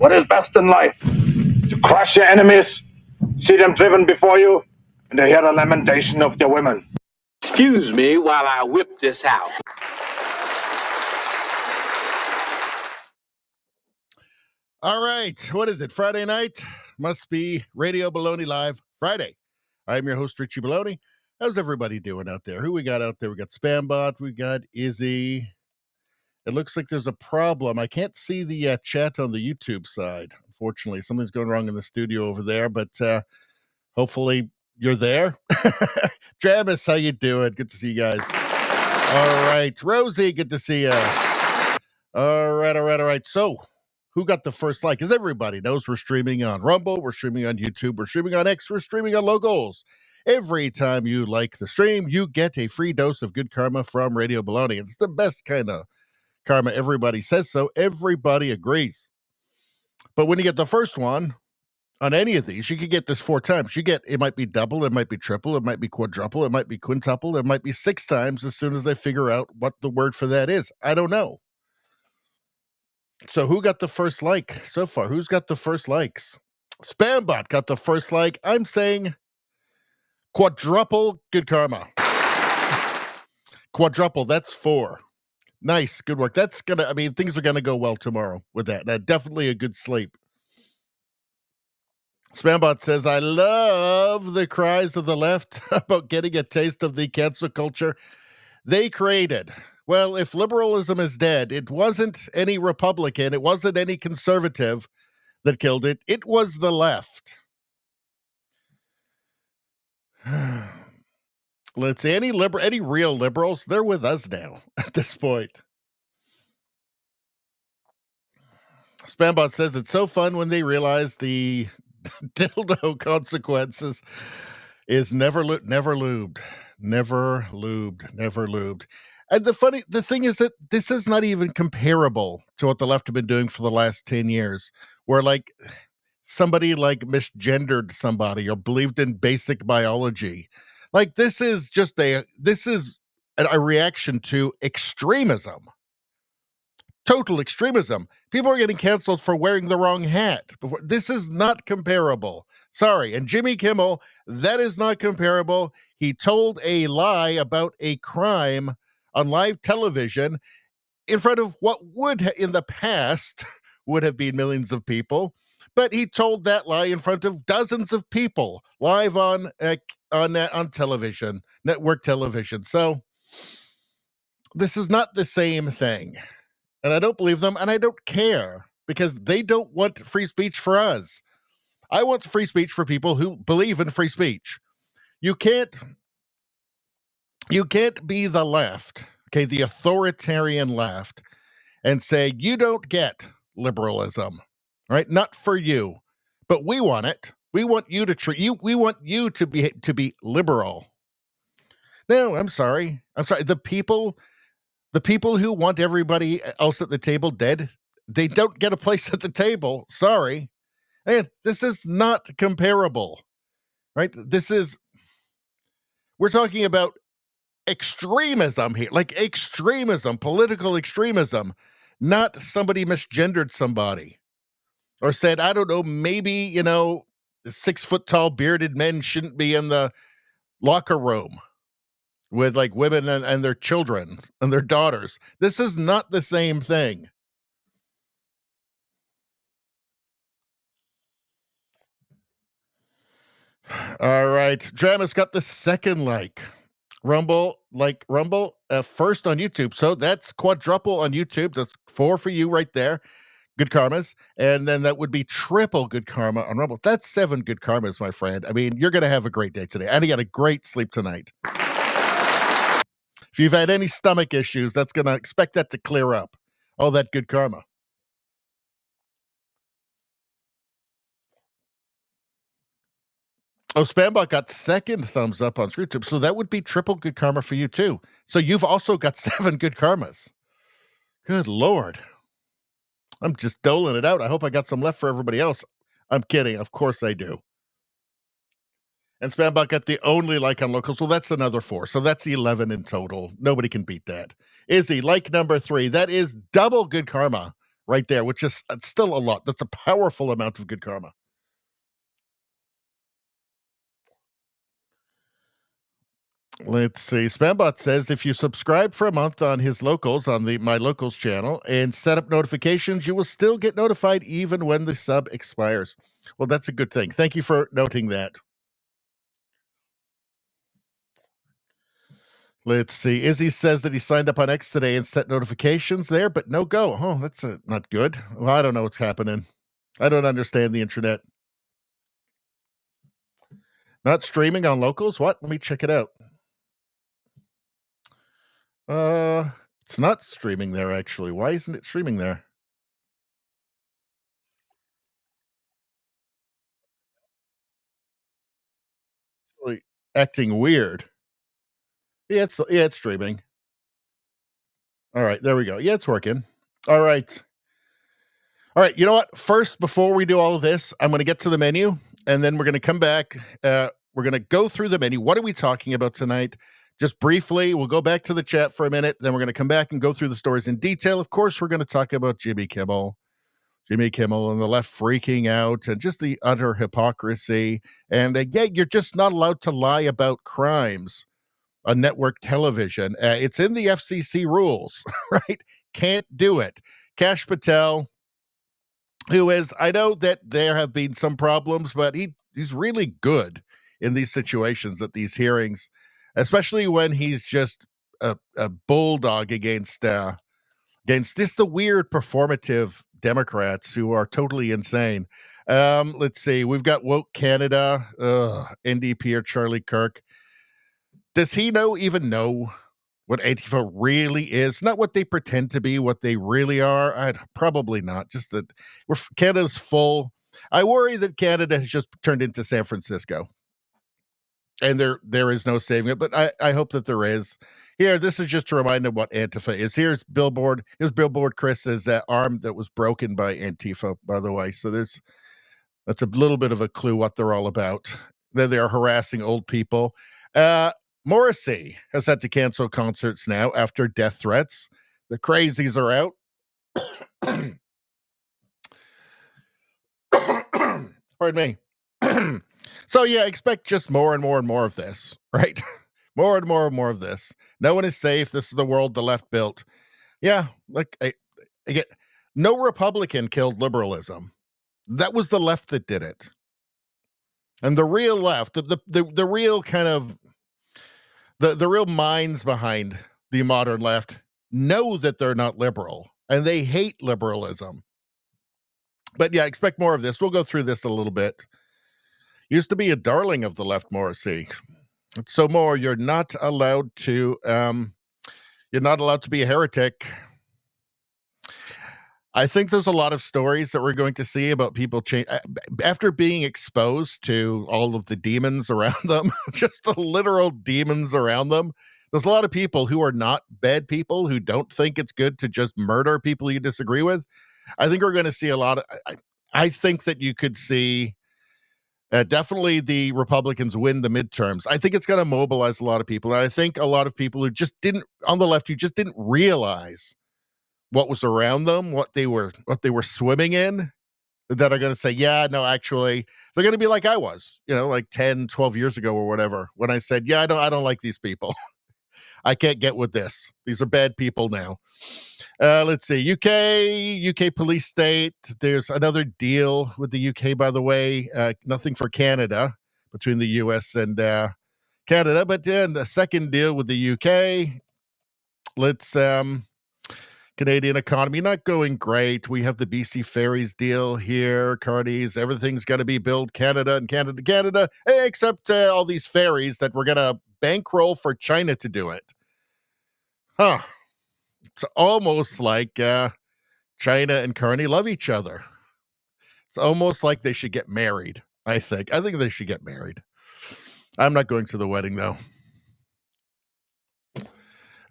What is best in life? To crush your enemies, see them driven before you, and to hear the lamentation of their women. Excuse me while I whip this out. All right. What is it? Friday night? Must be Radio Baloney Live Friday. I'm your host, Richie Baloney. How's everybody doing out there? Who we got out there? We got Spambot. We got Izzy. It looks like there's a problem. I can't see the chat on the YouTube side. Unfortunately, something's going wrong in the studio over there, but hopefully you're there. Travis, how you doing? Good to see you guys. All right. Rosie, good to see you. All right. So, who got the first like? Because everybody knows we're streaming on Rumble, we're streaming on YouTube, we're streaming on X, we're streaming on Locals. Every time you like the stream, you get a free dose of good karma from Radio Baloney. It's the best kind of karma. Everybody says so. Everybody agrees. But when you get the first one on any of these, you could get this 4 times. It might be double, it might be triple, it might be quadruple, it might be quintuple, it might be 6 times as soon as they figure out what the word for that is. I don't know. So who got the first like so far? Who's got the first likes? Spambot got the first like. I'm saying quadruple good karma. Quadruple, that's 4. Nice, good work. Things are gonna go well tomorrow with that. Definitely a good sleep. Spambot says, I love the cries of the left about getting a taste of the cancel culture they created. Well, if liberalism is dead, it wasn't any Republican, it wasn't any conservative that killed it. It was the left. Let's see, any real liberals, they're with us now at this point. Spambot says it's so fun when they realize the dildo consequences is never lubed. And the thing is that this is not even comparable to what the left have been doing for the last 10 years, where like somebody like misgendered somebody or believed in basic biology. Like this is a reaction to extremism. Total extremism. People are getting canceled for wearing the wrong hat. This is not comparable. Sorry. And Jimmy Kimmel, that is not comparable. He told a lie about a crime on live television in front of what in the past would have been millions of people. But he told that lie in front of dozens of people live on television, network television. So this is not the same thing. And I don't believe them, and I don't care, because they don't want free speech for us. I want free speech for people who believe in free speech. You can't be the left, okay, the authoritarian left, and say, you don't get liberalism, right? Not for you, but we want it. We want you to treat you. We want you to be liberal. No, I'm sorry. The people who want everybody else at the table dead, they don't get a place at the table. Sorry. And this is not comparable, right? We're talking about extremism here, like extremism, political extremism, not somebody misgendered somebody or said, I don't know, maybe, 6-foot-tall bearded men shouldn't be in the locker room with like women and their children and their daughters. This is not the same thing. All right. Drama's got the second like. Rumble, first on YouTube. So that's quadruple on YouTube. That's 4 for you right there. Good karmas. And then that would be triple good karma on Rumble. That's 7 good karmas, my friend. I mean, you're going to have a great day today. And you got a great sleep tonight. If you've had any stomach issues, that's going to expect that to clear up. All that good karma. Oh, Spambot got second thumbs up on YouTube. So that would be triple good karma for you too. So you've also got 7 good karmas. Good Lord. I'm just doling it out. I hope I got some left for everybody else. I'm kidding. Of course I do. And Spambot got the only like on Locals. Well, that's another 4. So that's 11 in total. Nobody can beat that. Izzy, like number 3. That is double good karma right there, which is still a lot. That's a powerful amount of good karma. Let's see. Spambot says if you subscribe for a month on his locals on the My Locals channel and set up notifications, you will still get notified even when the sub expires. Well, that's a good thing. Thank you for noting that. Let's see. Izzy says that he signed up on X today and set notifications there, but no go. Oh, that's not good. Well, I don't know what's happening. I don't understand the internet. Not streaming on locals? What? Let me check it out. It's not streaming there, actually. Why isn't it streaming there? Really acting weird. Yeah, it's streaming. All right, there we go. Yeah, it's working. All right. All right, you know what? First, before we do all of this, I'm going to get to the menu, and then we're going to come back. We're going to go through the menu. What are we talking about tonight? Just briefly, we'll go back to the chat for a minute, then we're going to come back and go through the stories in detail. Of course, we're going to talk about Jimmy Kimmel and the left freaking out and just the utter hypocrisy. And yeah, you're just not allowed to lie about crimes on network television. It's in the FCC rules, right? Can't do it. Kash Patel, who is, I know that there have been some problems, but he's really good in these situations at these hearings, especially when he's just a bulldog against just the weird performative Democrats who are totally insane. Let's see. We've got Woke Canada, NDP or Charlie Kirk. Does he even know what Antifa really is? Not what they pretend to be, what they really are. Probably not. Just that Canada's full. I worry that Canada has just turned into San Francisco. And there is no saving it, but I hope that there is. Here, this is just to remind them what Antifa is. Here's Billboard. Here's Billboard Chris's arm that was broken by Antifa, by the way. So that's a little bit of a clue what they're all about. That they are harassing old people. Morrissey has had to cancel concerts now after death threats. The crazies are out. Pardon me. So yeah, expect just more and more and more of this, right? More and more and more of this. No one is safe. This is the world the left built. Yeah, like again, no Republican killed liberalism. That was the left that did it. And the real left, the real kind of the real minds behind the modern left know that they're not liberal and they hate liberalism. But yeah, expect more of this. We'll go through this a little bit. Used to be a darling of the left, Morrissey. So more, you're not allowed to be a heretic. I think there's a lot of stories that we're going to see about people change after being exposed to all of the demons around them, just the literal demons around them. There's a lot of people who are not bad people who don't think it's good to just murder people you disagree with. I think we're going to see a lot of, I think that you could see definitely the Republicans win the midterms. I think it's going to mobilize a lot of people. And I think a lot of people who just didn't, on the left, who just didn't realize what was around them, what they were swimming in, that are going to say, yeah, no, actually, they're going to be like I was, like 10, 12 years ago or whatever, when I said, yeah, I don't like these people. I can't get with this. These are bad people now. Let's see. UK police state. There's another deal with the UK, by the way. Nothing for Canada between the US and Canada, but then a second deal with the UK. Let's Canadian economy not going great. We have the BC Ferries deal here. Cardies, everything's going to be built Canada and Canada, except all these ferries that we're going to bankroll for China to do it. Huh. It's almost like China and Carney love each other. It's almost like they should get married, I think. I think they should get married. I'm not going to the wedding, though.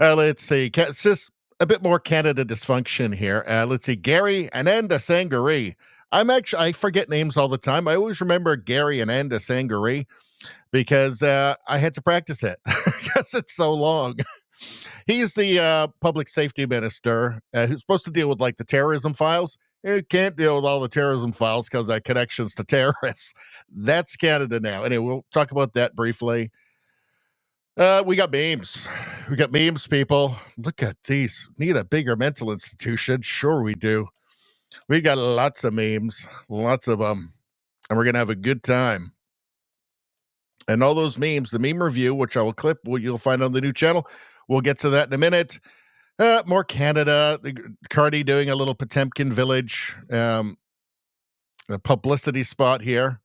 Let's see. It's just a bit more Canada dysfunction here. Let's see. Gary Ananda Sangari. I forget names all the time. I always remember Gary Ananda Sangari because I had to practice it because it's so long. He's the public safety minister who's supposed to deal with like the terrorism files. He can't deal with all the terrorism files because of connections to terrorists. That's Canada now. Anyway, we'll talk about that briefly. We got memes. We got memes, people. Look at these. Need a bigger mental institution. Sure we do. We got lots of memes, lots of them, and we're going to have a good time. And all those memes, the meme review, which I will clip, you'll find on the new channel. We'll get to that in a minute. More Canada. Cardi doing a little Potemkin Village a publicity spot here.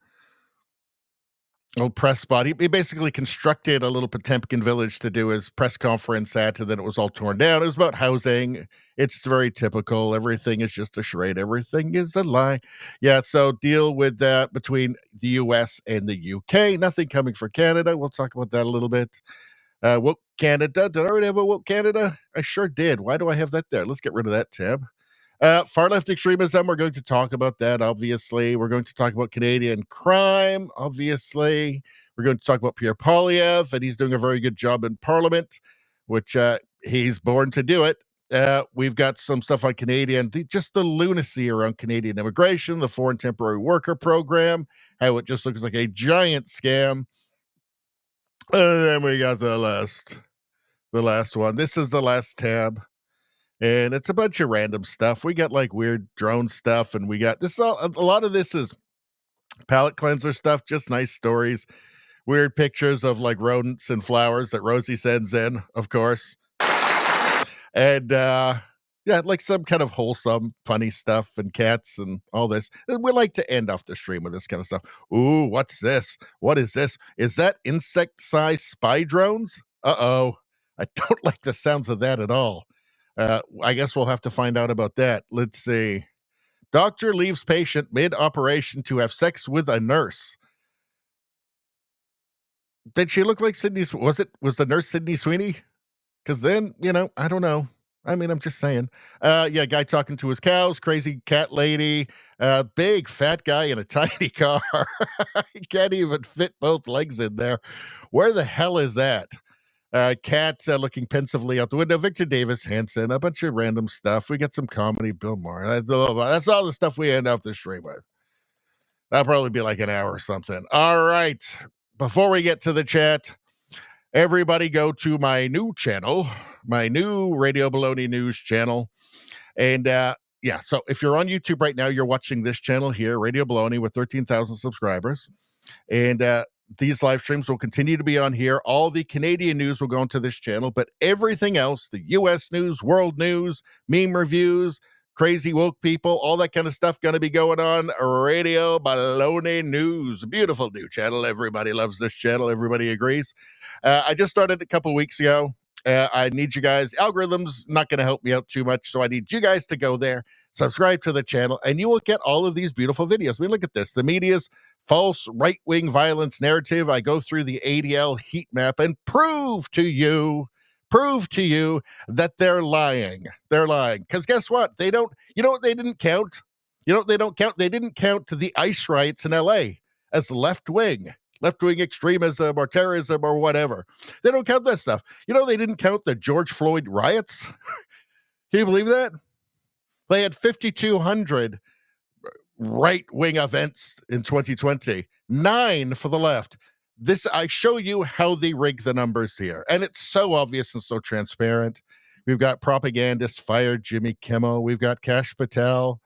Little press spot. He basically constructed a little Potemkin Village to do his press conference at, and then it was all torn down. It was about housing. It's very typical. Everything is just a charade. Everything is a lie. Yeah, so deal with that between the U.S. and the U.K. Nothing coming for Canada. We'll talk about that a little bit. Woke Canada. Did I already have a Woke Canada? I sure did. Why do I have that there? Let's get rid of that tab. Far left extremism, we're going to talk about that, obviously. We're going to talk about Canadian crime, obviously. We're going to talk about Pierre Poilievre, and he's doing a very good job in Parliament, which he's born to do it. We've got some stuff on Canadian, just the lunacy around Canadian immigration, the foreign temporary worker program, how it just looks like a giant scam. And then we got the last one. This is the last tab. And it's a bunch of random stuff. We got like weird drone stuff, and we got this. A lot of this is palate cleanser stuff, just nice stories, weird pictures of like rodents and flowers that Rosie sends in, of course. And yeah, like some kind of wholesome, funny stuff and cats and all this. We like to end off the stream with this kind of stuff. Ooh, what's this? What is this? Is that insect-sized spy drones? Uh-oh. I don't like the sounds of that at all. I guess we'll have to find out about that. Let's see. Doctor leaves patient mid-operation to have sex with a nurse. Did she look like Sydney? Was the nurse Sydney Sweeney? Because then, I don't know. I mean, I'm just saying. Yeah, guy talking to his cows, crazy cat lady, big fat guy in a tiny car. He can't even fit both legs in there. Where the hell is that? Cat looking pensively out the window. Victor Davis Hansen, a bunch of random stuff. We got some comedy. Bill Maher. That's all the stuff we end off the stream with. That'll probably be like an hour or something. All right. Before we get to the chat, everybody go to my new channel, my new Radio Baloney News channel. And yeah, so if you're on YouTube right now, you're watching this channel here, Radio Baloney, with 13,000 subscribers. And these live streams will continue to be on here. All the Canadian news will go into this channel, but everything else, the U.S. news, world news, meme reviews, crazy woke people, all that kind of stuff going to be going on Radio Baloney News. Beautiful new channel. Everybody loves this channel. Everybody agrees. I just started a couple weeks ago. I need you guys. Algorithm's not going to help me out too much, so I need you guys to go there, subscribe to the channel, and you will get all of these beautiful videos. I mean, look at this. The media's false right-wing violence narrative. I go through the ADL heat map and prove to you that they're lying. They're lying. Because guess what? They don't, what they didn't count? They don't count? They didn't count the ICE riots in LA as left-wing extremism or terrorism or whatever. They don't count that stuff. They didn't count the George Floyd riots. Can you believe that? They had 5,200 right-wing events in 2020, 9 for the left. I show you how they rig the numbers here, and it's so obvious and so transparent. We've got propagandist fired Jimmy Kimmel. We've got Kash Patel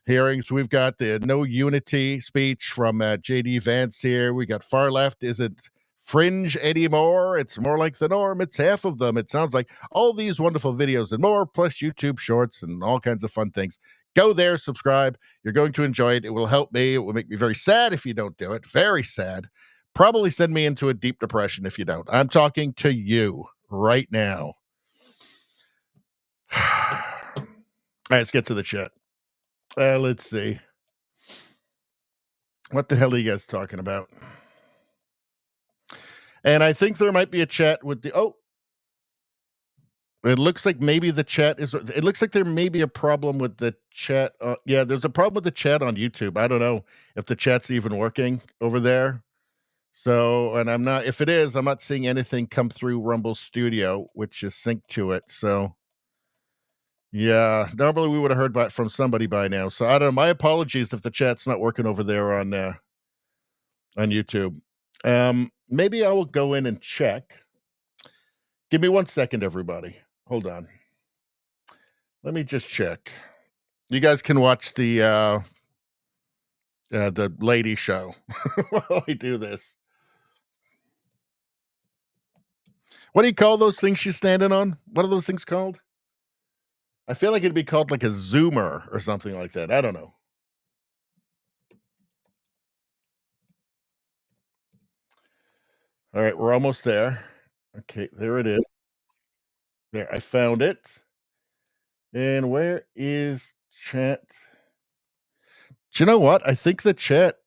hearings. We've got the no unity speech from J.D. Vance here. We got far left isn't fringe anymore. It's more like the norm. It's half of them. It sounds like all these wonderful videos and more, plus YouTube shorts and all kinds of fun things. Go there, subscribe. You're going to enjoy it. It will help me. It will make me very sad if you don't do it. Very sad. Probably send me into a deep depression if you don't. I'm talking to you right now. All right, let's get to the chat. Let's see. What the hell are you guys talking about? And I think there might be a chat with it looks like maybe the chat is, it looks like there may be a problem with the chat. Yeah, there's a problem with the chat on YouTube. I don't know if the chat's even working over there. So, and if it is, I'm not seeing anything come through Rumble Studio, which is synced to it. So, yeah, normally we would have heard from somebody by now. So, I don't know. My apologies if the chat's not working over there on YouTube. Maybe I will go in and check. Give me 1 second, everybody. Hold on. Let me just check. You guys can watch the lady show while I do this. What do you call those things she's standing on? What are those things called? I feel like it'd be called like a zoomer or something like that. I don't know. All right, we're almost there. Okay, there it is. There, I found it. And where is chat? Do you know what? I think the chat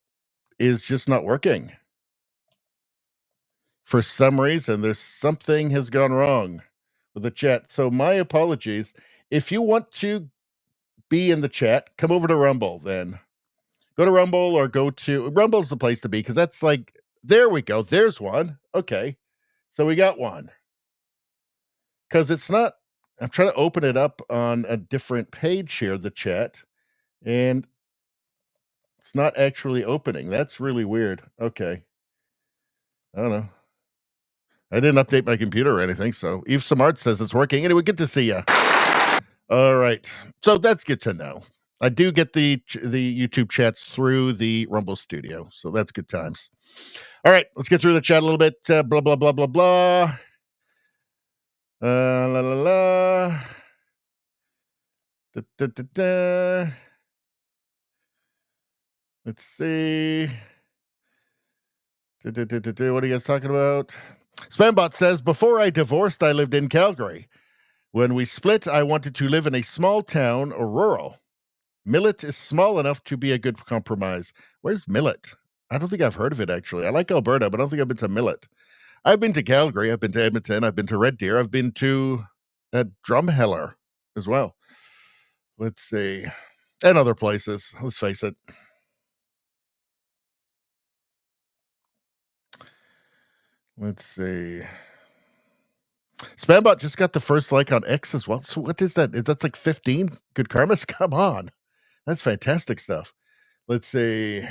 is just not working. For some reason, there's something has gone wrong with the chat. So my apologies. If you want to be in the chat, come over to Rumble then. Go to Rumble or go to Rumble's the place to be because that's like, there we go. There's one. Okay. So we got one. Because it's not, I'm trying to open it up on a different page here, the chat, and it's not actually opening. That's really weird. Okay. I don't know. I didn't update my computer or anything, so Eve Samart says it's working. Anyway, good to see you. All right. So that's good to know. I do get the YouTube chats through the Rumble Studio, so that's good times. All right, let's get through the chat a little bit. Blah, blah, blah, blah, blah. La, la, la. Da, da, da, da. Let's see. What are you guys talking about? Spambot says, before I divorced, I lived in Calgary. When we split, I wanted to live in a small town or rural. Millet is small enough to be a good compromise. Where's Millet? I don't think I've heard of it, actually. I like Alberta, but I don't think I've been to Millet. I've been to Calgary. I've been to Edmonton. I've been to Red Deer. I've been to Drumheller as well. Let's see. And other places. Let's face it. Let's see. Spambot just got the first like on X as well. So what is that? Is that like 15 good karmas? Come on. That's fantastic stuff. Let's see.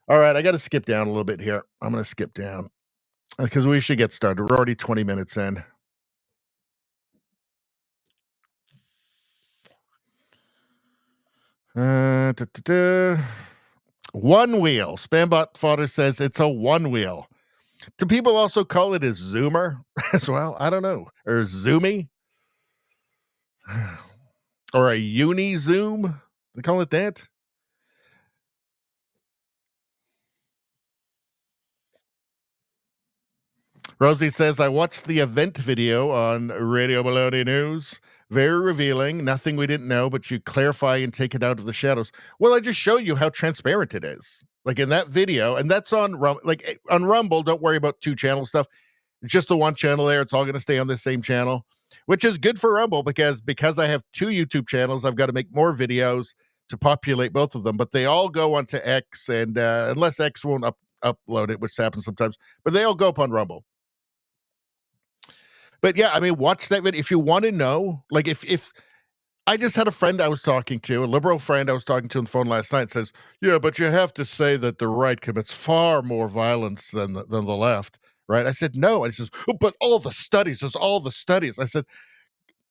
All right, I got to skip down a little bit here. I'm going to skip down because we should get started. We're already 20 minutes in. One wheel. Spambot Fodder says it's a one wheel. Do people also call it a zoomer as well? I don't know. Or zoomy? Or a uni zoom? They call it that? Rosie says, I watched the event video on Radio Baloney News. Very revealing. Nothing we didn't know, but you clarify and take it out of the shadows. Well, I just showed you how transparent it is. Like in that video, and that's on Rumble. Don't worry about 2-channel stuff. It's just the one channel there. It's all going to stay on the same channel, which is good for Rumble because I have 2 YouTube channels, I've got to make more videos to populate both of them. But they all go onto X, and unless X won't upload it, which happens sometimes, but they all go up on Rumble. But yeah, I mean, watch that video if you want to know. Like, if I just had a friend I was talking to, a liberal friend I was talking to on the phone last night, says, "Yeah, but you have to say that the right commits far more violence than the left." Right? I said, no. I says, oh, but there's all the studies. I said,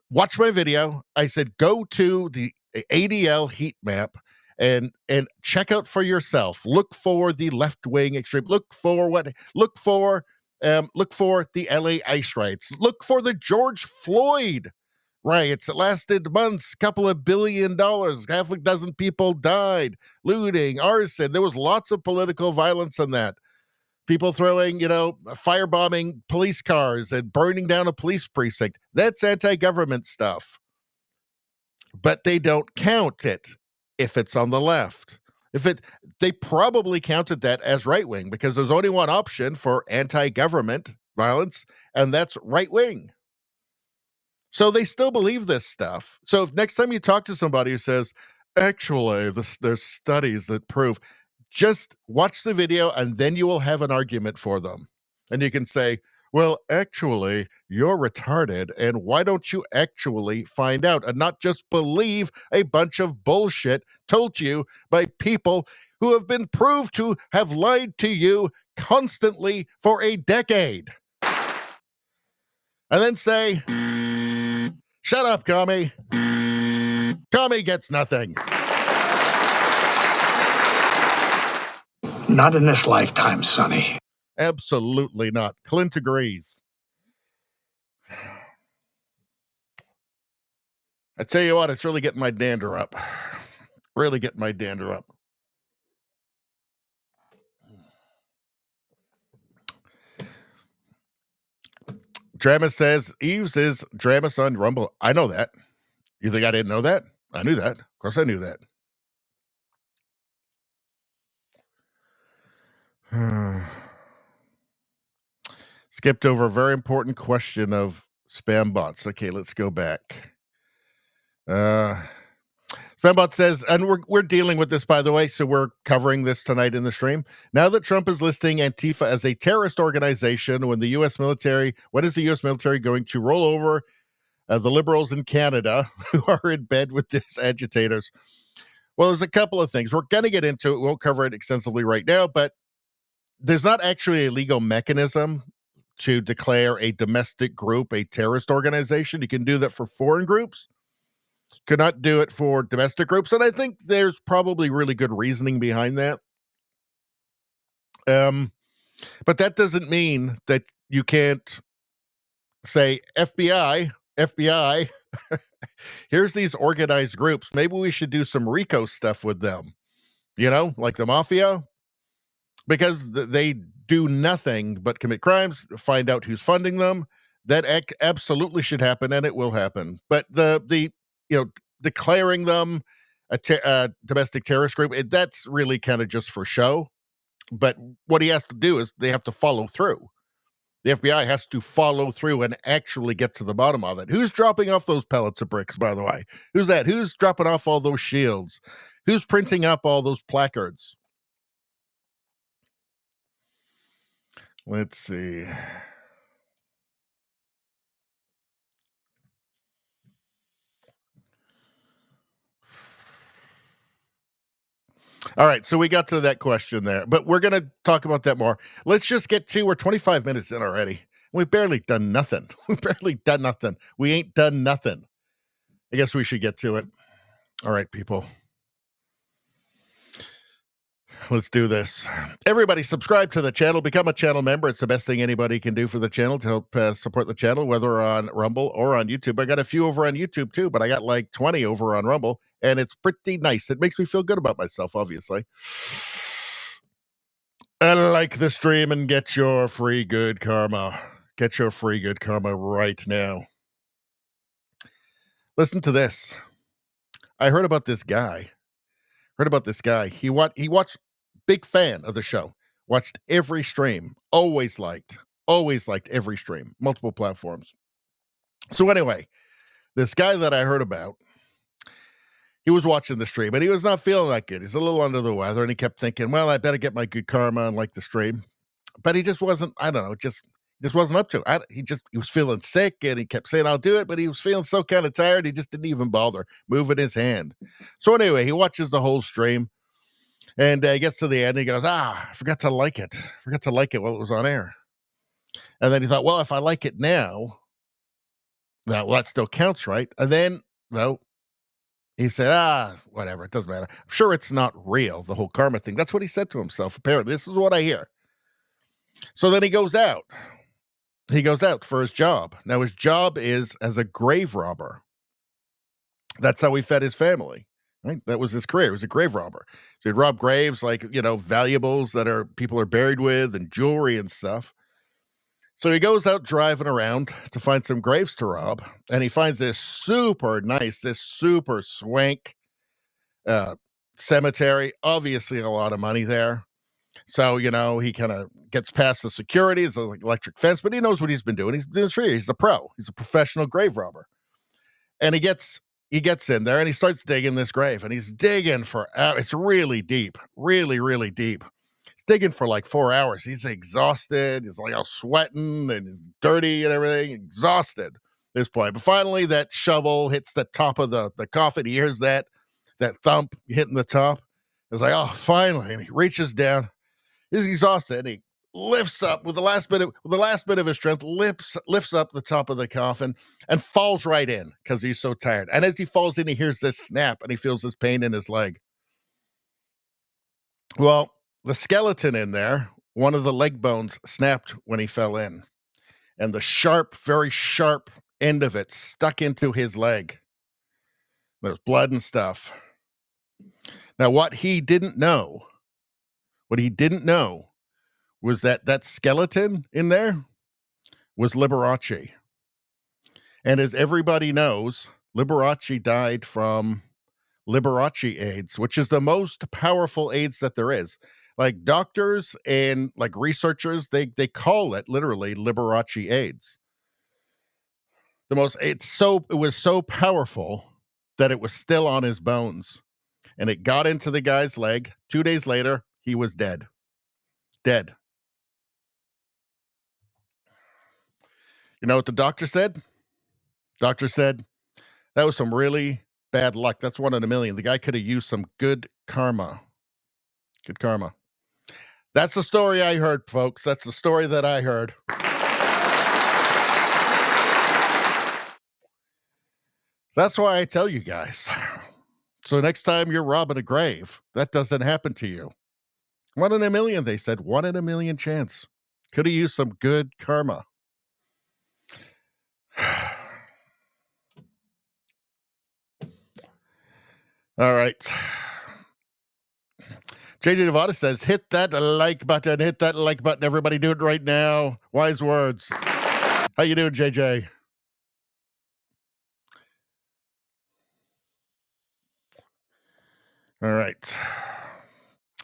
watch my video. I said, go to the ADL heat map and check out for yourself. Look for the left-wing extreme. Look for the LA ice riots. Look for the George Floyd riots that lasted months, couple of $1 billion. Half a dozen people died, looting, arson. There was lots of political violence in that. People throwing, firebombing police cars and burning down a police precinct. That's anti-government stuff. But they don't count it if it's on the left. They probably counted that as right-wing because there's only one option for anti-government violence, and that's right-wing. So they still believe this stuff. So if next time you talk to somebody who says, actually, there's studies that prove, Just watch the video and then you will have an argument for them. And you can say, well, actually, you're retarded. And why don't you actually find out and not just believe a bunch of bullshit told to you by people who have been proved to have lied to you constantly for a decade? And then say, shut up, commie. Commie gets nothing. Not in this lifetime, Sonny. Absolutely not. Clint agrees. I tell you what, it's really getting my dander up. Really getting my dander up. Dramus says, Eves is Dramus on Rumble. I know that. You think I didn't know that? I knew that. Of course I knew that. Skipped over a very important question of spam bots. Okay, let's go back. Spambot says, and we're dealing with this, by the way, so we're covering this tonight in the stream. Now that Trump is listing Antifa as a terrorist organization, when is the U.S. military going to roll over the liberals in Canada who are in bed with these agitators? Well, there's a couple of things. We're going to get into it. We won't cover it extensively right now, but there's not actually a legal mechanism to declare a domestic group a terrorist organization. You can do that for foreign groups. Could not do it for domestic groups, and I think there's probably really good reasoning behind that. But that doesn't mean that you can't say, FBI, here's these organized groups. Maybe we should do some RICO stuff with them, like the mafia, because they do nothing but commit crimes, find out who's funding them. That absolutely should happen, and it will happen. But the declaring them a domestic terrorist group, that's really kind of just for show. But what he has to do is they have to follow through. The FBI has to follow through and actually get to the bottom of it. Who's dropping off those pellets of bricks, by the way? Who's that? Who's dropping off all those shields? Who's printing up all those placards? Let's see. All right, so we got to that question there, but we're going to talk about that more. Let's just get to, we're 25 minutes in already. We've barely done nothing. We ain't done nothing. I guess we should get to it. All right, people. Let's do this. Everybody subscribe to the channel. Become a channel member. It's the best thing anybody can do for the channel to help support the channel, whether on Rumble or on YouTube. I got a few over on YouTube too, but I got like 20 over on Rumble, and it's pretty nice. It makes me feel good about myself, obviously. And like the stream and get your free good karma. Get your free good karma right now. Listen to this. I heard about this guy. He watched. Big fan of the show. Watched every stream. Always liked every stream. Multiple platforms. So anyway, this guy that I heard about, he was watching the stream and he was not feeling that good. He's a little under the weather and he kept thinking, well, I better get my good karma and like the stream. But he just wasn't, I don't know, just wasn't up to it. He was feeling sick and he kept saying, I'll do it. But he was feeling so kind of tired. He just didn't even bother moving his hand. So anyway, he watches the whole stream. And he gets to the end, and he goes, I forgot to like it. While it was on air. And then he thought, well, if I like it now, that still counts, right? And then, he said, whatever, it doesn't matter. I'm sure it's not real, the whole karma thing. That's what he said to himself, apparently. This is what I hear. So then he goes out. He goes out for his job. Now, his job is as a grave robber. That's how he fed his family. Right? That was his career. He was a grave robber. So he'd rob graves, like, valuables that people are buried with and jewelry and stuff. So he goes out driving around to find some graves to rob. And he finds this super swank cemetery. Obviously a lot of money there. So, he kind of gets past the security. It's like electric fence, but he knows what he's been doing. He's been doing this for years. He's a pro. He's a professional grave robber. And he gets he gets in there and he starts digging this grave, and he's digging for it's really deep, really, really deep. He's digging for like 4 hours. He's exhausted. He's like all sweating and he's dirty and everything, exhausted at this point. But finally, that shovel hits the top of the coffin. He hears that thump hitting the top. It's like, oh, finally. And he reaches down. He's exhausted, and he lifts up with the last bit of his strength, lifts up the top of the coffin and falls right in because he's so tired. And as he falls in, he hears this snap and he feels this pain in his leg. Well, the skeleton in there, one of the leg bones snapped when he fell in, and the sharp, very sharp end of it stuck into his leg. There's blood and stuff. Now, what he didn't know was that skeleton in there was Liberace. And as everybody knows, Liberace died from Liberace AIDS, which is the most powerful AIDS that there is. Like doctors and like researchers, they call it literally Liberace AIDS. It was so powerful that it was still on his bones. And it got into the guy's leg. 2 days later, he was dead. Dead. You know what the doctor said? Doctor said, that was some really bad luck. That's 1 in a million. The guy could have used some good karma. Good karma. That's the story I heard, folks. That's the story that I heard. That's why I tell you guys. So next time you're robbing a grave, that doesn't happen to you. 1 in a million, they said. 1 in a million chance. Could have used some good karma. All right. JJ Nevada says, hit that like button. Hit that like button. Everybody do it right now. Wise words. How you doing, JJ? All right.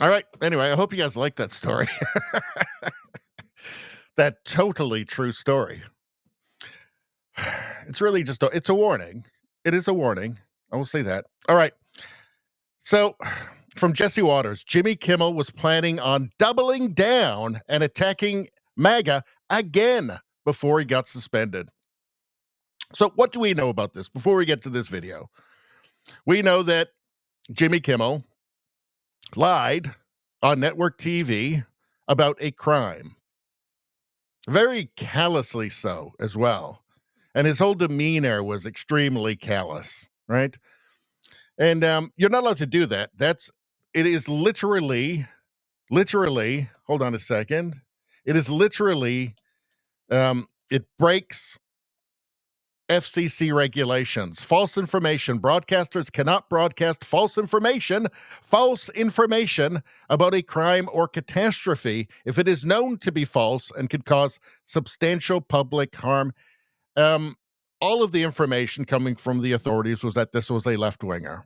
All right. Anyway, I hope you guys like that story. That totally true story. It's really just it's a warning. It is a warning. I will say that. All right. So from Jesse Waters, Jimmy Kimmel was planning on doubling down and attacking MAGA again before he got suspended. So what do we know about this before we get to this video? We know that Jimmy Kimmel lied on network TV about a crime. Very callously so as well. And his whole demeanor was extremely callous, right? And you're not allowed to do that. It is literally, hold on a second. It is literally, it breaks FCC regulations. False information. Broadcasters cannot broadcast false information about a crime or catastrophe if it is known to be false and could cause substantial public harm. All of the information coming from the authorities was that this was a left-winger,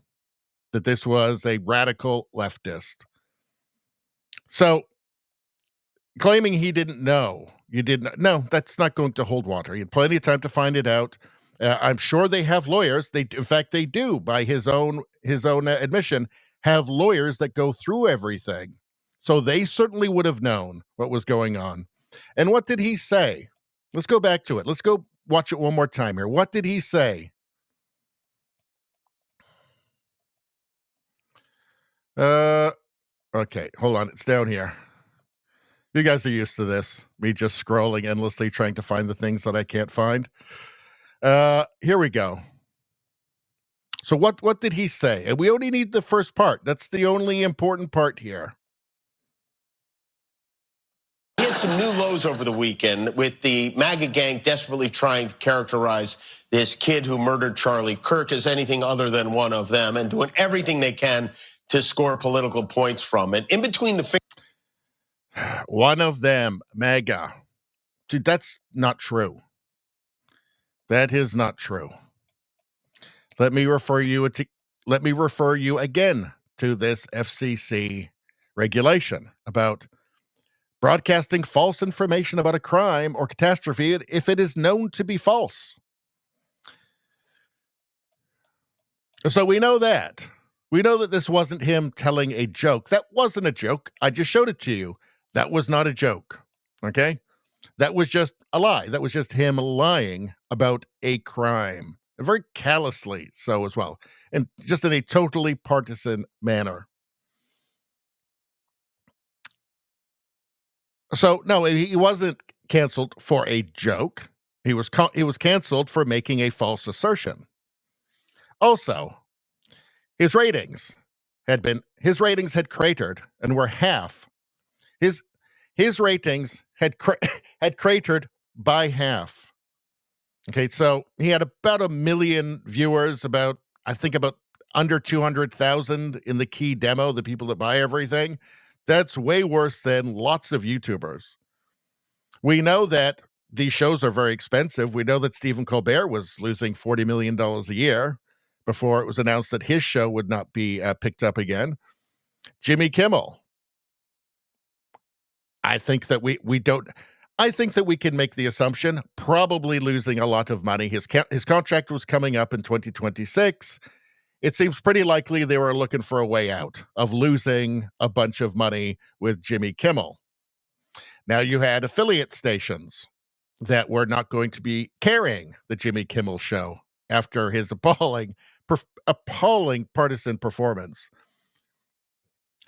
that this was a radical leftist. So claiming he didn't know, no, that's not going to hold water. He had plenty of time to find it out. I'm sure they have lawyers. In fact, they do, by his own admission, have lawyers that go through everything. So they certainly would have known what was going on. And what did he say? Let's go back to it. Let's go watch it one more time here. What did he say? Okay, hold on. It's down here. You guys are used to this. Me just scrolling endlessly trying to find the things that I can't find. Here we go. So what did he say? And we only need the first part. That's the only important part here. He had some new lows over the weekend with the MAGA gang desperately trying to characterize this kid who murdered Charlie Kirk as anything other than one of them and doing everything they can to score political points from it. In between the one of them, MAGA. See, that's not true. That is not true. Let me refer you again to this FCC regulation about broadcasting false information about a crime or catastrophe if it is known to be false. So we know that. We know that this wasn't him telling a joke. That wasn't a joke. I just showed it to you. That was not a joke. Okay? That was just a lie. That was just him lying about a crime. And very callously so as well. And just in a totally partisan manner. So, no, he wasn't canceled for a joke. He was canceled for making a false assertion. Also, his ratings had cratered and were half. His ratings had cratered by half. Okay, so he had about 1 million viewers, about under 200,000 in the key demo, the people that buy everything. That's way worse than lots of YouTubers. We know that these shows are very expensive. We know that Stephen Colbert was losing $40 million a year before it was announced that his show would not be picked up again. Jimmy Kimmel. I think that I think that we can make the assumption, probably losing a lot of money. His contract was coming up in 2026. It seems pretty likely they were looking for a way out of losing a bunch of money with Jimmy Kimmel. Now, you had affiliate stations that were not going to be carrying the Jimmy Kimmel show after his appalling partisan performance.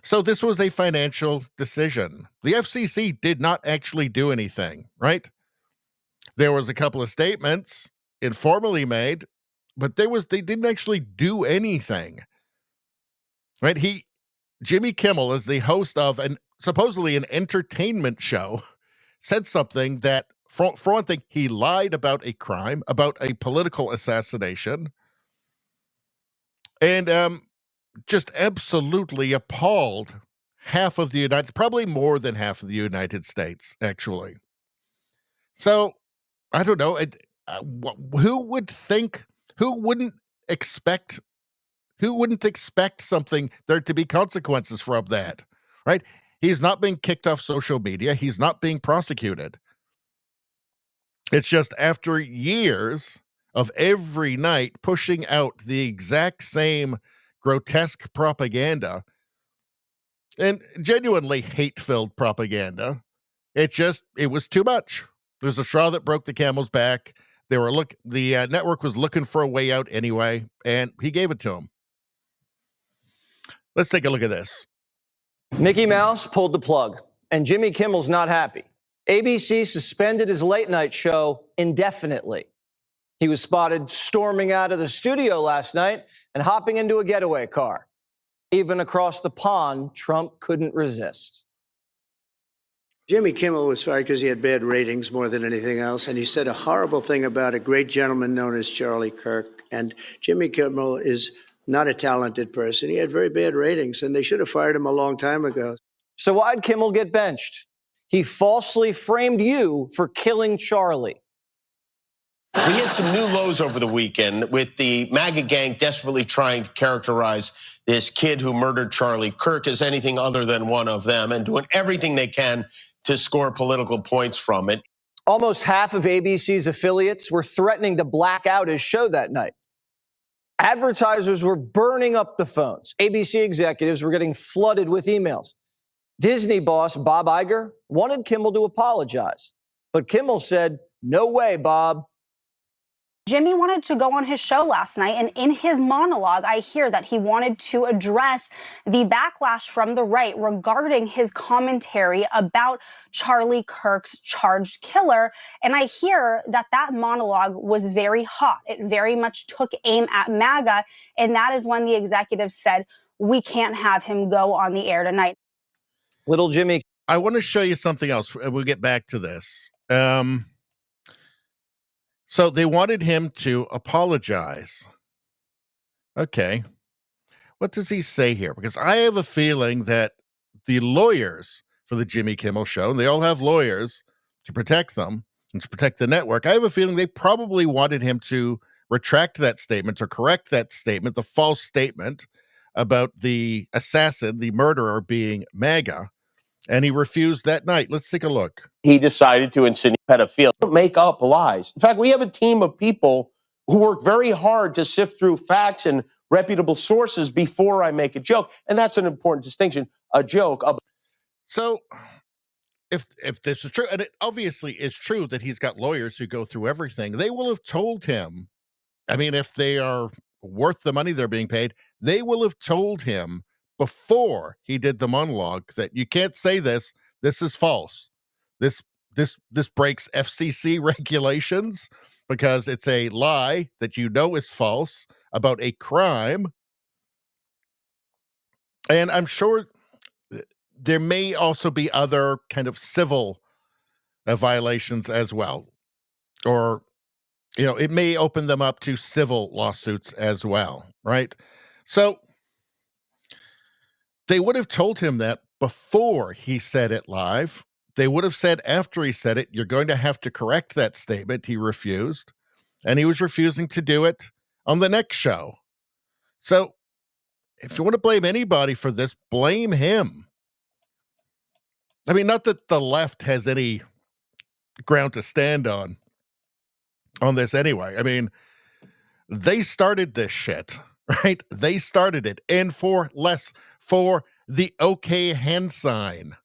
So this was a financial decision. The FCC did not actually do anything, right? There was a couple of statements informally made, but they didn't actually do anything, right? Jimmy Kimmel, is the host of supposedly an entertainment show, said something that, for one thing, he lied about a crime, about a political assassination, and just absolutely appalled probably more than half of the United States, actually. So, I don't know. Who wouldn't expect something, there to be consequences from that, right? He's not being kicked off social media. He's not being prosecuted. It's just after years of every night pushing out the exact same grotesque propaganda and genuinely hate-filled propaganda, it was too much. There's a straw that broke the camel's back. The network was looking for a way out anyway, and he gave it to him. Let's take a look at this. Mickey Mouse pulled the plug, and Jimmy Kimmel's not happy. ABC suspended his late-night show indefinitely. He was spotted storming out of the studio last night and hopping into a getaway car. Even across the pond, Trump couldn't resist. Jimmy Kimmel was fired because he had bad ratings more than anything else, and he said a horrible thing about a great gentleman known as Charlie Kirk. And Jimmy Kimmel is not a talented person. He had very bad ratings, and they should have fired him a long time ago. So why'd Kimmel get benched? He falsely framed you for killing Charlie. We hit some new lows over the weekend with the MAGA gang desperately trying to characterize this kid who murdered Charlie Kirk as anything other than one of them and doing everything they can to score political points from it. Almost half of ABC's affiliates were threatening to black out his show that night. Advertisers were burning up the phones. ABC executives were getting flooded with emails. Disney boss Bob Iger wanted Kimmel to apologize, but Kimmel said, "No way, Bob." Jimmy wanted to go on his show last night, and in his monologue, I hear that he wanted to address the backlash from the right regarding his commentary about Charlie Kirk's charged killer. And I hear that monologue was very hot. It very much took aim at MAGA, and that is when the executives said, "We can't have him go on the air tonight." Little Jimmy. I want to show you something else. We'll get back to this. So they wanted him to apologize. Okay. What does he say here? Because I have a feeling that the lawyers for the Jimmy Kimmel show, and they all have lawyers to protect them and to protect the network, I have a feeling they probably wanted him to retract that statement or correct that statement, the false statement about the assassin, the murderer, being MAGA. And he refused that night. Let's take a look. He decided to insinuate pedophilia. Don't make up lies. In fact, we have a team of people who work very hard to sift through facts and reputable sources before I make a joke. And that's an important distinction, a joke. So if this is true, and it obviously is true that he's got lawyers who go through everything, they will have told him, I mean, if they are worth the money they're being paid, they will have told him before he did the monologue that you can't say this. This is false. This breaks FCC regulations because it's a lie that you know is false about a crime. And I'm sure there may also be other kind of civil violations as well. Or, you know, it may open them up to civil lawsuits as well, right? So they would have told him that before he said it live. They would have said after he said it, you're going to have to correct that statement. He refused, and he was refusing to do it on the next show. So if you want to blame anybody for this, blame him. I mean, not that the left has any ground to stand on this anyway. I mean, they started this shit, right? They started it. And for the okay hand sign,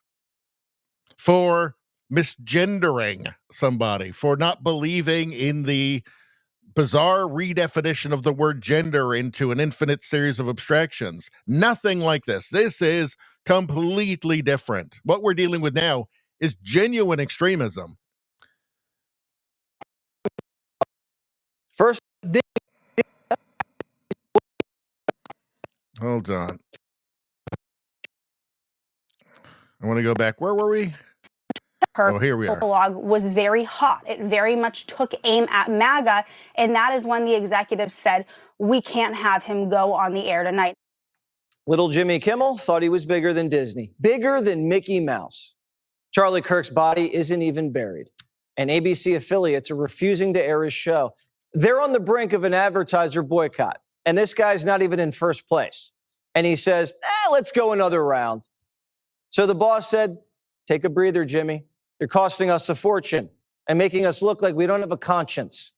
for misgendering somebody, for not believing in the bizarre redefinition of the word gender into an infinite series of abstractions. Nothing like this. This is completely different. What we're dealing with now is genuine extremism. First, hold on. I want to go back. Where were we? Here we are. Monologue was very hot. It very much took aim at MAGA, and that is when the executives said, we can't have him go on the air tonight. Little Jimmy Kimmel thought he was bigger than Disney, bigger than Mickey Mouse. Charlie Kirk's body isn't even buried, and ABC affiliates are refusing to air his show. They're on the brink of an advertiser boycott, and this guy's not even in first place. And he says, let's go another round. So the boss said, take a breather, Jimmy. You're costing us a fortune and making us look like we don't have a conscience.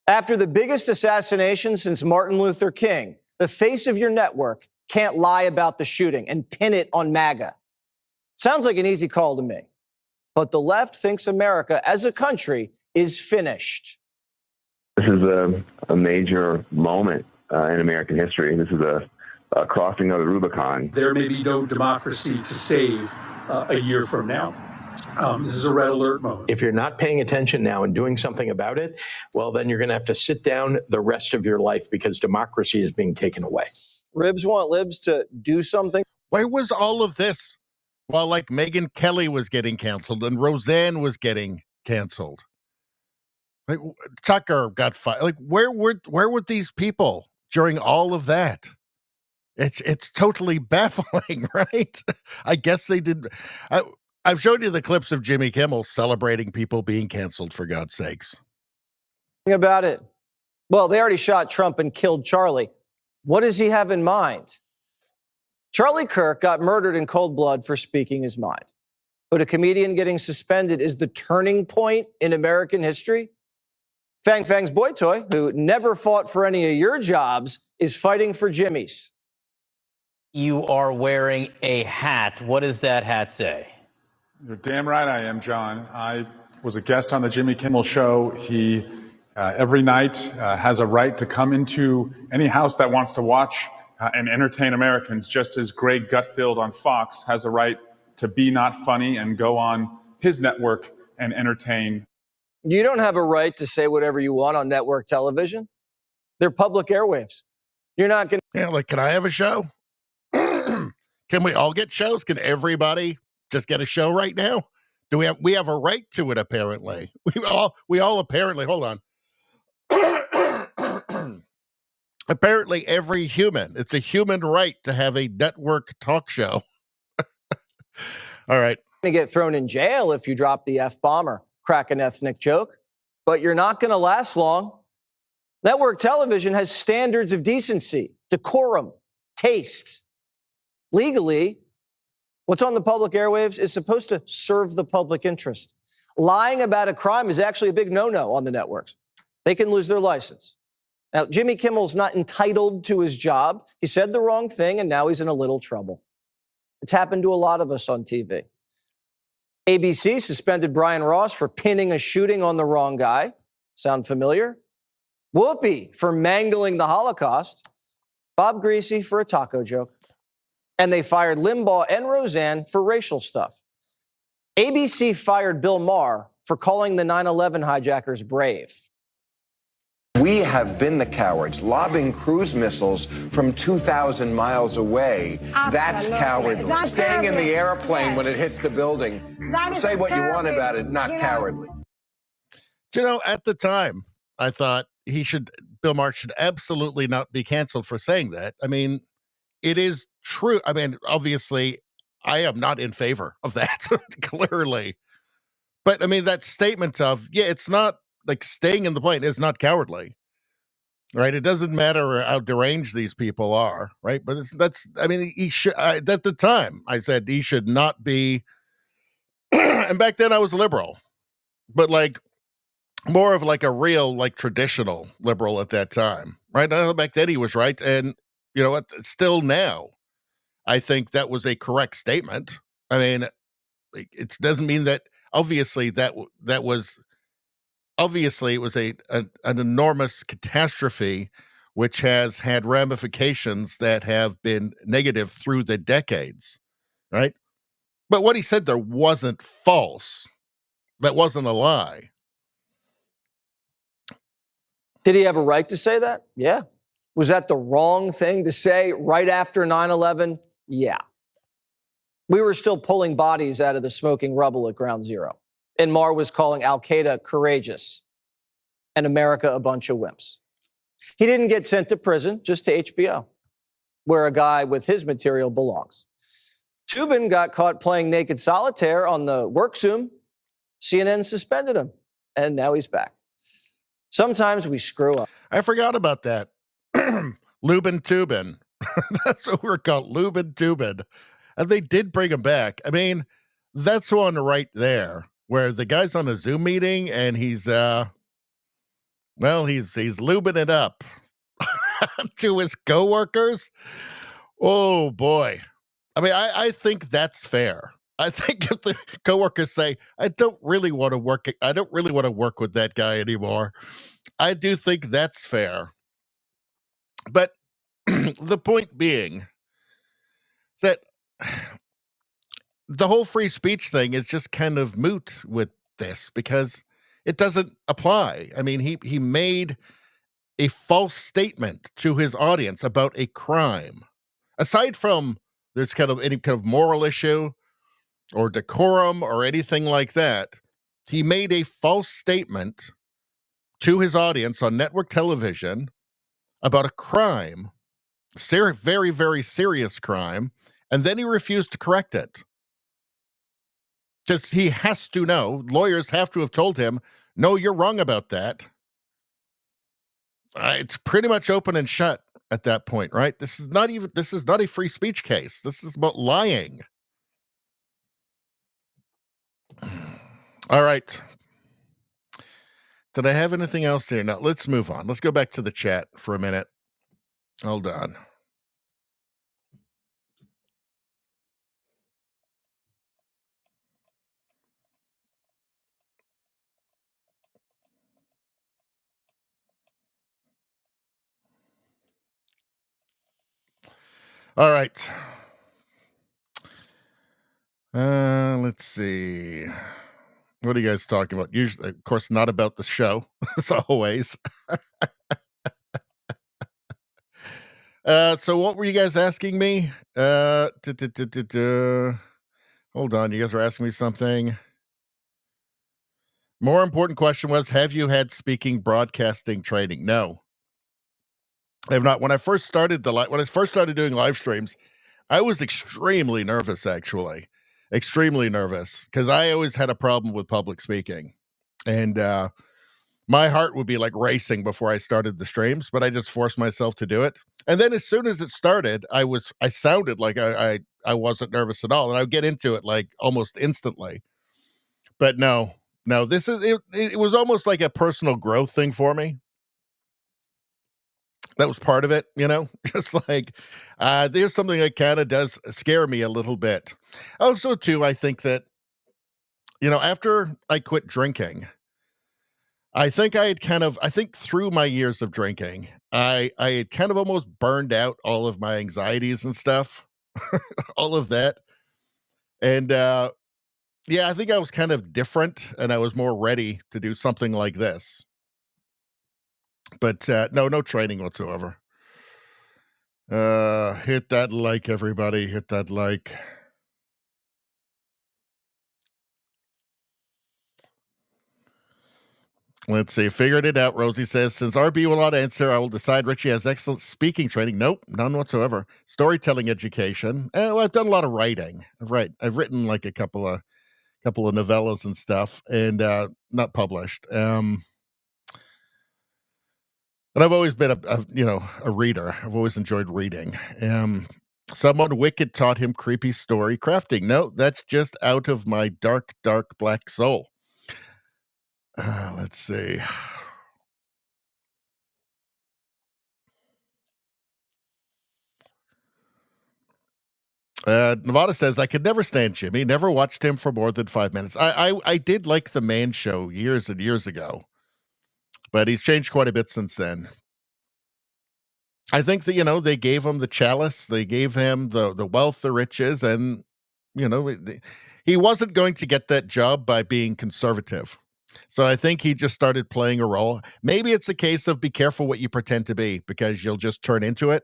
After the biggest assassination since Martin Luther King, the face of your network can't lie about the shooting and pin it on MAGA. Sounds like an easy call to me. But the left thinks America as a country is finished. This is a major moment in American history. This is a crossing of the Rubicon. There may be no democracy to save a year from now. This is a red alert moment. If you're not paying attention now and doing something about it, well, then you're going to have to sit down the rest of your life because democracy is being taken away. Ribs want libs to do something. Where was all of this while like Megyn Kelly was getting canceled and Roseanne was getting canceled? Like Tucker got fired. Like where were these people during all of that? It's totally baffling, right? I guess they did. I've showed you the clips of Jimmy Kimmel celebrating people being canceled, for God's sakes. About it. Well, they already shot Trump and killed Charlie. What does he have in mind? Charlie Kirk got murdered in cold blood for speaking his mind. But a comedian getting suspended is the turning point in American history. Fang Fang's boy toy, who never fought for any of your jobs, is fighting for Jimmy's. You are wearing a hat. What does that hat say? You're damn right I am, John. I was a guest on the Jimmy Kimmel show. He, every night, has a right to come into any house that wants to watch and entertain Americans, just as Greg Gutfeld on Fox has a right to be not funny and go on his network and entertain. You don't have a right to say whatever you want on network television. They're public airwaves. You're not going to... Yeah, like, can I have a show? Can we all get shows? Can everybody just get a show right now? Do we have a right to it? Apparently, we all apparently. Hold on. Apparently, every human, it's a human right to have a network talk show. All right, to get thrown in jail if you drop the F-bomb or crack an ethnic joke, but you're not going to last long. Network television has standards of decency, decorum, taste. Legally, what's on the public airwaves is supposed to serve the public interest. Lying about a crime is actually a big no-no on the networks. They can lose their license. Now, Jimmy Kimmel's not entitled to his job. He said the wrong thing, and now he's in a little trouble. It's happened to a lot of us on TV. ABC suspended Brian Ross for pinning a shooting on the wrong guy. Sound familiar? Whoopi for mangling the Holocaust. Bob Greasy for a taco joke. And they fired Limbaugh and Roseanne for racial stuff. ABC fired Bill Maher for calling the 9/11 hijackers brave. We have been the cowards, lobbing cruise missiles from 2,000 miles away. That's cowardly. That's Staying in terribly- the airplane when it hits the building. Say what you want about it, not cowardly. You know, at the time, I thought Bill Maher should absolutely not be canceled for saying that. I mean, it is true. I mean, obviously, I am not in favor of that, clearly. But I mean, that statement of, yeah, it's not like staying in the plane is not cowardly, right? It doesn't matter how deranged these people are, right? But he should, at the time, I said he should not be. And back then I was liberal, but like more of like a real, like traditional liberal at that time, right? I know back then he was right. And you know what? Still now, I think that was a correct statement. I mean, it doesn't mean that obviously it was an enormous catastrophe, which has had ramifications that have been negative through the decades, right? But what he said there wasn't false. That wasn't a lie. Did he have a right to say that? Yeah. Was that the wrong thing to say right after 9/11? Yeah. We were still pulling bodies out of the smoking rubble at Ground Zero. And Maher was calling Al-Qaeda courageous and America a bunch of wimps. He didn't get sent to prison, just to HBO, where a guy with his material belongs. Toobin got caught playing naked solitaire on the work Zoom. CNN suspended him, and now he's back. Sometimes we screw up. I forgot about that. Lubin Toobin. That's what we're called, Lubin Toobin. And they did bring him back. I mean, that's one right there, where the guy's on a Zoom meeting and he's lubing it up to his coworkers. Oh boy. I mean, I think that's fair. I think if the coworkers say, I don't really want to work with that guy anymore, I do think that's fair. But the point being that the whole free speech thing is just kind of moot with this because it doesn't apply. I mean, he made a false statement to his audience about a crime. Aside from there's any kind of moral issue or decorum or anything like that, he made a false statement to his audience on network television about a crime, very, very serious crime, and then he refused to correct it. Just he has to know, lawyers have to have told him, no, you're wrong about that. It's pretty much open and shut at that point, right? This is not a free speech case. This is about lying. All right. Did I have anything else here? Now, let's move on. Let's go back to the chat for a minute. Hold on. All right. Let's see. What are you guys talking about? Usually, of course, not about the show, as always. So what were you guys asking me? Hold on, you guys were asking me something. More important question was, have you had speaking broadcasting training? No. I have not. When I first started doing live streams, I was extremely nervous, actually. Extremely nervous, because I always had a problem with public speaking. And my heart would be like racing before I started the streams, but I just forced myself to do it. And then as soon as it started, I sounded like I wasn't nervous at all. And I would get into it like almost instantly. But no, this is it was almost like a personal growth thing for me. That was part of it, just like there's something that kind of does scare me a little bit. Also, too, I think that, after I quit drinking, I think through my years of drinking, I had kind of almost burned out all of my anxieties and stuff, all of that. And yeah, I think I was kind of different and I was more ready to do something like this. But no training whatsoever. Hit that like, everybody. Hit that like. Let's see. Figured it out, Rosie says. Since RB will not answer, I will decide Richie has excellent speaking training. Nope, none whatsoever. Storytelling education. Well, I've done a lot of writing. I've written like a couple of novellas and stuff, and not published. And I've always been a reader. I've always enjoyed reading. Someone wicked taught him creepy story crafting. No, that's just out of my dark, dark black soul. Let's see. Nevada says, I could never stand Jimmy. Never watched him for more than 5 minutes. I did like the Man Show years and years ago, but he's changed quite a bit since then. I think that, they gave him the chalice. They gave him the wealth, the riches, and, he wasn't going to get that job by being conservative. So I think he just started playing a role. Maybe it's a case of be careful what you pretend to be because you'll just turn into it.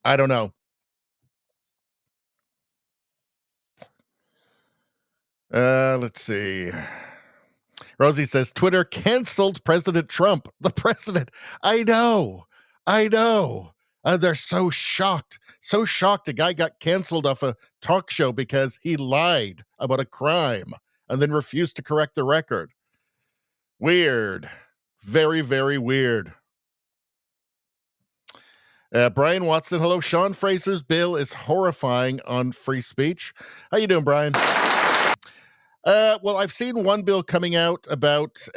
I don't know. Let's see. Rosie says, Twitter canceled President Trump. The president. I know. They're so shocked. So shocked a guy got canceled off a talk show because he lied about a crime and then refused to correct the record. Weird. Very, very weird. Brian Watson, hello. Sean Fraser's bill is horrifying on free speech. How you doing, Brian? Well, I've seen one bill coming out about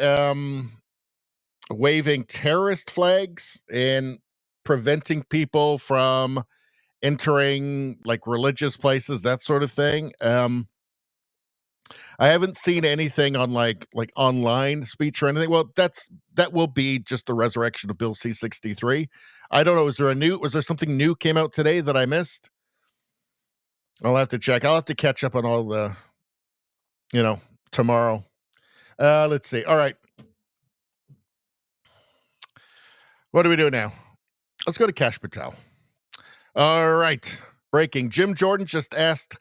waving terrorist flags and preventing people from entering like religious places, that sort of thing. I haven't seen anything on like online speech or anything. Well, that will be just the resurrection of Bill C-63. I don't know. Was there something new came out today that I missed? I'll have to check. I'll have to catch up on all the, tomorrow. Let's see. All right. What do we do now? Let's go to Kash Patel. All right. Breaking. Jim Jordan just asked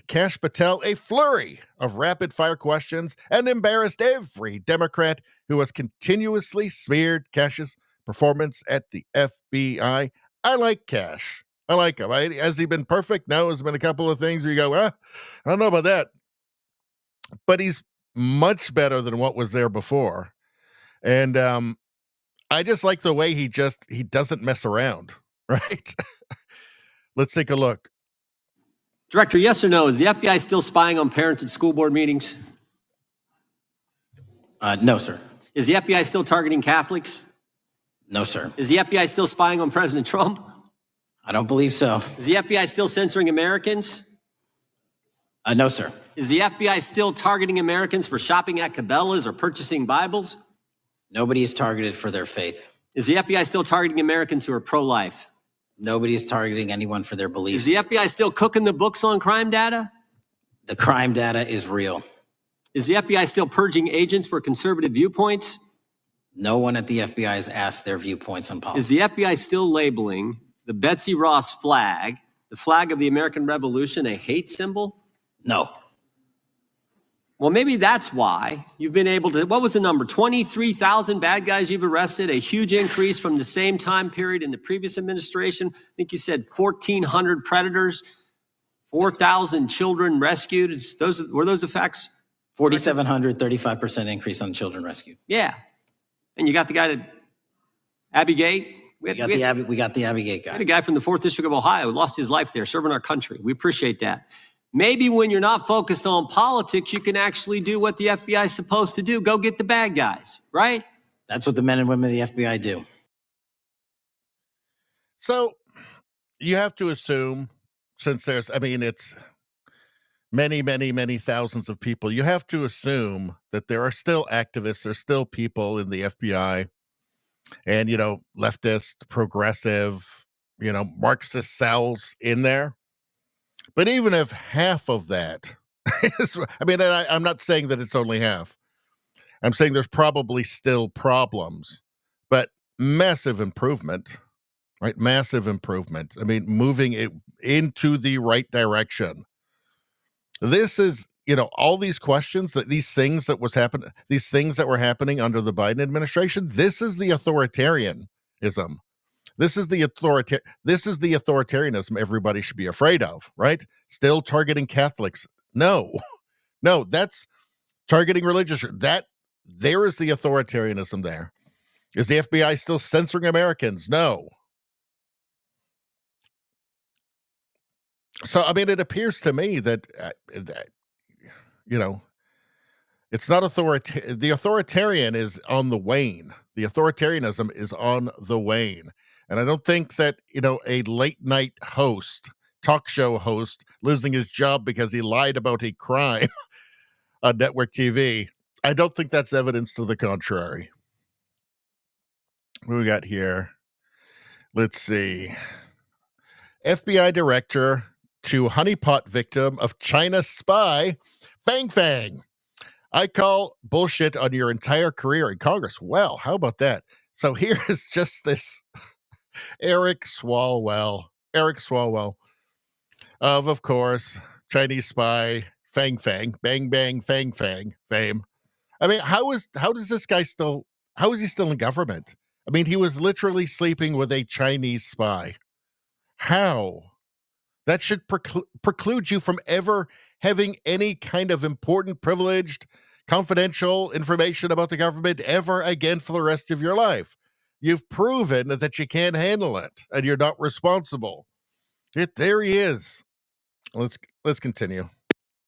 Kash Patel a flurry of rapid-fire questions and embarrassed every Democrat who has continuously smeared Kash's performance at the FBI. I like Kash. I like him. Has he been perfect? No, there's been a couple of things where you go, I don't know about that. But he's much better than what was there before. And I just like the way he doesn't mess around, right? Let's take a look. Director, yes or no, is the FBI still spying on parents at school board meetings? No, sir. Is the FBI still targeting Catholics? No, sir. Is the FBI still spying on President Trump? I don't believe so. Is the FBI still censoring Americans? No, sir. Is the FBI still targeting Americans for shopping at Cabela's or purchasing Bibles? Nobody is targeted for their faith. Is the FBI still targeting Americans who are pro-life? Nobody is targeting anyone for their beliefs. Is the FBI still cooking the books on crime data? The crime data is real. Is the FBI still purging agents for conservative viewpoints? No one at the FBI has asked their viewpoints on policy. Is the FBI still labeling the Betsy Ross flag, the flag of the American Revolution, a hate symbol? No. Well, maybe that's why you've been able to, what was the number? 23,000 bad guys you've arrested, a huge increase from the same time period in the previous administration. I think you said 1,400 predators, 4,000 children rescued. Were those the facts? 4,700, 35% increase on children rescued. Yeah. And you got the guy to Abbey Gate. We got the Abbey Gate guy. We had a guy from the 4th District of Ohio who lost his life there serving our country. We appreciate that. Maybe when you're not focused on politics, you can actually do what the FBI is supposed to do. Go get the bad guys, right? That's what the men and women of the FBI do. So you have to assume, since there's, I mean, it's many, many, many thousands of people, you have to assume that there are still activists, there's still people in the FBI and, leftist, progressive, Marxist cells in there. But even if half of that is, I'm not saying that it's only half. I'm saying there's probably still problems, but massive improvement, right? Massive improvement. I mean, moving it into the right direction. This is, all these questions, these things that were happening under the Biden administration. This is the authoritarianism. This is the authoritarianism everybody should be afraid of, right? Still targeting Catholics. No, that's targeting religious. There is the authoritarianism there. Is the FBI still censoring Americans? No. So, it appears to me that it's not the authoritarian is on the wane. The authoritarianism is on the wane. And I don't think that, a late night talk show host, losing his job because he lied about a crime on network TV, I don't think that's evidence to the contrary. What do we got here? Let's see. FBI director to honeypot victim of China spy, Fang Fang. I call bullshit on your entire career in Congress. Well, how about that? So here is just this Eric Swalwell, of course, Chinese spy, Fang Fang, bang bang, Fang Fang fame. How is he still in government? He was literally sleeping with a Chinese spy. How? That should preclude you from ever having any kind of important, privileged, confidential information about the government ever again for the rest of your life. You've proven that you can't handle it and you're not responsible. There he is. Let's continue.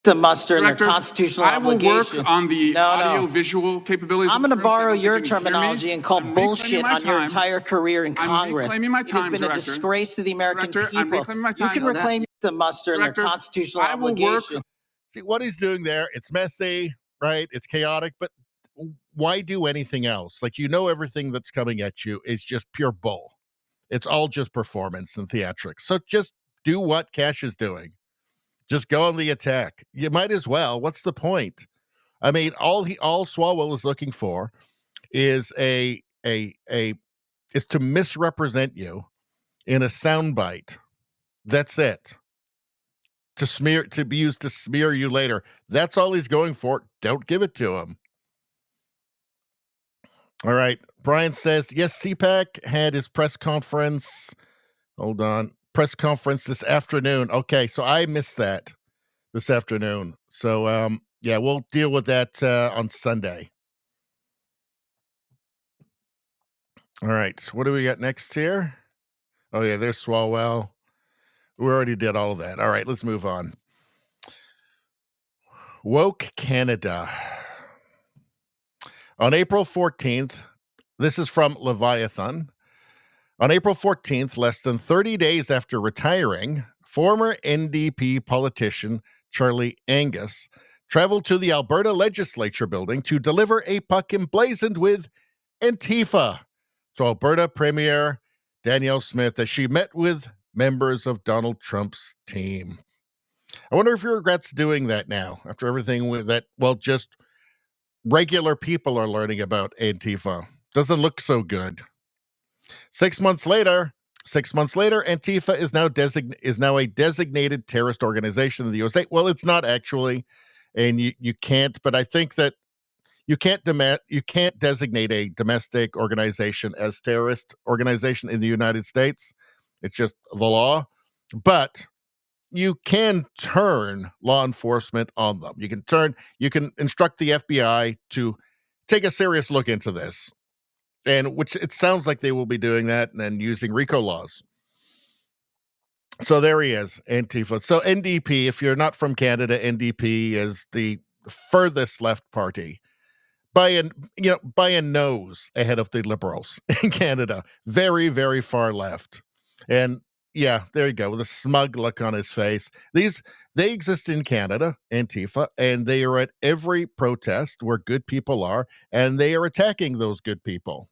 To muster in their Director, constitutional I will obligation. work on the No. audio-visual capabilities. I'm going to of the borrow troops. I your don't think you can hear me. terminology and call I'm bullshit reclaiming my on your time. entire career in Congress. reclaiming my time, It has been Director. a disgrace to the American Director, I'm people. reclaiming my You time. can reclaim the muster in their Director, constitutional I will work. obligation. See what he's doing there. It's messy, right? It's chaotic, but why do anything else? Everything that's coming at you is just pure bull. It's all just performance and theatrics. So just do what Cash is doing. Just go on the attack. You might as well. What's the point? All Swalwell is looking for is is to misrepresent you in a soundbite. That's it. To be used to smear you later. That's all he's going for. Don't give it to him. All right. Brian says, yes, CPAC had his press conference. Hold on. Press conference this afternoon. Okay, so I missed that this afternoon. So, we'll deal with that on Sunday. All right. What do we got next here? Oh, yeah, there's Swalwell. We already did all of that. All right, let's move on. Woke Canada. On April 14th, this is from Leviathan. On April 14th, less than 30 days after retiring, former NDP politician Charlie Angus traveled to the Alberta Legislature building to deliver a puck emblazoned with Antifa to Alberta Premier Danielle Smith as she met with members of Donald Trump's team. I wonder if he regrets doing that now after everything with that. Well, just regular people are learning about Antifa. Doesn't look so good. 6 months later, Antifa is now a designated terrorist organization in the USA. Well, it's not actually, and you can't. But I think that you can't designate a domestic organization as terrorist organization in the United States. It's just the law. But you can turn law enforcement on them. You can instruct the FBI to take a serious look into this. And which it sounds like they will be doing that and then using RICO laws. So there he is, Antifa. So NDP, if you're not from Canada, NDP is the furthest left party. by a nose ahead of the Liberals in Canada. Very, very far left. And yeah, there you go, with a smug look on his face. They exist in Canada, Antifa, and they are at every protest where good people are, and they are attacking those good people.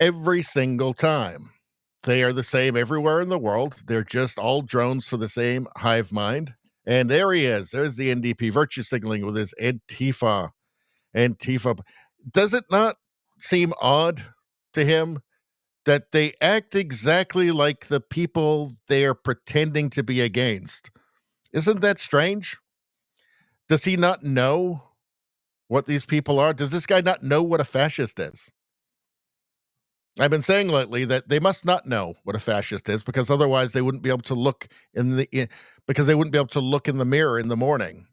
Every single time. They are the same everywhere in the world. They're just all drones for the same hive mind. And there he is. There's the NDP virtue signaling with his Antifa. Does it not seem odd to him that they act exactly like the people they are pretending to be against? Isn't that strange? Does he not know what these people are? Does this guy not know what a fascist is? I've been saying lately that they must not know what a fascist is, because otherwise they wouldn't be able to look in the mirror in the morning.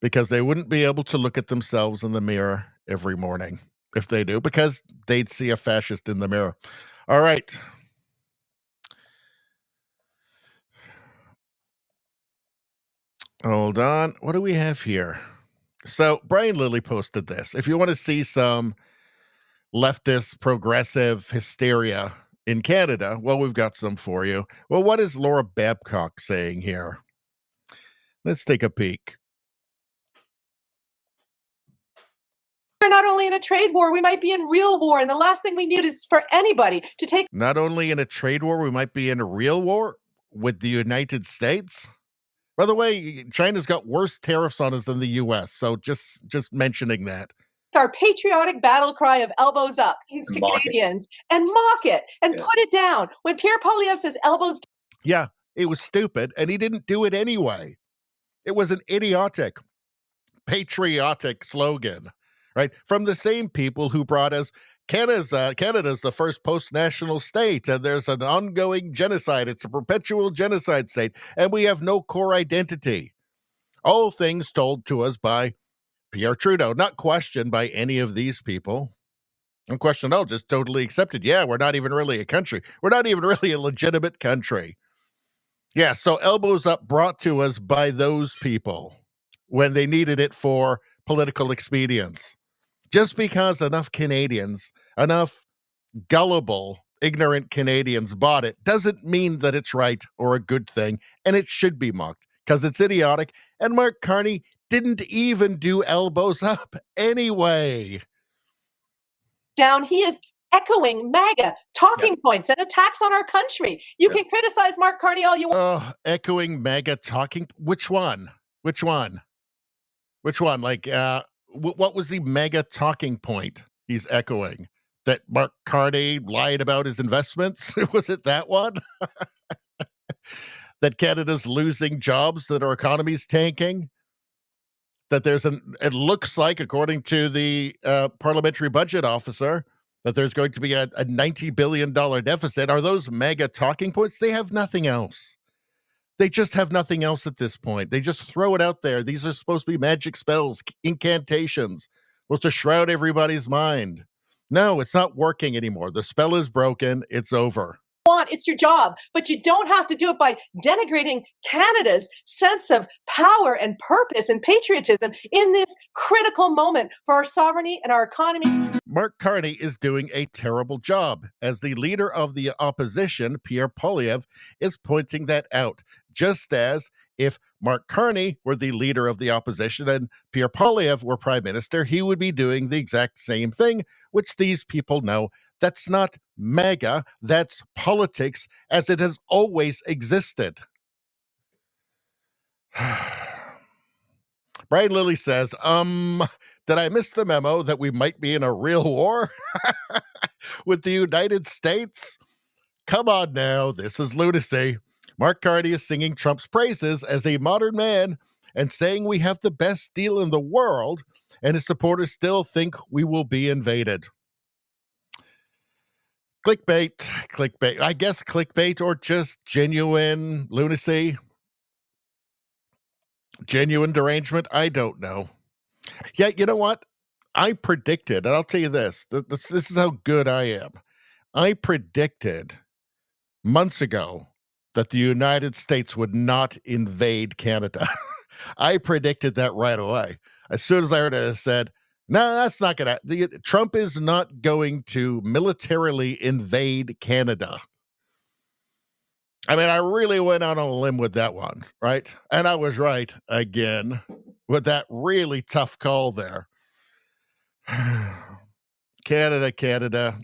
Because they wouldn't be able to look at themselves in the mirror every morning if they do, because they'd see a fascist in the mirror. All right. Hold on. What do we have here? So Brian Lilly posted this. If you want to see some leftist progressive hysteria in Canada, well, we've got some for you. Well, what is Laura Babcock saying here? Let's take a peek. We're not only in a trade war, we might be in real war. And the last thing we need is for anybody to take. Not only in a trade war, we might be in a real war with the United States. By the way, China's got worse tariffs on us than the U.S., so just mentioning that. Our patriotic battle cry of elbows up to Canadians and mock it and put it down. When Pierre Poilievre says elbows down. Yeah, it was stupid, and he didn't do it anyway. It was an idiotic, patriotic slogan, right? From the same people who brought us Canada's the first post-national state, and there's an ongoing genocide. It's a perpetual genocide state, and we have no core identity. All things told to us by Pierre Trudeau, not questioned by any of these people. Unquestioned, just totally accepted. Yeah, we're not even really a country. We're not even really a legitimate country. Yeah, so elbows up brought to us by those people when they needed it for political expedience. Just because enough gullible, ignorant Canadians bought it doesn't mean that it's right or a good thing, and it should be mocked because it's idiotic. And Mark Carney didn't even do elbows up anyway. Down, he is echoing MAGA talking points and attacks on our country. You can criticize Mark Carney all you want. Oh, echoing MAGA talking. Which one? Like, what was the MAGA talking point he's echoing? That Mark Carney lied about his investments? Was it that one? That Canada's losing jobs, that our economy's tanking? That it looks like, according to the parliamentary budget officer, that there's going to be a $90 billion deficit. Are those MAGA talking points? They have nothing else. They just have nothing else at this point. They just throw it out there. These are supposed to be magic spells, incantations, supposed to shroud everybody's mind. No, it's not working anymore. The spell is broken. It's over. It's your job, but you don't have to do it by denigrating Canada's sense of power and purpose and patriotism in this critical moment for our sovereignty and our economy. Mark Carney is doing a terrible job. As the leader of the opposition, Pierre Poilievre is pointing that out. Just as if Mark Carney were the leader of the opposition and Pierre Poilievre were prime minister, he would be doing the exact same thing, which these people know. That's not MAGA, that's politics as it has always existed. Brian Lilly says, did I miss the memo that we might be in a real war with the United States? Come on now, this is lunacy. Mark Carney is singing Trump's praises as a modern man and saying we have the best deal in the world, and his supporters still think we will be invaded. Clickbait. I guess clickbait or just genuine lunacy. Genuine derangement. I don't know. Yeah, you know what? I predicted, and I'll tell you this. This is how good I am. I predicted months ago that the United States would not invade Canada. I predicted that right away. As soon as I heard it, I said, no, that's not going to. Trump is not going to militarily invade Canada. I mean, I really went out on a limb with that one, right? And I was right again with that really tough call there. Canada.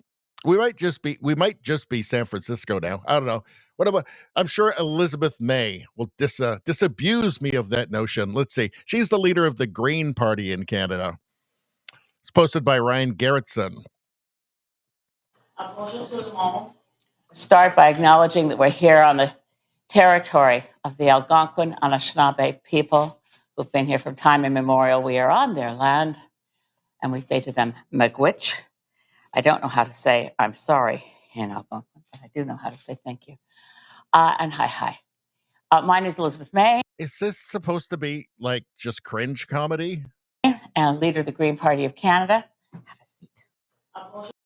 We might just be San Francisco now. I don't know. What about? I'm sure Elizabeth May will disabuse me of that notion. Let's see. She's the leader of the Green Party in Canada. It's posted by Ryan Garrettson. Start by acknowledging that we're here on the territory of the Algonquin Anishinaabe people who've been here from time immemorial. We are on their land, and we say to them, Miigwech. I don't know how to say I'm sorry in Algonquin, but I do know how to say thank you. And hi. My name is Elizabeth May. Is this supposed to be like just cringe comedy? And leader of the Green Party of Canada. Have a seat.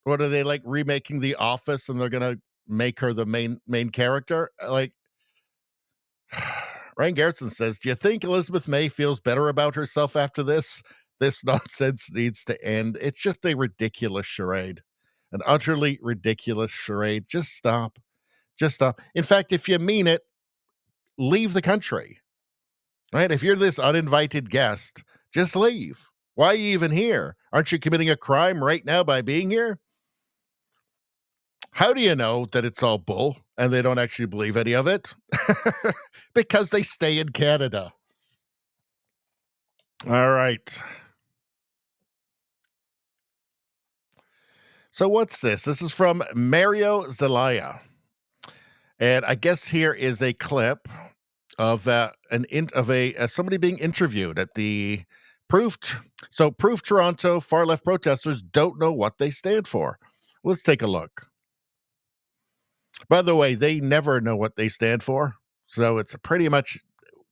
What are they like remaking The Office and they're gonna make her the main character? Like Ryan Garrettson says, do you think Elizabeth May feels better about herself after this? This nonsense needs to end. It's just a ridiculous charade. An utterly ridiculous charade. Just stop. Just stop. In fact, if you mean it, leave the country. Right? If you're this uninvited guest, just leave. Why are you even here? Aren't you committing a crime right now by being here? How do you know that it's all bull and they don't actually believe any of it? Because they stay in Canada. All right. So what's this? This is from Mario Zelaya. And I guess here is a clip of somebody being interviewed at the Proof Toronto far left protesters don't know what they stand for. Let's take a look. By the way, they never know what they stand for. So it's pretty much,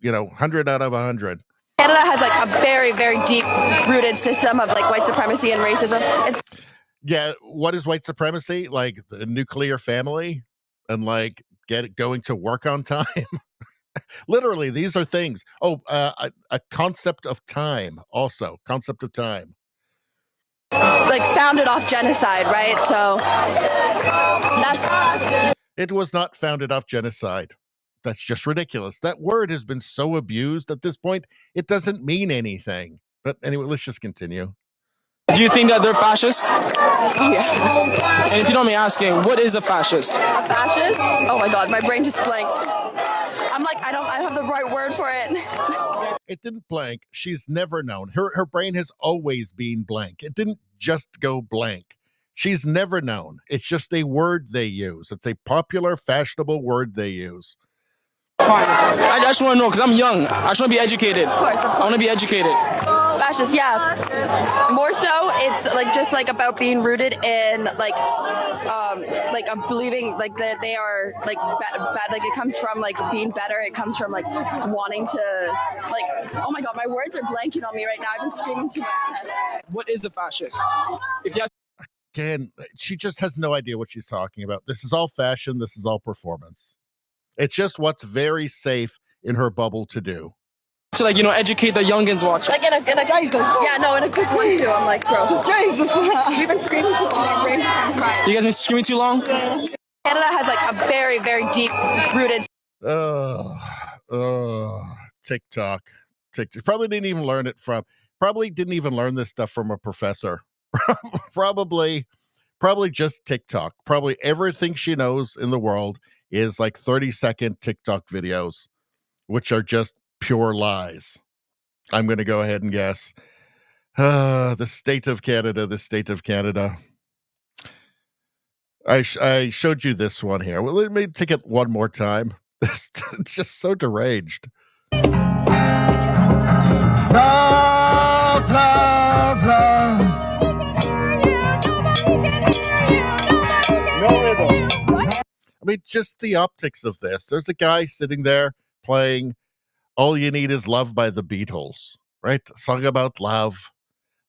100 out of 100. Canada has like a very, very deep rooted system of like white supremacy and racism. Yeah, what is white supremacy? Like the nuclear family and like going to work on time? Literally, these are things. A concept of time also. Concept of time. Like founded off genocide, right? So it was not founded off genocide. That's just ridiculous. That word has been so abused at this point, it doesn't mean anything. But anyway, let's just continue. Do you think that they're fascist? Yeah. And if you don't mind me asking, what is a fascist? A fascist? Oh my God, my brain just blanked. I'm like, I don't have the right word for it. It didn't blank. She's never known. Her brain has always been blank. It didn't just go blank. She's never known. It's just a word they use. It's a popular, fashionable word they use. I just want to know, because I'm young. I just want to be educated. Of course. I want to be educated. Fascist, yeah. More so, it's like just like about being rooted in like believing like that they are like bad. Like it comes from like being better. It comes from like wanting to like. Oh my God, my words are blanking on me right now. I've been screaming too much. What is a fascist? If you Again, she just has no idea what she's talking about. This is all fashion. This is all performance. It's just what's very safe in her bubble to do. To educate the youngins watching. Like in a Jesus. Yeah, no, in a quick one too. I'm like, bro. Jesus. We've been screaming too long. You guys been screaming too long? Canada has like a very, very deep rooted. TikTok. Probably didn't even learn this stuff from a professor. Probably just TikTok. Probably everything she knows in the world is like 30-second TikTok videos, which are just pure lies. I'm going to go ahead and guess. The state of Canada. I showed you this one here. Well, let me take it one more time. It's just so deranged. Love, love, love. I mean, just the optics of this. There's a guy sitting there playing All You Need Is Love by the Beatles, right? A song about love,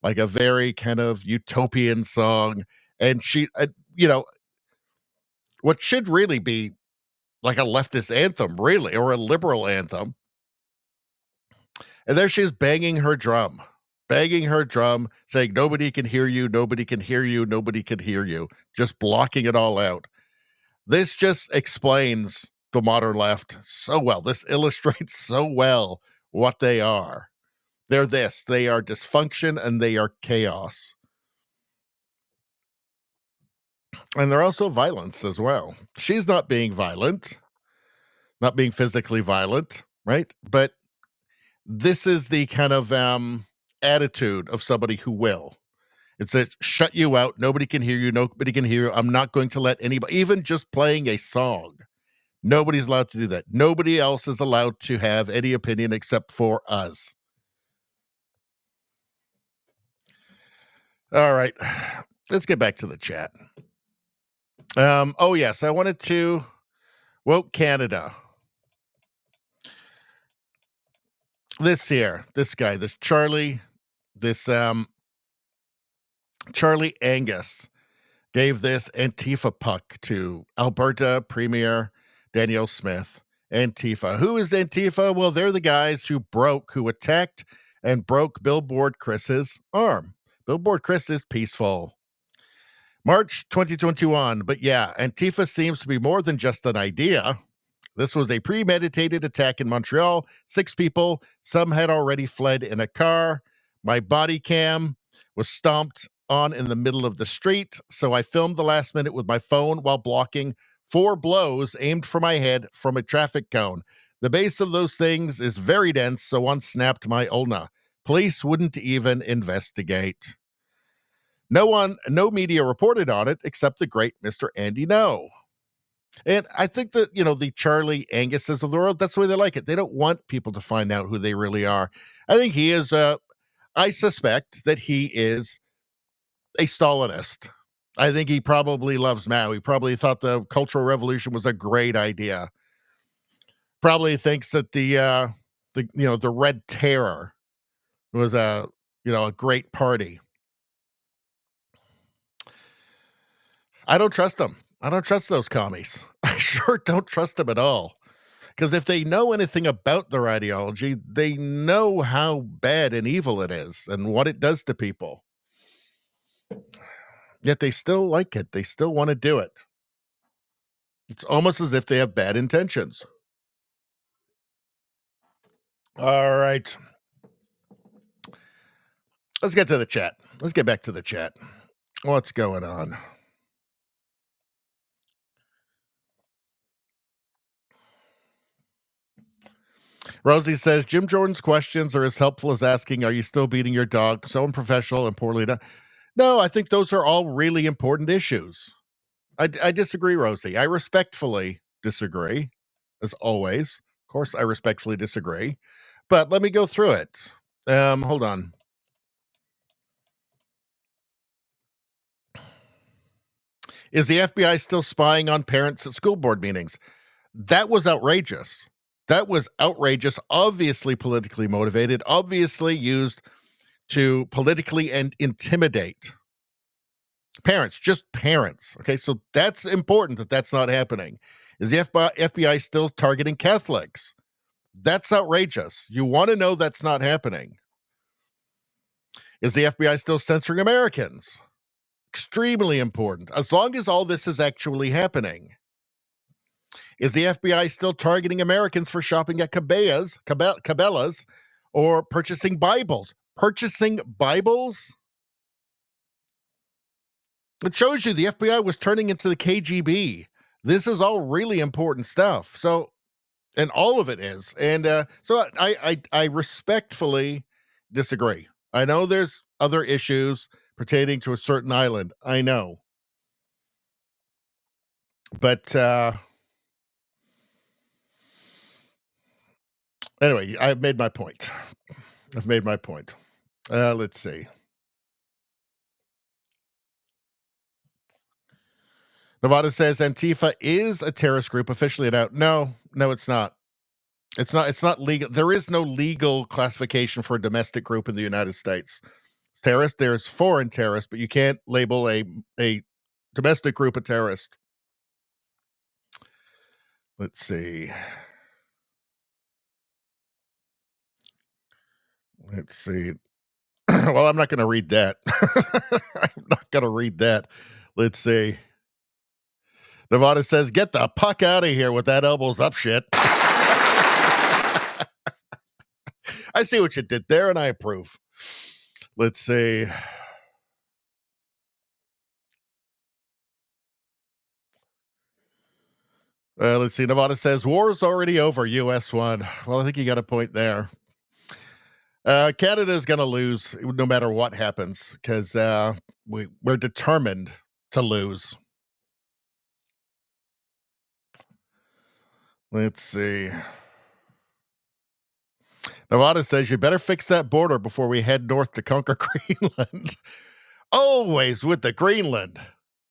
like a very kind of utopian song. And she, what should really be like a leftist anthem, really, or a liberal anthem. And there she is banging her drum, saying, nobody can hear you, nobody can hear you, nobody can hear you, just blocking it all out. This just explains the modern left so well. This illustrates so well what they are. They're this. They are dysfunction and they are chaos. And they're also violence as well. She's not being violent, not being physically violent, right? But this is the kind of attitude of somebody who will. It's a shut you out. Nobody can hear you. Nobody can hear you. I'm not going to let anybody, even just playing a song. Nobody's allowed to do that. Nobody else is allowed to have any opinion except for us. All right. Let's get back to the chat. Oh, yes. I wanted to woke Canada. This guy, this Charlie Angus gave this Antifa puck to Alberta Premier Danielle Smith. Antifa. Who is Antifa? Well, they're the guys who attacked and broke Billboard Chris's arm. Billboard Chris is peaceful. March 2021. But yeah, Antifa seems to be more than just an idea. This was a premeditated attack in Montreal. 6 people. Some had already fled in a car. My body cam was stomped on in the middle of the street, so I filmed the last minute with my phone while blocking 4 blows aimed for my head from a traffic cone. The base of those things is very dense, so one snapped my ulna. Police wouldn't even investigate. No media reported on it except the great Mr. Andy No. And I think that, the Charlie Anguses of the world, that's the way they like it. They don't want people to find out who they really are. I think he is, I suspect that he is a Stalinist. I think he probably loves Mao. He probably thought the Cultural Revolution was a great idea. Probably thinks that the Red Terror was a great party. I don't trust them. I don't trust those commies. I sure don't trust them at all. Because if they know anything about their ideology, they know how bad and evil it is and what it does to people. Yet they still like it. They still want to do it. It's almost as if they have bad intentions. All right. Let's get to the chat. Let's get back to the chat. What's going on? Rosie says, Jim Jordan's questions are as helpful as asking, are you still beating your dog? So unprofessional and poorly done. No, I think those are all really important issues. I disagree, Rosie. I respectfully disagree, as always. Of course, I respectfully disagree. But let me go through it. Hold on. Is the FBI still spying on parents at school board meetings? That was outrageous. That was outrageous, obviously politically motivated, obviously used to politically and intimidate parents, just parents. Okay, so that's important that that's not happening. Is the FBI still targeting Catholics? That's outrageous. You want to know that's not happening. Is the FBI still censoring Americans? Extremely important, as long as all this is actually happening. Is the FBI still targeting Americans for shopping at Cabela's or purchasing Bibles? Purchasing Bibles? It shows you the FBI was turning into the KGB. This is all really important stuff. So, and all of it is. And so I respectfully disagree. I know there's other issues pertaining to a certain island. I know. But anyway, I've made my point. Let's see. Nevada says Antifa is a terrorist group officially out. No, it's not. It's not legal. There is no legal classification for a domestic group in the United States. It's terrorist. There's foreign terrorists, but you can't label a domestic group a terrorist. Let's see. Let's see. Well, I'm not going to read that. I'm not going to read that. Let's see. Nevada says, get the puck out of here with that elbows up shit. I see what you did there, and I approve. Let's see. Let's see. Nevada says, war's already over, US one. Well, I think you got a point there. Canada's going to lose no matter what happens because we're determined to lose. Let's see. Nevada says you better fix that border before we head north to conquer Greenland. Always with the Greenland,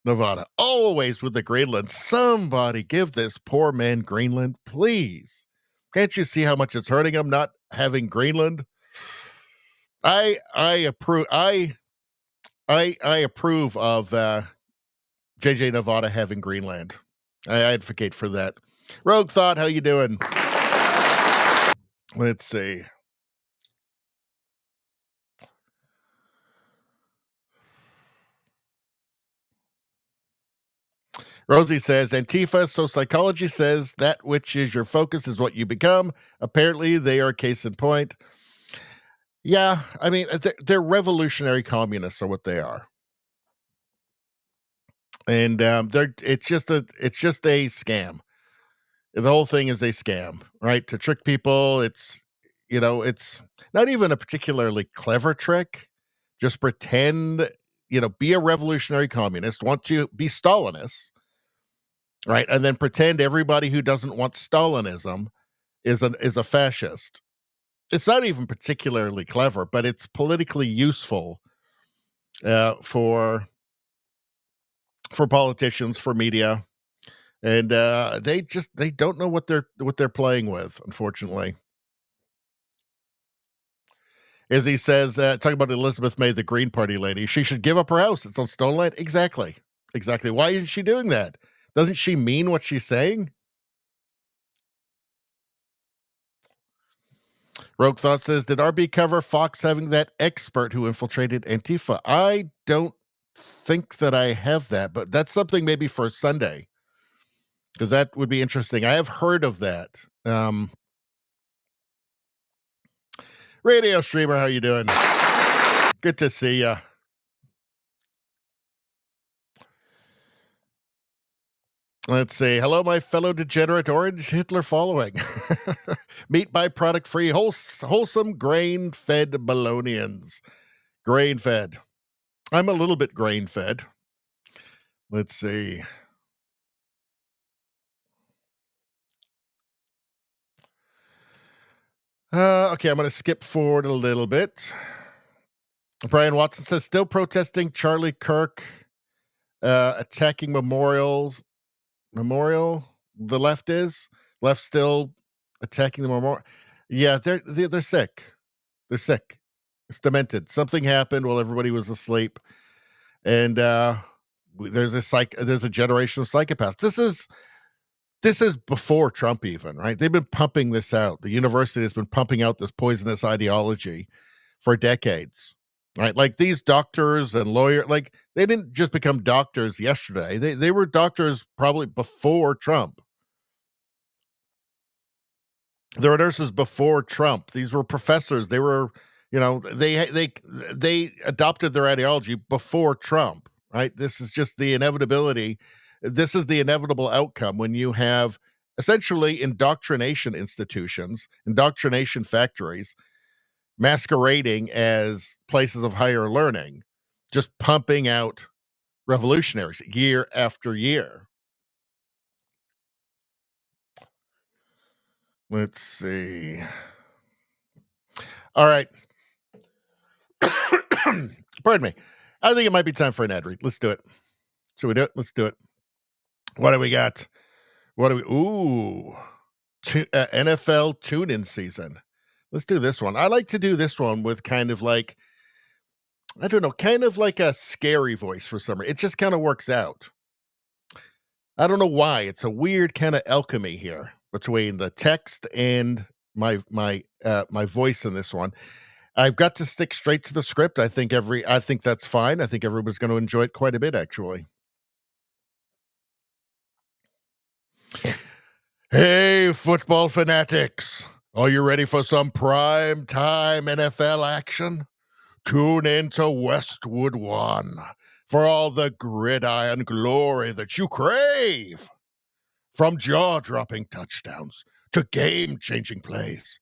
Nevada. Always with the Greenland. Somebody give this poor man Greenland, please. Can't you see how much it's hurting him not having Greenland? I approve. I approve of JJ Nevada having Greenland. I advocate for that. Rogue Thought, how you doing? Let's see. Rosie says, Antifa, so psychology says that which is your focus is what you become. Apparently, they are a case in point. Yeah, I mean, they're revolutionary communists are what they are. And it's just a scam. The whole thing is a scam, right? To trick people. It's not even a particularly clever trick. Just pretend, be a revolutionary communist, want to be Stalinist, right? And then pretend everybody who doesn't want Stalinism is a fascist. It's not even particularly clever, but it's politically useful for politicians, for media, and they don't know what they're playing with, unfortunately. As he says, talking about Elizabeth May, the Green Party lady, she should give up her house. It's on stolen land. Exactly. Why isn't she doing that? Doesn't she mean what she's saying? Rogue Thought says, did RB cover Fox having that expert who infiltrated Antifa? I don't think that I have that, but that's something maybe for Sunday, because that would be interesting. I have heard of that. Radio Streamer, how you doing? Good to see ya. Let's see. Hello, my fellow degenerate orange Hitler following. Meat byproduct free, wholesome grain-fed Balonians. Grain-fed. I'm a little bit grain-fed. Let's see. Okay, I'm going to skip forward a little bit. Brian Watson says, still protesting Charlie Kirk attacking memorial. The left still attacking the memorial. Yeah, they're sick. They're sick. It's demented. Something happened while everybody was asleep, and there's a generation of psychopaths. This is before Trump even, right? They've been pumping this out. The university has been pumping out this poisonous ideology for decades, right? Like these doctors and lawyers, like they didn't just become doctors yesterday. They were doctors probably before Trump. There were nurses before Trump. These were professors. They were, they adopted their ideology before Trump, right? This is just the inevitability. This is the inevitable outcome when you have essentially indoctrination institutions, indoctrination factories, masquerading as places of higher learning, just pumping out revolutionaries year after year. Let's see. All right. Pardon me. I think it might be time for an ad read. Let's do it. Should we do it? Let's do it. What do we got? NFL tune-in season. Let's do this one. I like to do this one with kind of like, I don't know, kind of like a scary voice for some reason. It just kind of works out. I don't know why. It's a weird kind of alchemy here between the text and my voice in this one. I've got to stick straight to the script. I think that's fine. I think everybody's going to enjoy it quite a bit, actually. Hey, football fanatics. Are you ready for some prime time NFL action? Tune in to Westwood One for all the gridiron glory that you crave. From jaw-dropping touchdowns to game-changing plays,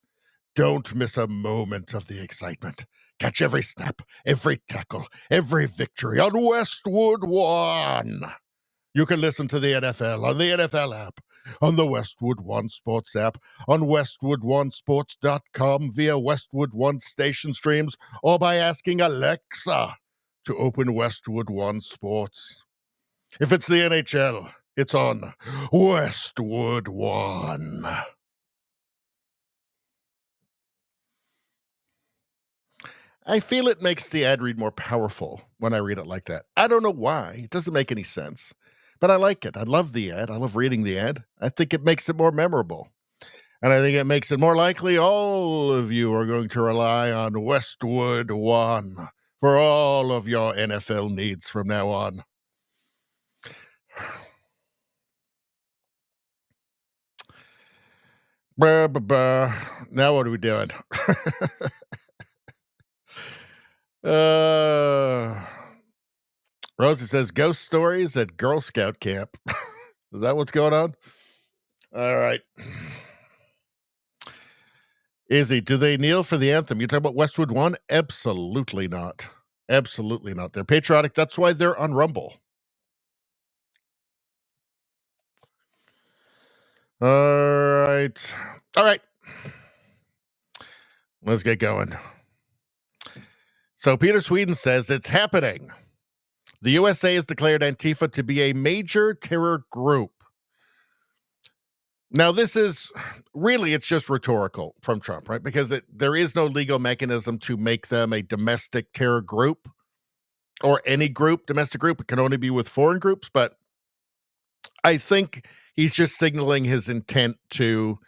don't miss a moment of the excitement. Catch every snap, every tackle, every victory on Westwood One. You can listen to the NFL on the NFL app, on the Westwood One Sports app, on WestwoodOneSports.com via Westwood One station streams, or by asking Alexa to open Westwood One Sports. If it's the NHL, it's on Westwood One. I feel it makes the ad read more powerful when I read it like that. I don't know why. It doesn't make any sense. But I like it. I love the ad. I love reading the ad. I think it makes it more memorable. And I think it makes it more likely all of you are going to rely on Westwood One for all of your NFL needs from now on. Now what are we doing? Rosie says, ghost stories at Girl Scout camp. Is that what's going on? All right. Izzy, do they kneel for the anthem? You talking about Westwood One? Absolutely not. Absolutely not. They're patriotic. That's why they're on Rumble. All right. All right. Let's get going. So Peter Sweden says it's happening. The USA has declared Antifa to be a major terror group. Now, this is really, it's just rhetorical from Trump, right? Because there is no legal mechanism to make them a domestic terror group or any group, domestic group. It can only be with foreign groups. But I think he's just signaling his intent to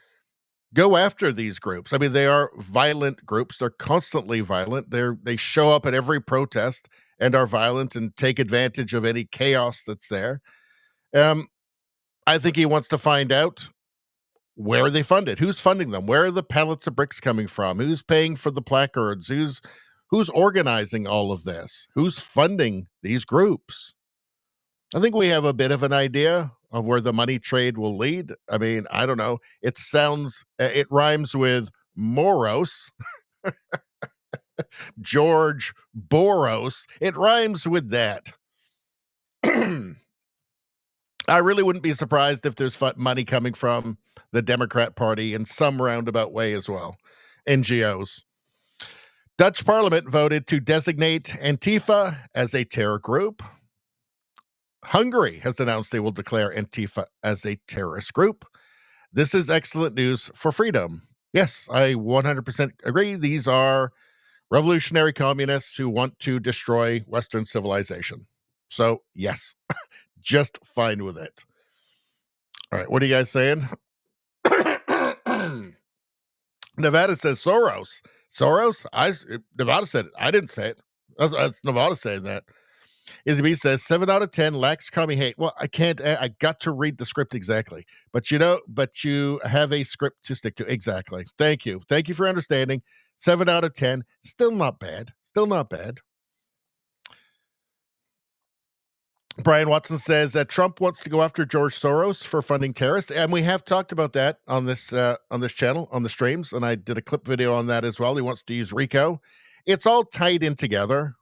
go after these groups. I mean, they are violent groups. They're constantly violent. They show up at every protest and are violent and take advantage of any chaos that's there. I think he wants to find out, where are they funded? Who's funding them? Where are the pallets of bricks coming from? Who's paying for the placards? Who's organizing all of this? Who's funding these groups? I think we have a bit of an idea of where the money trade will lead. I mean, I don't know. It rhymes with Moros. George Boros. It rhymes with that. I really wouldn't be surprised if there's money coming from the Democrat Party in some roundabout way as well. NGOs. Dutch Parliament voted to designate Antifa as a terror group. Hungary has announced they will declare Antifa as a terrorist group. This is excellent news for freedom. Yes, I 100% agree. These are revolutionary communists who want to destroy Western civilization. So, yes, just fine with it. All right, what are you guys saying? Nevada says Soros. Soros? Nevada said it. I didn't say it. That's Nevada saying that. Izzy B says 7 out of 10 lacks commie hate. Well, I got to read the script exactly. But you have a script to stick to. Exactly. Thank you. Thank you for understanding. 7 out of 10. Still not bad. Still not bad. Brian Watson says that Trump wants to go after George Soros for funding terrorists, and we have talked about that on this channel, on the streams, and I did a clip video on that as well. He wants to use RICO. It's all tied in together,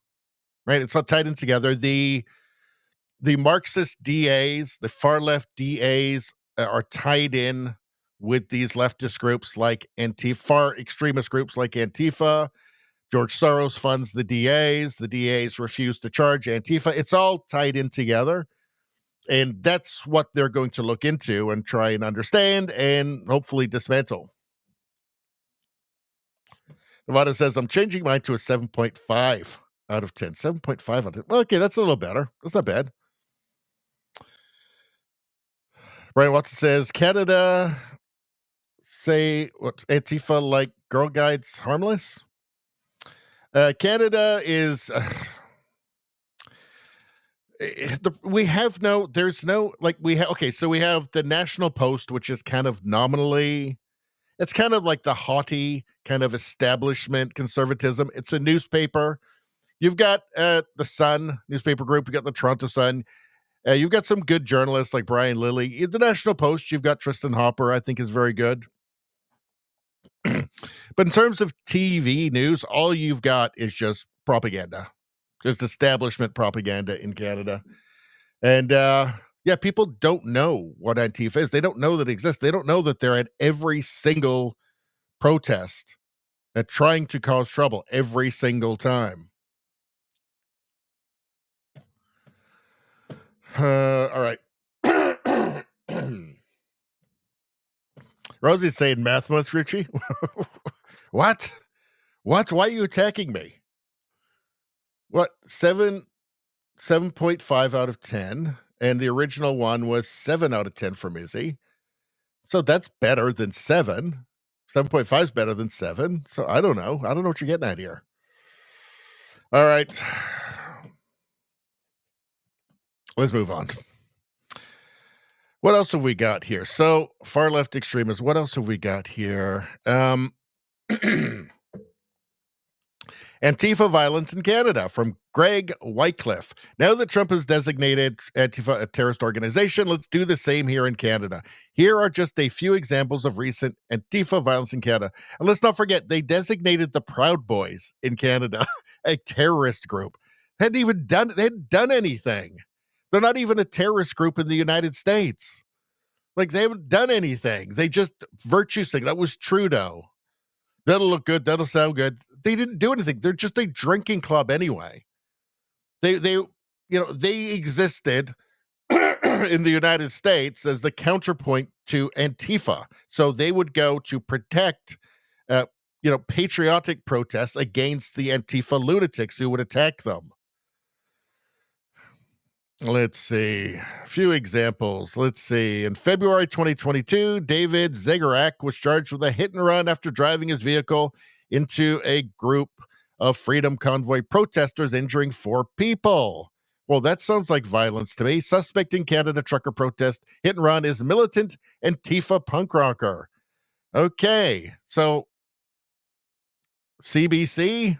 right? It's all tied in together. The Marxist DAs, the far left DAs are tied in with these leftist groups like Antifa, far extremist groups like Antifa. George Soros funds the DAs. The DAs refuse to charge Antifa. It's all tied in together. And that's what they're going to look into and try and understand and hopefully dismantle. Nevada says, I'm changing mine to a 7.5 out of 10. 7.5 out of 10. Well, okay, that's a little better. That's not bad. Brian Watson says, Canada say what Antifa like Girl Guides harmless? Canada is. We have no. There's no like we have. Okay, so we have the National Post, which is kind of nominally. It's kind of like the haughty kind of establishment conservatism. It's a newspaper. You've got the Sun newspaper group. You've got the Toronto Sun. You've got some good journalists like Brian Lilly. The National Post, you've got Tristan Hopper, I think is very good. But in terms of TV news, all you've got is just propaganda, just establishment propaganda in Canada. And yeah, people don't know what Antifa is. They don't know that it exists. They don't know that they're at every single protest trying to cause trouble every single time. All right. Rosie's saying math month, Richie. What? Why are you attacking me? What? 7.5 out of 10. And the original one was 7 out of 10 from Izzy. So that's better than 7. 7.5 is better than 7. So I don't know. I don't know what you're getting at here. All right. Let's move on. What else have we got here? So far left extremists. What else have we got here? Antifa violence in Canada from Greg Wycliffe. Now that Trump has designated Antifa a terrorist organization, let's do the same here in Canada. Here are just a few examples of recent Antifa violence in Canada. And let's not forget, they designated the Proud Boys in Canada a terrorist group. They hadn't done anything. They're not even a terrorist group in the United States. Like, they haven't done anything. They just virtue sing. That was Trudeau. That'll look good. That'll sound good. They didn't do anything. They're just a drinking club anyway. They existed in the United States as the counterpoint to Antifa. So they would go to protect, patriotic protests against the Antifa lunatics who would attack them. Let's see. A few examples. Let's see. In February 2022, David Zegarak was charged with a hit and run after driving his vehicle into a group of Freedom Convoy protesters, injuring 4 people. Well, that sounds like violence to me. Suspect in Canada trucker protest hit and run is militant Antifa punk rocker. Okay, so CBC,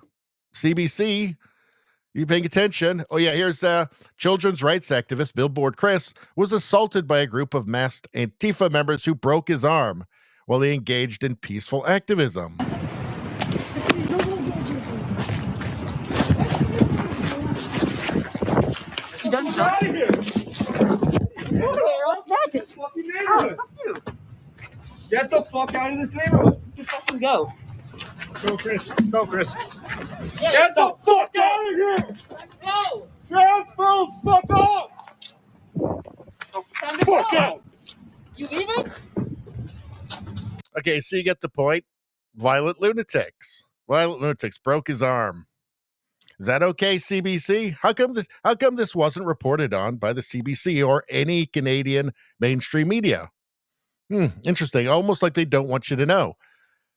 you paying attention? Oh, yeah, here's children's rights activist Billboard Chris was assaulted by a group of masked Antifa members who broke his arm while he engaged in peaceful activism. Get out of here! Get the fuck out of this neighborhood! You fucking go. Go, Chris. Go, Chris. Get the fuck out of here! Go! Trans folks, fuck off! Fuck out! You leaving? Okay, so you get the point. Violent lunatics broke his arm. Is that okay, CBC? How come this wasn't reported on by the CBC or any Canadian mainstream media? Interesting. Almost like they don't want you to know.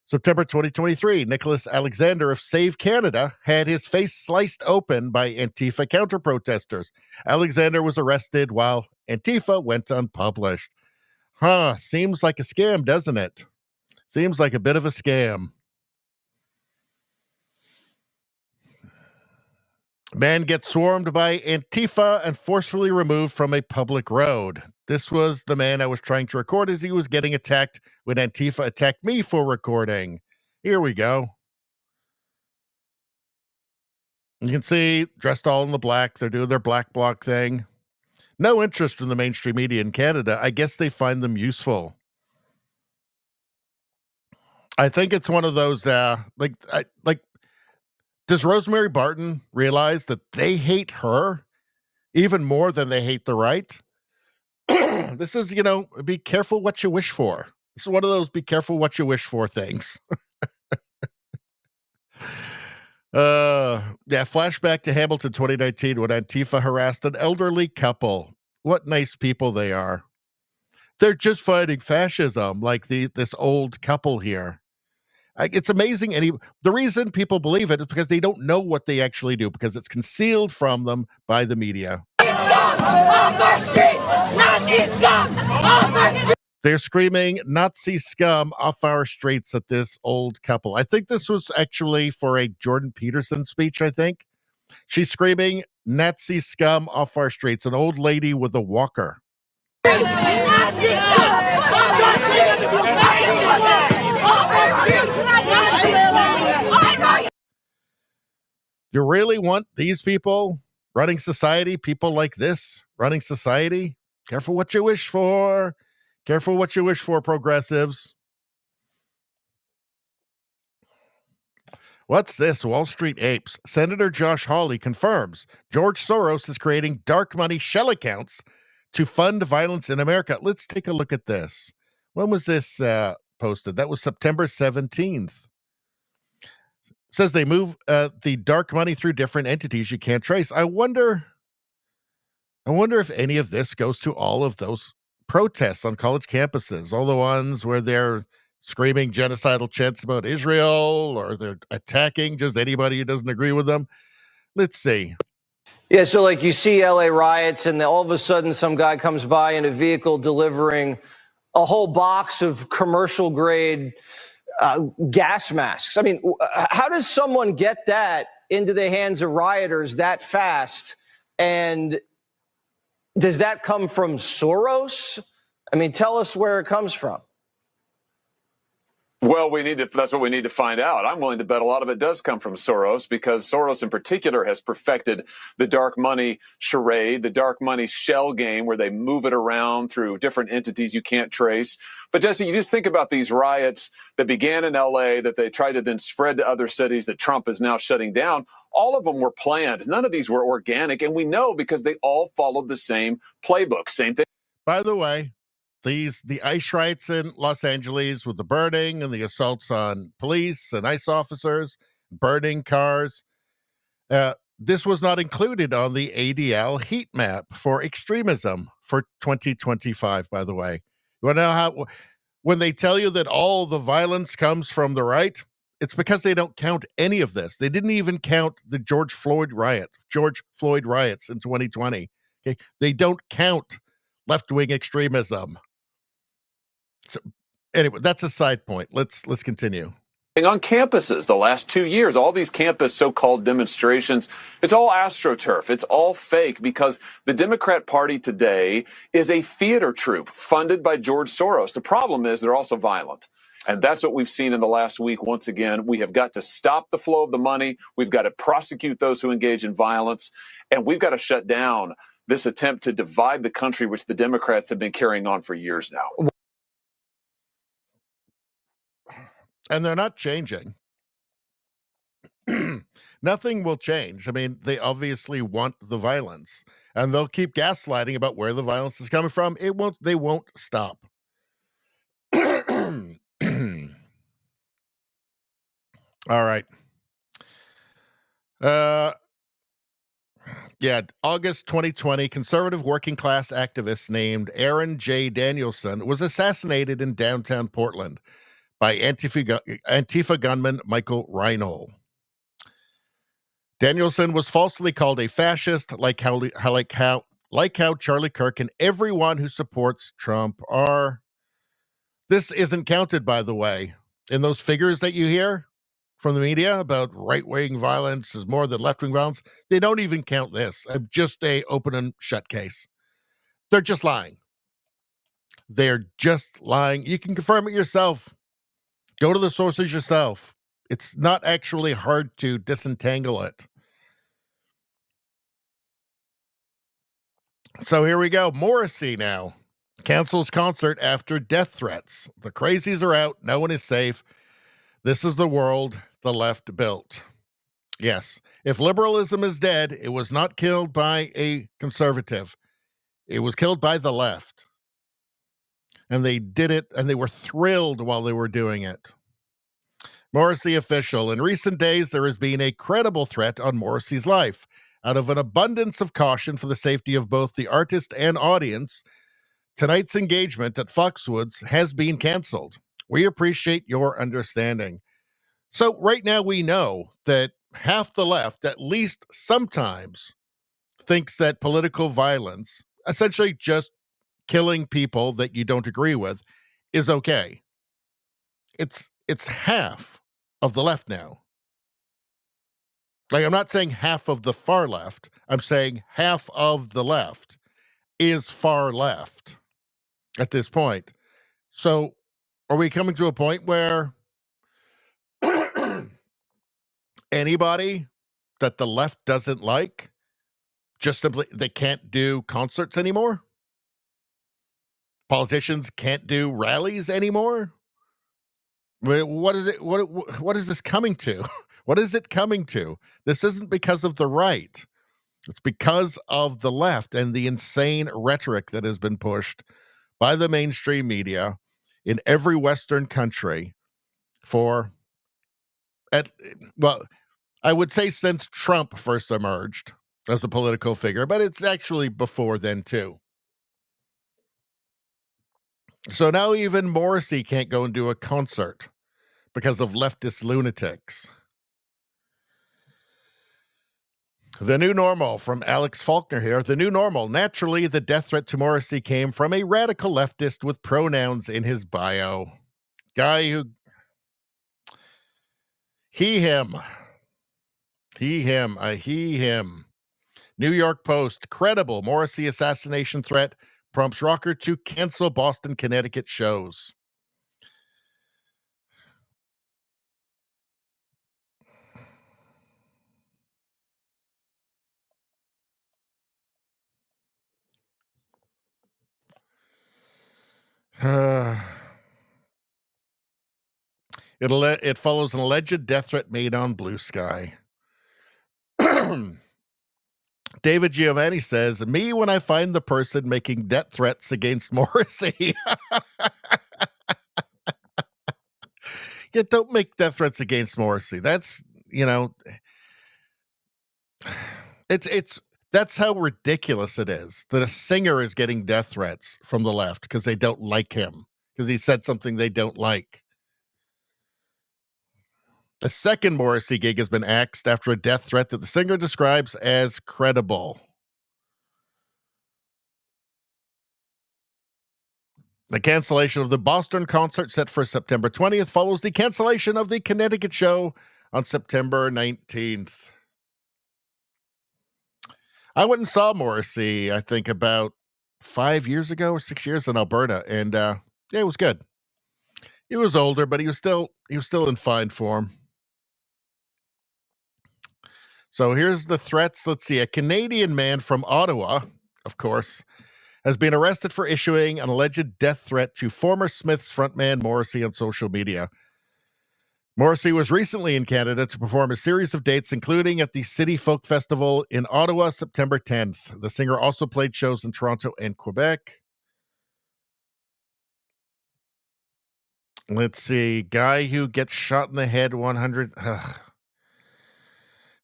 September 2023, Nicholas Alexander of Save Canada had his face sliced open by Antifa counter-protesters. Alexander was arrested while Antifa went unpublished. Seems like a scam, doesn't it? Seems like a bit of a scam. Man gets swarmed by Antifa and forcefully removed from a public road. This was the man I was trying to record as he was getting attacked when Antifa attacked me for recording. Here we go. You can see, dressed all in the black, they're doing their black bloc thing. No interest from the mainstream media in Canada. I guess they find them useful. I think it's one of those, does Rosemary Barton realize that they hate her even more than they hate the right? This is, be careful what you wish for. This is one of those be careful what you wish for things. Flashback to Hamilton 2019 when Antifa harassed an elderly couple. What nice people they are. They're just fighting fascism like this old couple here. It's amazing. The reason people believe it is because they don't know what they actually do, because it's concealed from them by the media. They're screaming Nazi scum off our streets at this old couple. I think this was actually for a Jordan Peterson speech, I think. She's screaming Nazi scum off our streets, an old lady with a walker. You really want these people running society, people like this running society? Careful what you wish for. Careful what you wish for, progressives. What's this? Wall Street apes. Senator Josh Hawley confirms George Soros is creating dark money shell accounts to fund violence in America. Let's take a look at this. When was this posted? That was September 17th. Says they move the dark money through different entities you can't trace. I wonder if any of this goes to all of those protests on college campuses, all the ones where they're screaming genocidal chants about Israel, or they're attacking just anybody who doesn't agree with them. Let's see. Yeah, so like you see LA riots, and then all of a sudden some guy comes by in a vehicle delivering a whole box of commercial grade gas masks. I mean, how does someone get that into the hands of rioters that fast? And does that come from Soros? I mean, tell us where it comes from. Well, that's what we need to find out. I'm willing to bet a lot of it does come from Soros, because Soros in particular has perfected the dark money charade, the dark money shell game, where they move it around through different entities you can't trace. But Jesse, you just think about these riots that began in LA, that they tried to then spread to other cities that Trump is now shutting down. All of them were planned. None of these were organic. And we know because they all followed the same playbook. Same thing. By the way, the ICE riots in Los Angeles with the burning and the assaults on police and ICE officers, burning cars, this was not included on the ADL heat map for extremism for 2025, by the way. You want to know how, when they tell you that all the violence comes from the right, it's because they don't count any of this. They didn't even count the George Floyd riots in 2020. Okay? They don't count left-wing extremism. So anyway, that's a side point. Let's continue. On campuses the last 2 years, all these campus so-called demonstrations, it's all AstroTurf. It's all fake, because the Democrat Party today is a theater troupe funded by George Soros. The problem is they're also violent. And that's what we've seen in the last week. Once again, we have got to stop the flow of the money. We've got to prosecute those who engage in violence. And we've got to shut down this attempt to divide the country, which the Democrats have been carrying on for years now. And they're not changing. Nothing will change. I mean, they obviously want the violence, and they'll keep gaslighting about where the violence is coming from. They won't stop. All right. August 2020, conservative working class activist named Aaron J. Danielson was assassinated in downtown Portland by Antifa gunman Michael Reinhold. Danielson was falsely called a fascist, like how Charlie Kirk and everyone who supports Trump are. This isn't counted, by the way, in those figures that you hear from the media about right-wing violence is more than left-wing violence. They don't even count this. Just a open and shut case. They're just lying. They're just lying. You can confirm it yourself. Go to the sources yourself. It's not actually hard to disentangle it. So here we go. Morrissey now cancels concert after death threats. The crazies are out. No one is safe. This is the world the left built. Yes, if liberalism is dead, it was not killed by a conservative. It was killed by the left. And they did it, and they were thrilled while they were doing it. Morrissey official. In recent days, there has been a credible threat on Morrissey's life. Out of an abundance of caution for the safety of both the artist and audience, tonight's engagement at Foxwoods has been canceled. We appreciate your understanding. So right now we know that half the left, at least sometimes, thinks that political violence, essentially just killing people that you don't agree with, is okay. It's half of the left now. Like, I'm not saying half of the far left. I'm saying half of the left is far left at this point. So are we coming to a point where anybody that the left doesn't like, just simply they can't do concerts anymore? Politicians can't do rallies anymore? What is it? What is this coming to? What is it coming to? This isn't because of the right. It's because of the left and the insane rhetoric that has been pushed by the mainstream media in every Western country for, well, I would say since Trump first emerged as a political figure, but it's actually before then too. So now even Morrissey can't go and do a concert because of leftist lunatics. The new normal from Alex Faulkner here. The new normal. Naturally, the death threat to Morrissey came from a radical leftist with pronouns in his bio. Guy who... He, him. New York Post. Credible Morrissey assassination threat prompts rocker to cancel Boston, Connecticut shows. It follows an alleged death threat made on Blue Sky. David Giovanni says, me when I find the person making death threats against Morrissey. Yeah, don't make death threats against Morrissey. That's, that's how ridiculous it is that a singer is getting death threats from the left because they don't like him, because he said something they don't like. A second Morrissey gig has been axed after a death threat that the singer describes as credible. The cancellation of the Boston concert set for September 20th follows the cancellation of the Connecticut show on September 19th. I went and saw Morrissey, I think, about 5 years ago or 6 years in Alberta, and yeah, it was good. He was older, but he was still in fine form. So here's the threats. Let's see. A Canadian man from Ottawa, of course, has been arrested for issuing an alleged death threat to former Smiths frontman Morrissey on social media. Morrissey was recently in Canada to perform a series of dates, including at the City Folk Festival in Ottawa, September 10th. The singer also played shows in Toronto and Quebec. Let's see. Guy who gets shot in the head 100...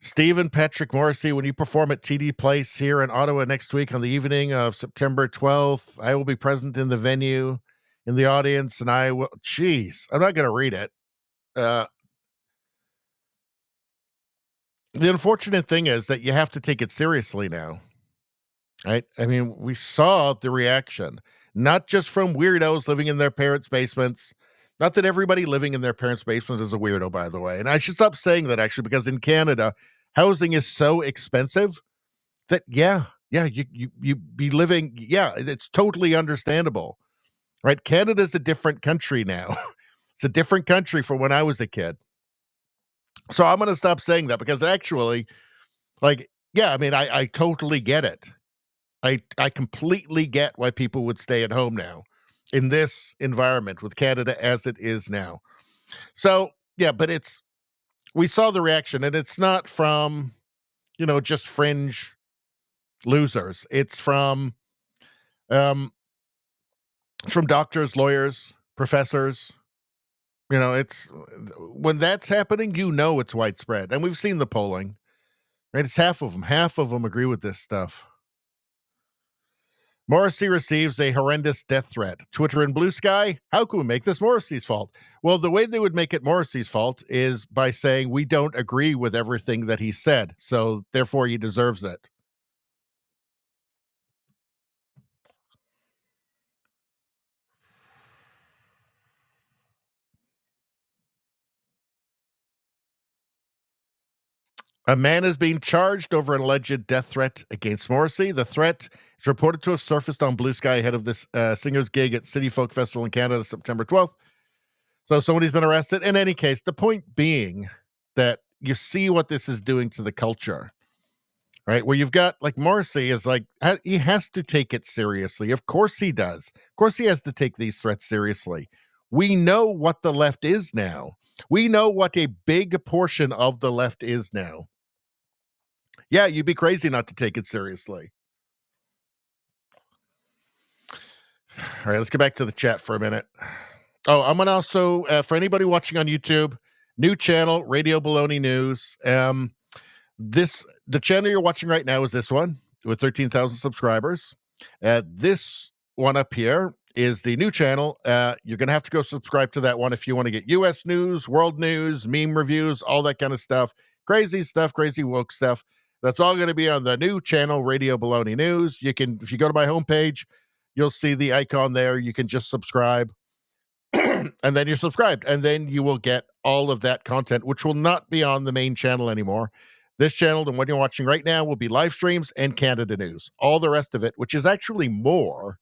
Stephen Patrick Morrissey, when you perform at TD Place here in Ottawa next week on the evening of September 12th, I will be present in the venue, in the audience, and I will... Jeez, I'm not going to read it. The unfortunate thing is that you have to take it seriously now, right? I mean, we saw the reaction, not just from weirdos living in their parents' basements. Not that everybody living in their parents' basement is a weirdo, by the way. And I should stop saying that, actually, because in Canada, housing is so expensive that, you be living, it's totally understandable, right? Canada's a different country now. It's a different country from when I was a kid. So I'm going to stop saying that, because actually, I totally get it. I completely get why people would stay at home now in this environment with Canada as it is now. So, yeah, but we saw the reaction, and it's not from, just fringe losers. It's from doctors, lawyers, professors. It's when that's happening, it's widespread. And we've seen the polling, right? It's half of them. Half of them agree with this stuff. Morrissey receives a horrendous death threat. Twitter and Blue Sky, how can we make this Morrissey's fault? Well, the way they would make it Morrissey's fault is by saying we don't agree with everything that he said, so therefore he deserves it. A man is being charged over an alleged death threat against Morrissey. The threat is reported to have surfaced on Blue Sky ahead of this singer's gig at City Folk Festival in Canada, September 12th. So somebody's been arrested. In any case, the point being that you see what this is doing to the culture, right? Where you've got, like, Morrissey is like, he has to take it seriously. Of course he does. Of course he has to take these threats seriously. We know what the left is now. We know what a big portion of the left is now. Yeah, you'd be crazy not to take it seriously. All right, let's get back to the chat for a minute. Oh, I'm going to also, for anybody watching on YouTube, new channel, Radio Baloney News. The channel you're watching right now is this one with 13,000 subscribers. This one up here is the new channel. You're going to have to go subscribe to that one if you want to get U.S. news, world news, meme reviews, all that kind of stuff. Crazy stuff, crazy woke stuff. That's all going to be on the new channel, Radio Baloney News. You can, if you go to my homepage, you'll see the icon there. You can just subscribe. And then you're subscribed. And then you will get all of that content, which will not be on the main channel anymore. This channel, and what you're watching right now, will be live streams and Canada news. All the rest of it, which is actually more,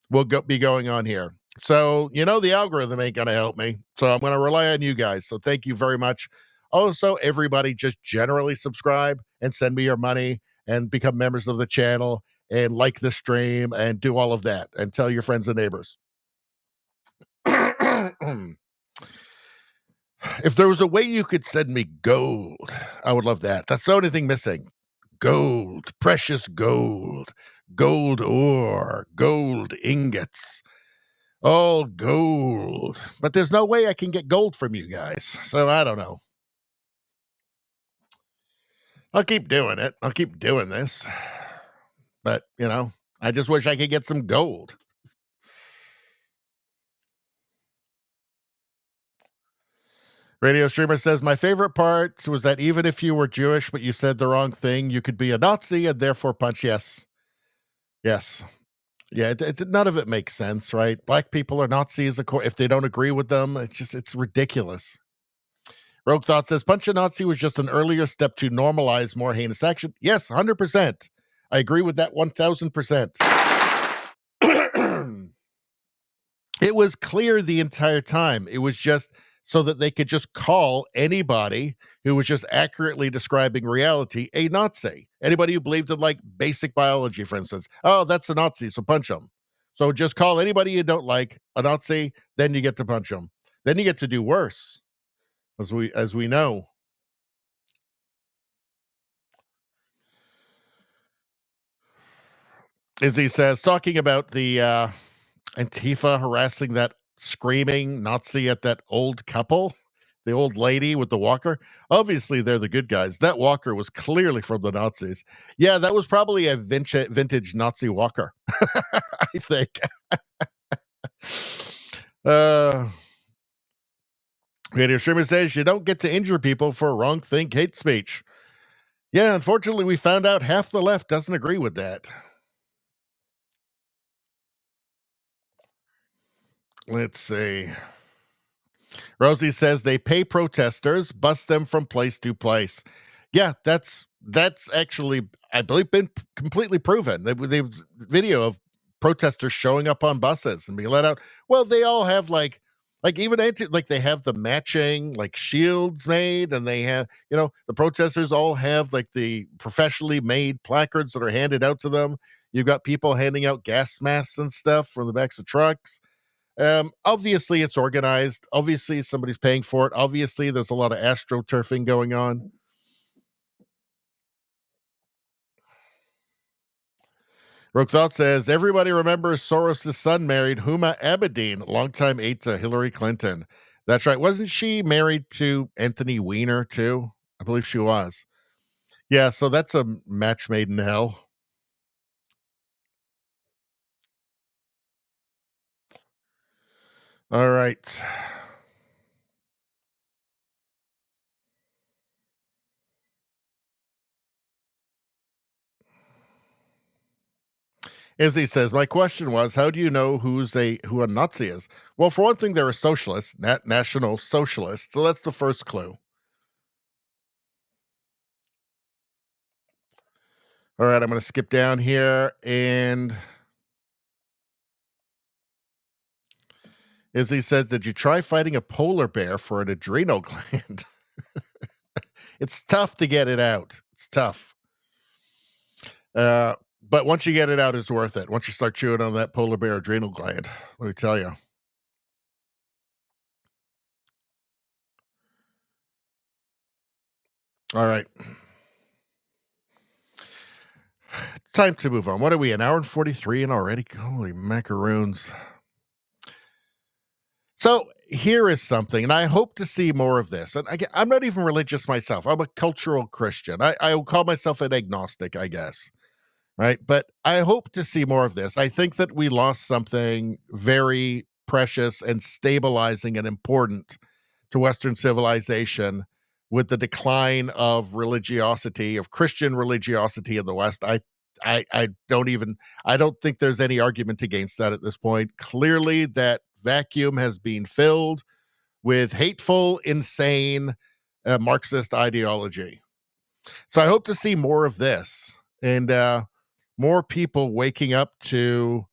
will be going on here. So, the algorithm ain't going to help me. So I'm going to rely on you guys. So thank you very much. Also, everybody just generally subscribe and send me your money and become members of the channel and like the stream and do all of that and tell your friends and neighbors. If there was a way you could send me gold, I would love that. That's the only thing missing. Gold, precious gold, gold ore, gold ingots, all gold. But there's no way I can get gold from you guys. So I don't know. I'll keep doing it. I'll keep doing this. But, I just wish I could get some gold. Radio Streamer says, my favorite part was that even if you were Jewish, but you said the wrong thing, you could be a Nazi and therefore punch. Yes. Yes. Yeah, none of it makes sense, right? Black people are Nazis, of course. If they don't agree with them, it's ridiculous. Rogue Thought says, punch a Nazi was just an earlier step to normalize more heinous action. Yes, 100%. I agree with that 1,000%. It was clear the entire time. It was just so that they could just call anybody who was just accurately describing reality a Nazi. Anybody who believed in, like, basic biology, for instance. Oh, that's a Nazi, so punch them. So just call anybody you don't like a Nazi, then you get to punch them. Then you get to do worse, as we know. Izzy says, talking about the Antifa harassing that screaming Nazi at that old couple, the old lady with the walker. Obviously, they're the good guys. That walker was clearly from the Nazis. Yeah, that was probably a vintage Nazi walker, I think. Radio Streamer says, you don't get to injure people for wrong think hate speech. Yeah, unfortunately, we found out half the left doesn't agree with that. Let's see. Rosie says they pay protesters, bus them from place to place. Yeah, that's actually, I believe, been completely proven. They've video of protesters showing up on buses and being let out. Well, they all have like even they have the matching like shields made, and they have, the protesters all have like the professionally made placards that are handed out to them. You've got people handing out gas masks and stuff from the backs of trucks. Obviously it's organized. Obviously somebody's paying for it. Obviously there's a lot of astroturfing going on. Rook Thought says, everybody remembers Soros' son married Huma Abedin, longtime aide to Hillary Clinton. That's right. Wasn't she married to Anthony Weiner too? I believe she was. Yeah, so that's a match made in hell. All right. Izzy says, my question was, how do you know who a Nazi is? Well, for one thing, they're a socialist, national socialist. So that's the first clue. All right, I'm going to skip down here, and Izzy says, did you try fighting a polar bear for an adrenal gland? It's tough to get it out. It's tough. But once you get it out, it's worth it. Once you start chewing on that polar bear adrenal gland, let me tell you. All right. It's time to move on. What are we, an hour and 43 in already? Holy macaroons. So here is something, and I hope to see more of this. And I'm not even religious myself. I'm a cultural Christian. I will call myself an agnostic, I guess. Right? But I hope to see more of this. I think that we lost something very precious and stabilizing and important to Western civilization with the decline of religiosity, of Christian religiosity in the West. I don't think there's any argument against that at this point. Clearly, that vacuum has been filled with hateful, insane Marxist ideology. So I hope to see more of this and more people waking up to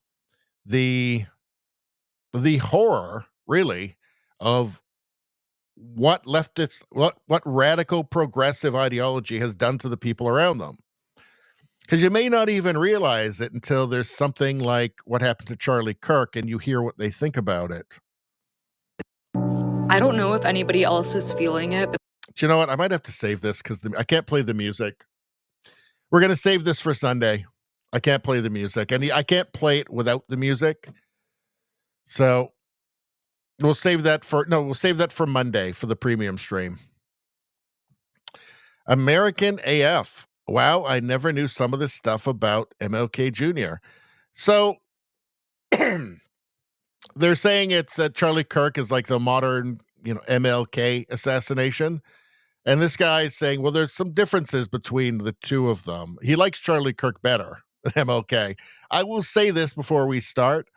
the horror, really, of what radical progressive ideology has done to the people around them. Because you may not even realize it until there's something like what happened to Charlie Kirk and you hear what they think about it. I don't know if anybody else is feeling it, but you know what? I might have to save this because I can't play the music. We're going to save this for Sunday. I can't play the music, and I can't play it without the music. So we'll save that for Monday for the premium stream. American AF. Wow, I never knew some of this stuff about MLK Jr. So they're saying it's Charlie Kirk is like the modern, MLK assassination. And this guy is saying, well, there's some differences between the two of them. He likes Charlie Kirk better than MLK. I will say this before we start.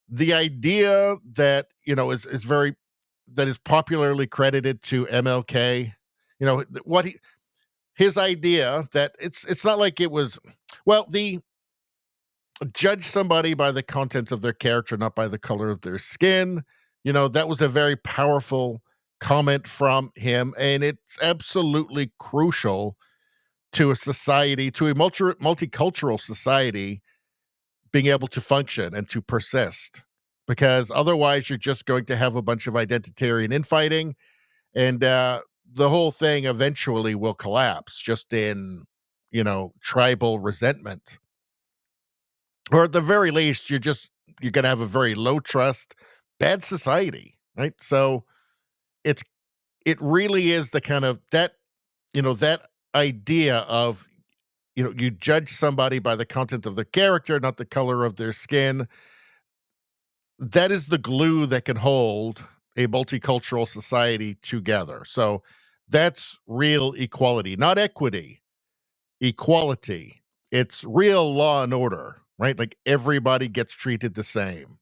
The idea that, that is popularly credited to MLK, his idea that it's not like it was, judge somebody by the contents of their character, not by the color of their skin. That was a very powerful comment from him, and it's absolutely crucial to a society, to a multicultural society, being able to function and to persist, because otherwise you're just going to have a bunch of identitarian infighting, and the whole thing eventually will collapse just in, tribal resentment. Or at the very least, you're going to have a very low trust, bad society, right? So it really is the kind of that idea of, you judge somebody by the content of their character, not the color of their skin. That is the glue that can hold a multicultural society together. So that's real equality, not equity, equality. It's real law and order, right? Like everybody gets treated the same.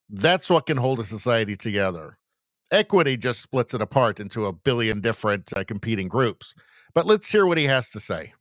That's what can hold a society together. Equity just splits it apart into a billion different competing groups. But let's hear what he has to say.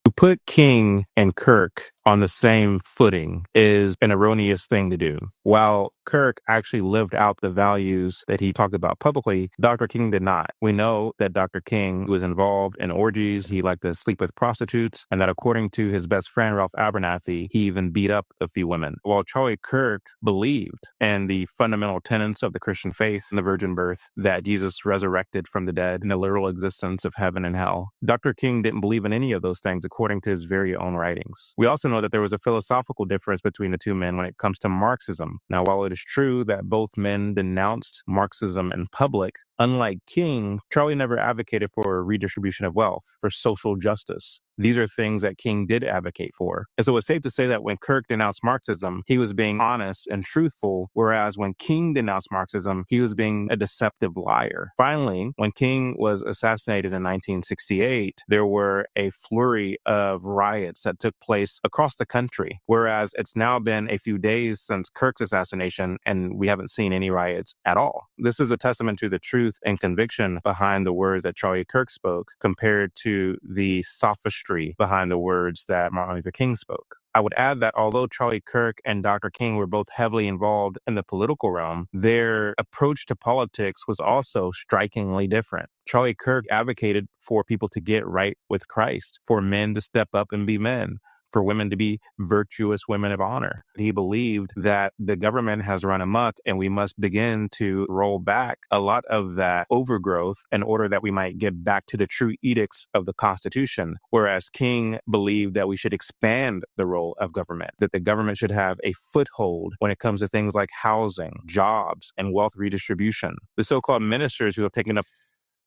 To put King and Kirk on the same footing is an erroneous thing to do. While Kirk actually lived out the values that he talked about publicly, Dr. King did not. We know that Dr. King was involved in orgies, he liked to sleep with prostitutes, and that according to his best friend, Ralph Abernathy, he even beat up a few women. While Charlie Kirk believed in the fundamental tenets of the Christian faith and the virgin birth, that Jesus resurrected from the dead, and the literal existence of heaven and hell, Dr. King didn't believe in any of those things according to his very own writings. We also know that there was a philosophical difference between the two men when it comes to Marxism. Now, while it is true that both men denounced Marxism in public, Unlike King, Charlie never advocated for redistribution of wealth, for social justice. These are things that King did advocate for. And so it's safe to say that when Kirk denounced Marxism, he was being honest and truthful, whereas when King denounced Marxism, he was being a deceptive liar. Finally, when King was assassinated in 1968, there were a flurry of riots that took place across the country, whereas it's now been a few days since Kirk's assassination, and we haven't seen any riots at all. This is a testament to the truth and conviction behind the words that Charlie Kirk spoke compared to the sophistry behind the words that Martin Luther King spoke. I would add that although Charlie Kirk and Dr. King were both heavily involved in the political realm, their approach to politics was also strikingly different. Charlie Kirk advocated for people to get right with Christ, for men to step up and be men, for women to be virtuous women of honor. He believed that the government has run amok and we must begin to roll back a lot of that overgrowth in order that we might get back to the true edicts of the Constitution. Whereas King believed that we should expand the role of government, that the government should have a foothold when it comes to things like housing, jobs, and wealth redistribution. The so-called ministers who have taken up.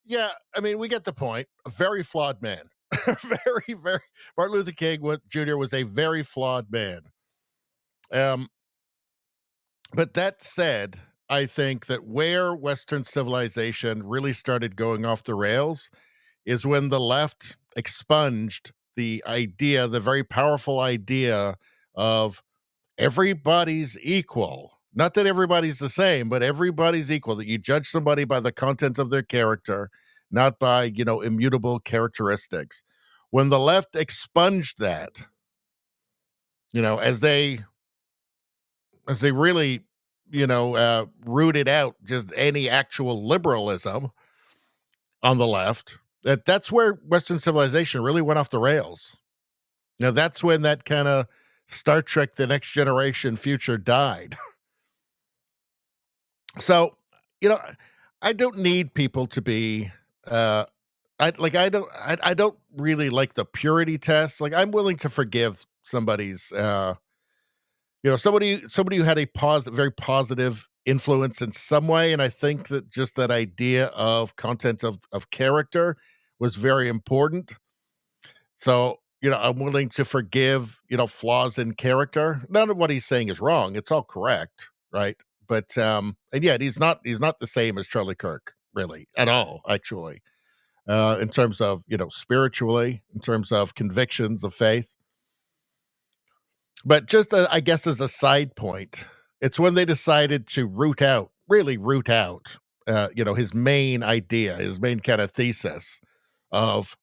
Yeah, I mean, we get the point. A very flawed man. very Martin Luther King Jr. was a very flawed man. But that said, I think that where Western civilization really started going off the rails is when the left expunged the idea, the very powerful idea of everybody's equal. Not that everybody's the same, but everybody's equal, that you judge somebody by the content of their character, not by, immutable characteristics. When the left expunged that, as they really, rooted out just any actual liberalism on the left, that's where Western civilization really went off the rails. Now, that's when that kind of Star Trek The Next Generation future died. So, I don't need people to be I don't really like the purity test. Like, I'm willing to forgive somebody's somebody who had a very positive influence in some way, and I think that just that idea of content of character was very important. So, I'm willing to forgive, flaws in character. None of what he's saying is wrong. It's all correct, right? But and yet he's not the same as Charlie Kirk, really, at all, actually. In terms of, spiritually, in terms of convictions of faith. But just, I guess, as a side point, it's when they decided to really root out, his main idea, his main kind of thesis of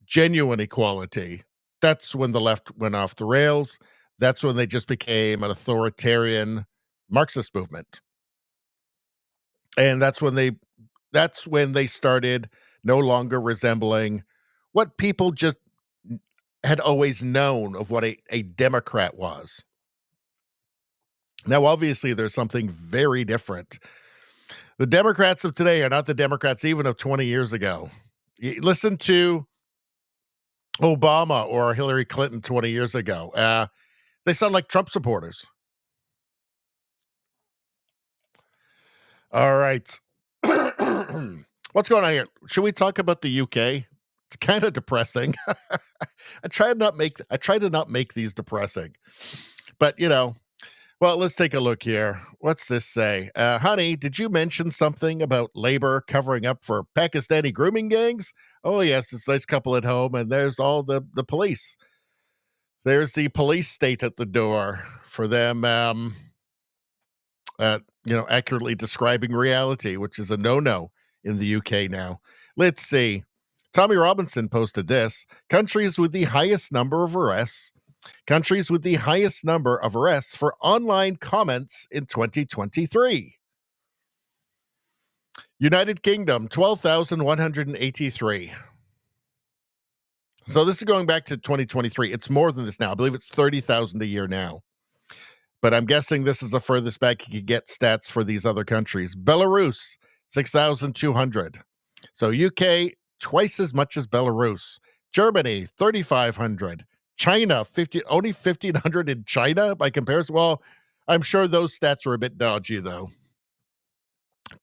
genuine equality. That's when the left went off the rails. That's when they just became an authoritarian Marxist movement. And that's when they started no longer resembling what people just had always known of what a Democrat was. Now, obviously, there's something very different. The Democrats of today are not the Democrats even of 20 years ago. You listen to Obama or Hillary Clinton 20 years ago. They sound like Trump supporters. All right. What's going on here? Should we talk about the UK? It's kind of depressing. I try to not make these depressing. But, well, let's take a look here. What's this say? Honey, did you mention something about Labor covering up for Pakistani grooming gangs? Oh, yes, it's a nice couple at home, and there's all the police. There's the police state at the door for them, accurately describing reality, which is a no-no in the UK now. Let's see. Tommy Robinson posted this. Countries with the highest number of arrests for online comments in 2023. United Kingdom, 12,183. So this is going back to 2023. It's more than this now. I believe it's 30,000 a year now. But I'm guessing this is the furthest back you could get stats for these other countries. Belarus, 6,200. So UK, twice as much as Belarus. Germany, 3,500. China, only 1,500 in China by comparison. Well, I'm sure those stats are a bit dodgy, though.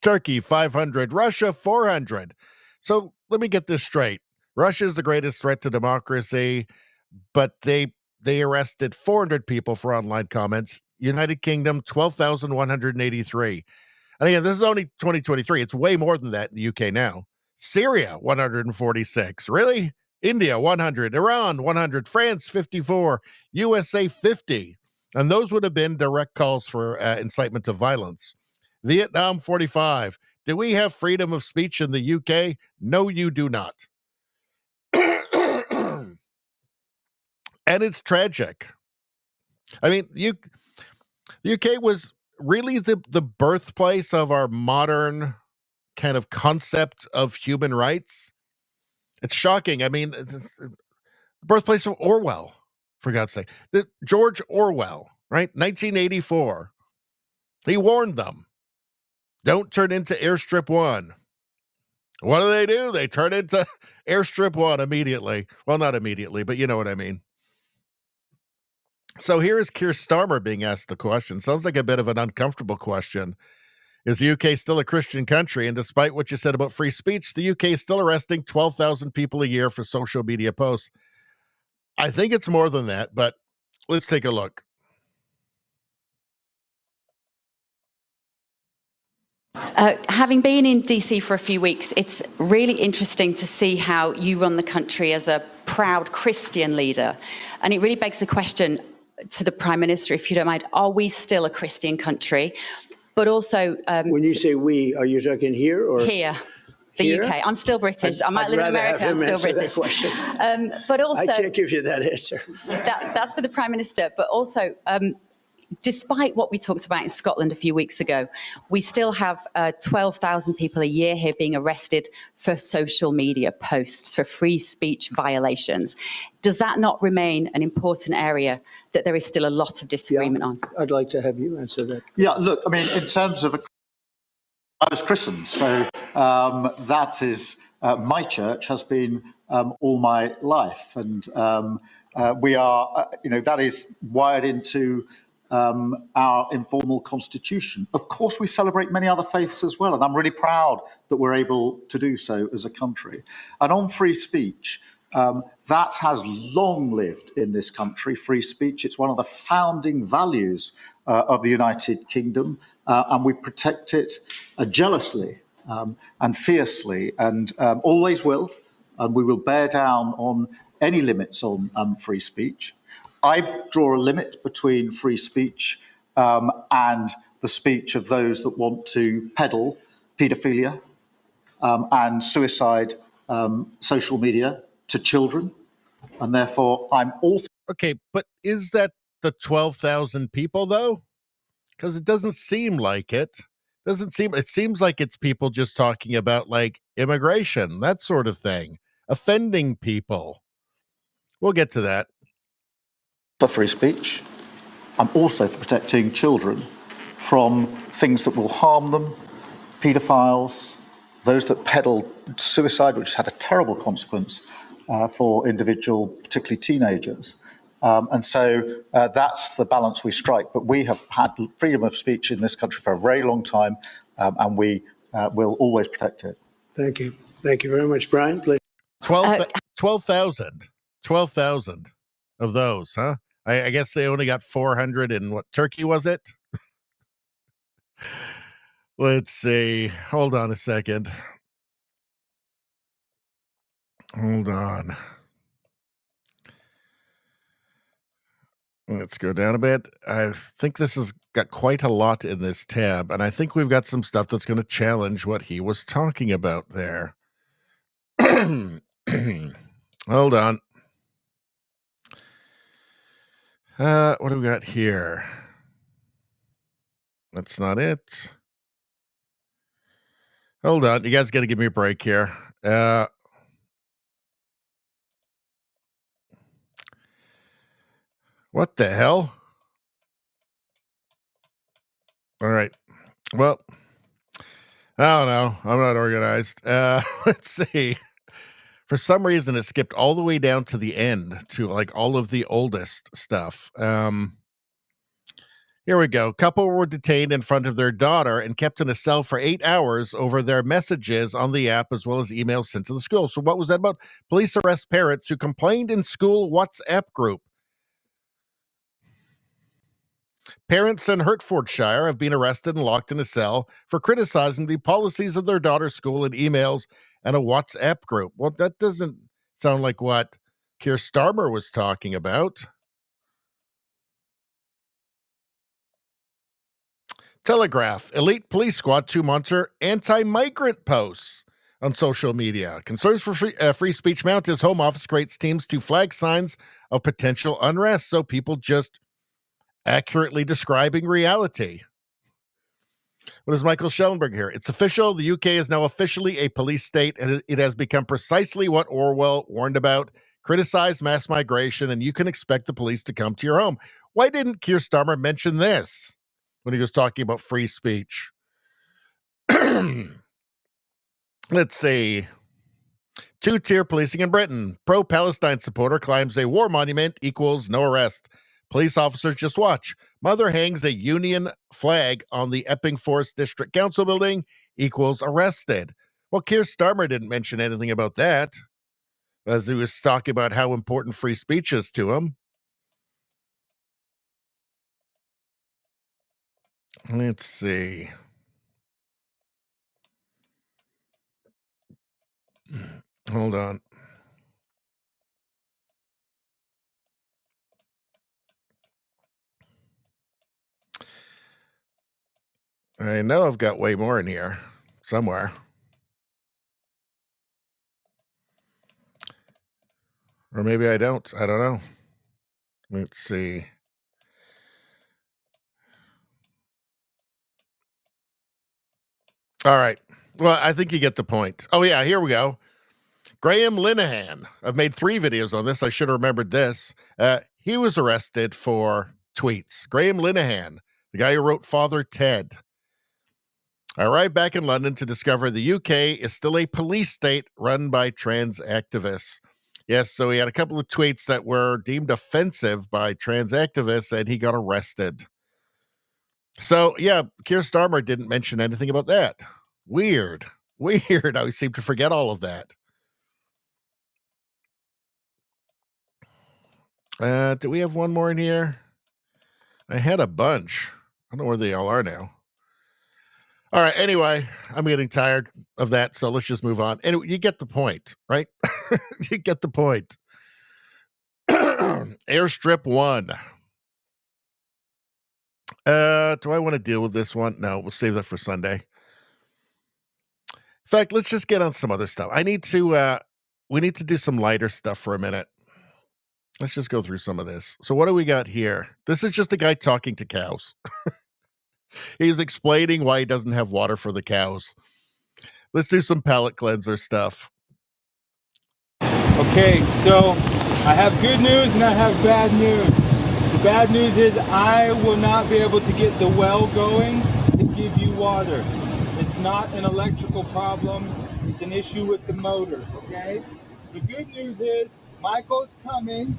Turkey, 500. Russia, 400. So let me get this straight. Russia is the greatest threat to democracy, but they arrested 400 people for online comments. United Kingdom, 12,183. And again, this is only 2023. It's way more than that in the UK now. Syria, 146. Really? India, 100. Iran, 100. France, 54. USA, 50. And those would have been direct calls for incitement to violence. Vietnam, 45. Do we have freedom of speech in the UK? No, you do not. And it's tragic. I mean, the UK was really the birthplace of our modern kind of concept of human rights. It's shocking. I mean, the birthplace of Orwell, for God's sake. George Orwell, right? 1984. He warned them, don't turn into Airstrip 1. What do? They turn into Airstrip 1 immediately. Well, not immediately, but you know what I mean. So here is Keir Starmer being asked the question. Sounds like a bit of an uncomfortable question. Is the UK still a Christian country? And despite what you said about free speech, the UK is still arresting 12,000 people a year for social media posts. I think it's more than that, but let's take a look. Having been in DC for a few weeks, it's really interesting to see how you run the country as a proud Christian leader. And it really begs the question to the Prime Minister, if you don't mind, are we still a Christian country? But also... when you say we, are you talking here or? Here. The UK. I'm still British. I might live in America. I'm still British. But also... I can't give you that answer. That's for the Prime Minister. But also... despite what we talked about in Scotland a few weeks ago, we still have 12,000 people a year here being arrested for social media posts, for free speech violations. Does that not remain an important area that there is still a lot of disagreement on? I'd like to have you answer that. Yeah, look, I mean, in terms of, I was christened, so that is, my church has been all my life. And we are, that is wired into our informal constitution. Of course, we celebrate many other faiths as well, and I'm really proud that we're able to do so as a country. And on free speech, that has long lived in this country, free speech. It's one of the founding values of the United Kingdom, and we protect it jealously and fiercely, and always will, and we will bear down on any limits on free speech. I draw a limit between free speech and the speech of those that want to peddle paedophilia and suicide social media to children. And therefore, I'm all... Okay, but is that the 12,000 people, though? Because it doesn't seem like it. It seems like it's people just talking about, like, immigration, that sort of thing, offending people. We'll get to that. For free speech. I'm also for protecting children from things that will harm them, paedophiles, those that peddle suicide, which has had a terrible consequence for individual, particularly teenagers. And so that's the balance we strike. But we have had freedom of speech in this country for a very long time, and we will always protect it. Thank you. Thank you very much, Brian. Please. 12,000 of those, huh? I guess they only got 400 in what Turkey was it? Let's see. Hold on a second. Hold on. Let's go down a bit. I think this has got quite a lot in this tab, and I think we've got some stuff that's going to challenge what he was talking about there. Hold on. What do we got here? That's not it. Hold on. You guys got to give me a break here. What the hell? All right. Well, I don't know. I'm not organized. Let's see. For some reason, it skipped all the way down to the end to like all of the oldest stuff. Here we go. Couple were detained in front of their daughter and kept in a cell for 8 hours over their messages on the app as well as emails sent to the school. So what was that about? Police arrest parents who complained in school WhatsApp group. Parents in Hertfordshire have been arrested and locked in a cell for criticizing the policies of their daughter's school in emails and a WhatsApp group. Well, that doesn't sound like what Keir Starmer was talking about. Telegraph, elite police squad to monitor anti-migrant posts on social media. Concerns for free speech mount as Home Office creates teams to flag signs of potential unrest. So people just accurately describing reality. What is Michael Schellenberg here? It's official. The UK is now officially a police state, and it has become precisely what Orwell warned about. Criticize mass migration, and you can expect the police to come to your home. Why didn't Keir Starmer mention this when he was talking about free speech? Let's see. Two-tier policing in Britain. Pro-Palestine supporter climbs a war monument equals no arrest. Police officers just watch. Mother hangs a Union flag on the Epping Forest District Council building equals arrested. Well, Keir Starmer didn't mention anything about that, as he was talking about how important free speech is to him. Let's see. Hold on. I know I've got way more in here somewhere. Or maybe I don't. I don't know. Let's see. All right. Well, I think you get the point. Oh, yeah, here we go. Graham Linehan. I've made 3 videos on this. I should have remembered this. He was arrested for tweets. Graham Linehan, the guy who wrote Father Ted. I arrived back in London to discover the UK is still a police state run by trans activists. Yes, so he had a couple of tweets that were deemed offensive by trans activists, and he got arrested. So, yeah, Keir Starmer didn't mention anything about that. Weird. I seem to forget all of that. Do we have one more in here? I had a bunch. I don't know where they all are now. All right. Anyway, I'm getting tired of that, so let's just move on. Anyway, you get the point, right? You get the point. Airstrip 1. Do I want to deal with this one? No, we'll save that for Sunday. In fact, let's just get on some other stuff. We need to do some lighter stuff for a minute. Let's just go through some of this. So what do we got here? This is just a guy talking to cows. He's explaining why he doesn't have water for the cows. Let's do some palate cleanser stuff. Okay, so I have good news and I have bad news. The bad news is I will not be able to get the well going to give you water. It's not an electrical problem. It's an issue with the motor, okay? The good news is Michael's coming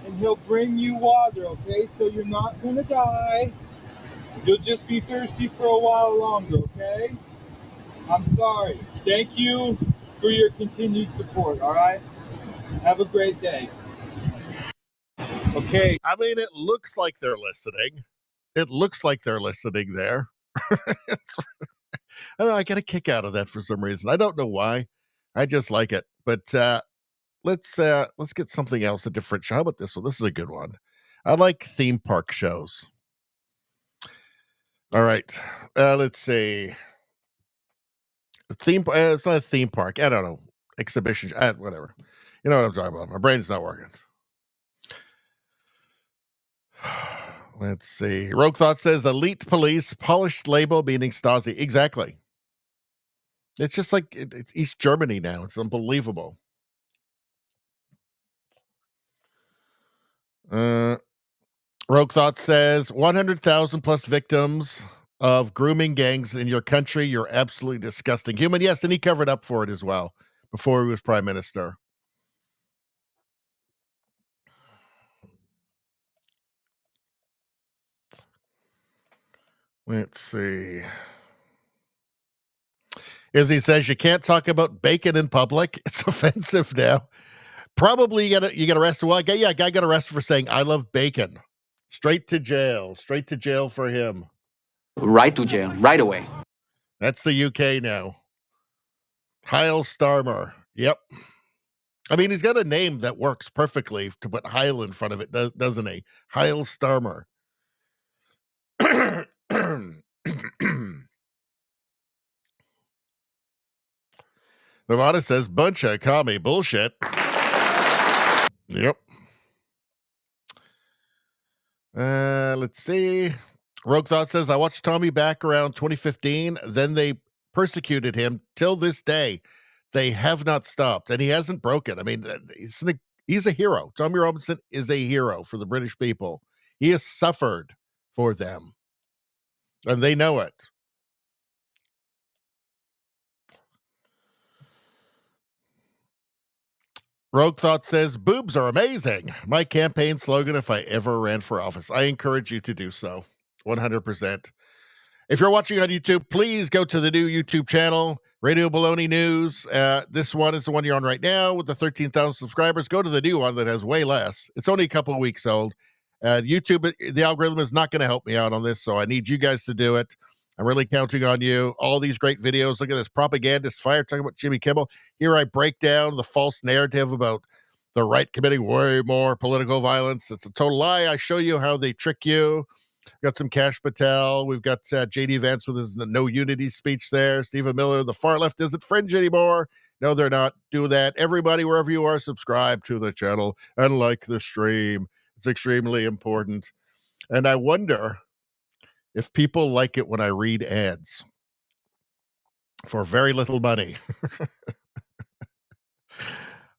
and he'll bring you water, okay? So you're not gonna die. You'll just be thirsty for a while longer, okay? I'm sorry. Thank you for your continued support, all right? Have a great day. Okay. I mean, it looks like they're listening. It looks like they're listening there. I don't know. I get a kick out of that for some reason. I don't know why. I just like it. But let's get something else, a different show. How about this one? This is a good one. I like theme park shows. All right. Let's see. It's not a theme park. I don't know. Exhibition. Whatever. You know what I'm talking about. My brain's not working. Let's see. Rogue Thought says elite police, polished label meaning Stasi. Exactly. It's just like it's East Germany now. It's unbelievable. Rogue Thought says 100,000 plus victims of grooming gangs in your country. You're absolutely disgusting human. Yes, and he covered up for it as well before he was prime minister. Let's see. Izzy says you can't talk about bacon in public. It's offensive now. Probably you get arrested. Well, a guy got arrested for saying I love bacon. Straight to jail. Straight to jail for him. Right to jail, right away. That's the UK now. Heil Starmer. Yep. I mean, he's got a name that works perfectly to put Heil in front of it, doesn't he? Heil Starmer. Nevada says, bunch of commie bullshit. Yep. Let's see. Rogue Thought says, I watched Tommy back around 2015. Then they persecuted him till this day. They have not stopped, and he hasn't broken. I mean, he's a hero. Tommy Robinson is a hero for the British people. He has suffered for them, and they know it. Rogue Thought says, boobs are amazing. My campaign slogan if I ever ran for office. I encourage you to do so. 100%. If you're watching on YouTube, please go to the new YouTube channel, Radio Baloney News. This one is the one you're on right now with the 13,000 subscribers. Go to the new one that has way less. It's only a couple of weeks old. YouTube, the algorithm is not going to help me out on this, so I need you guys to do it. I'm really counting on you. All these great videos. Look at this propagandist fire talking about Jimmy Kimmel. Here I break down the false narrative about the right committing way more political violence. It's a total lie. I show you how they trick you. Got some Kash Patel. We've got J.D. Vance with his no unity speech there. Stephen Miller, the far left isn't fringe anymore. No, they're not. Do that. Everybody, wherever you are, subscribe to the channel and like the stream. It's extremely important. And I wonder if people like it when I read ads for very little money.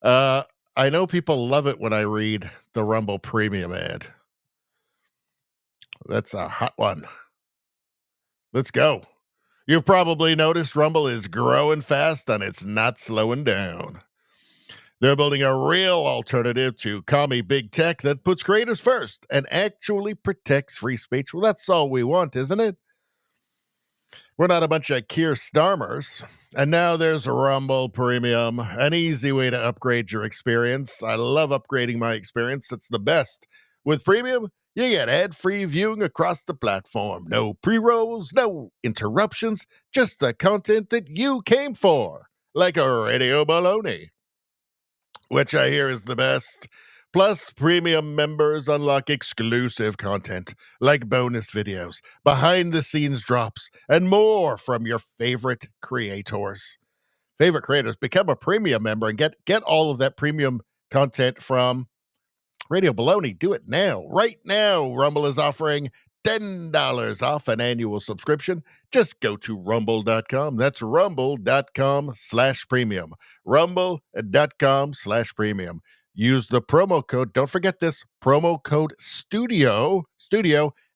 I know people love it when I read the Rumble Premium ad. That's a hot one. Let's go. You've probably noticed Rumble is growing fast and it's not slowing down. They're building a real alternative to commie big tech that puts creators first and actually protects free speech. Well, that's all we want, isn't it? We're not a bunch of Keir Starmers. And now there's Rumble Premium, an easy way to upgrade your experience. I love upgrading my experience. It's the best. With Premium, you get ad-free viewing across the platform. No pre-rolls, no interruptions, just the content that you came for, like a Radio Baloney, which I hear is the best. Plus, Premium members unlock exclusive content, like bonus videos, behind-the-scenes drops, and more from your favorite creators. Favorite creators, become a Premium member and get all of that Premium content from Radio Baloney. Do it now. Right now, Rumble is offering $10 off an annual subscription. Just go to rumble.com. That's rumble.com/premium. Rumble.com/premium. Use the promo code. Don't forget this promo code studio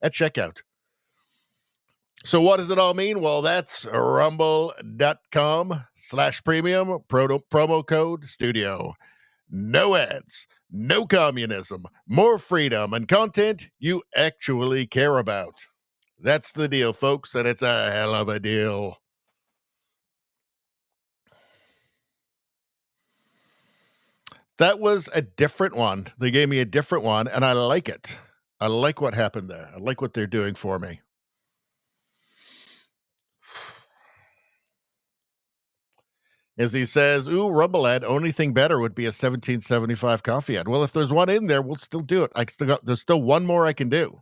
at checkout. So what does it all mean? Well, that's rumble.com/premium promo code studio. No ads, no communism, more freedom and content you actually care about. That's the deal, folks, and it's a hell of a deal. That was a different one. They gave me a different one, and I like it. I like what happened there. I like what they're doing for me. As he says, ooh, Rumble ad, only thing better would be a 1775 coffee ad. Well, if there's one in there, we'll still do it. There's still one more I can do.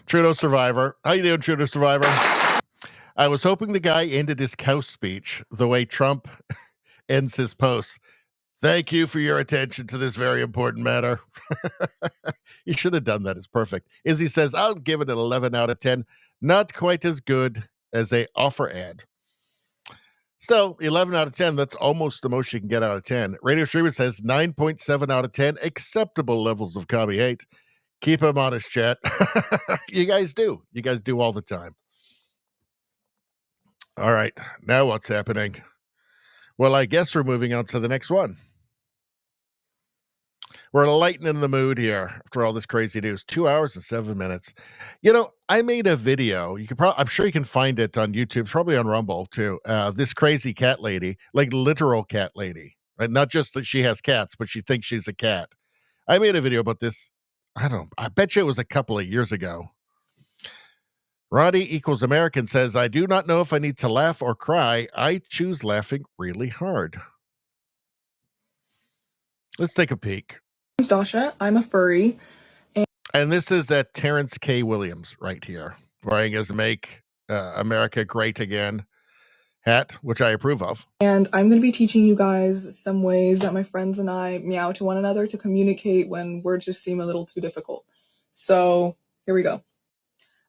Trudeau Survivor. How you doing, Trudeau Survivor? I was hoping the guy ended his cow speech the way Trump ends his posts. Thank you for your attention to this very important matter. You should have done that. It's perfect. Izzy says, I'll give it an 11 out of 10. Not quite as good as a offer ad. Still, 11 out of 10, that's almost the most you can get out of 10. Radio Streamer says 9.7 out of 10, acceptable levels of commie hate. Keep him honest, chat. You guys do. You guys do all the time. All right, now what's happening? Well, I guess we're moving on to the next one. We're lightening the mood here after all this crazy news. 2 hours and 7 minutes. You know, I made a video. You can probably, I'm sure you can find it on YouTube, probably on Rumble too. This crazy cat lady, like literal cat lady, right? Not just that she has cats, but she thinks she's a cat. I made a video about this. I bet you it was a couple of years ago. Roddy equals American says, I do not know if I need to laugh or cry. I choose laughing really hard. Let's take a peek. I'm Dasha. I'm a furry. And this is at Terrence K. Williams right here, wearing his Make America Great Again hat, which I approve of. And I'm going to be teaching you guys some ways that my friends and I meow to one another to communicate when words just seem a little too difficult. So here we go.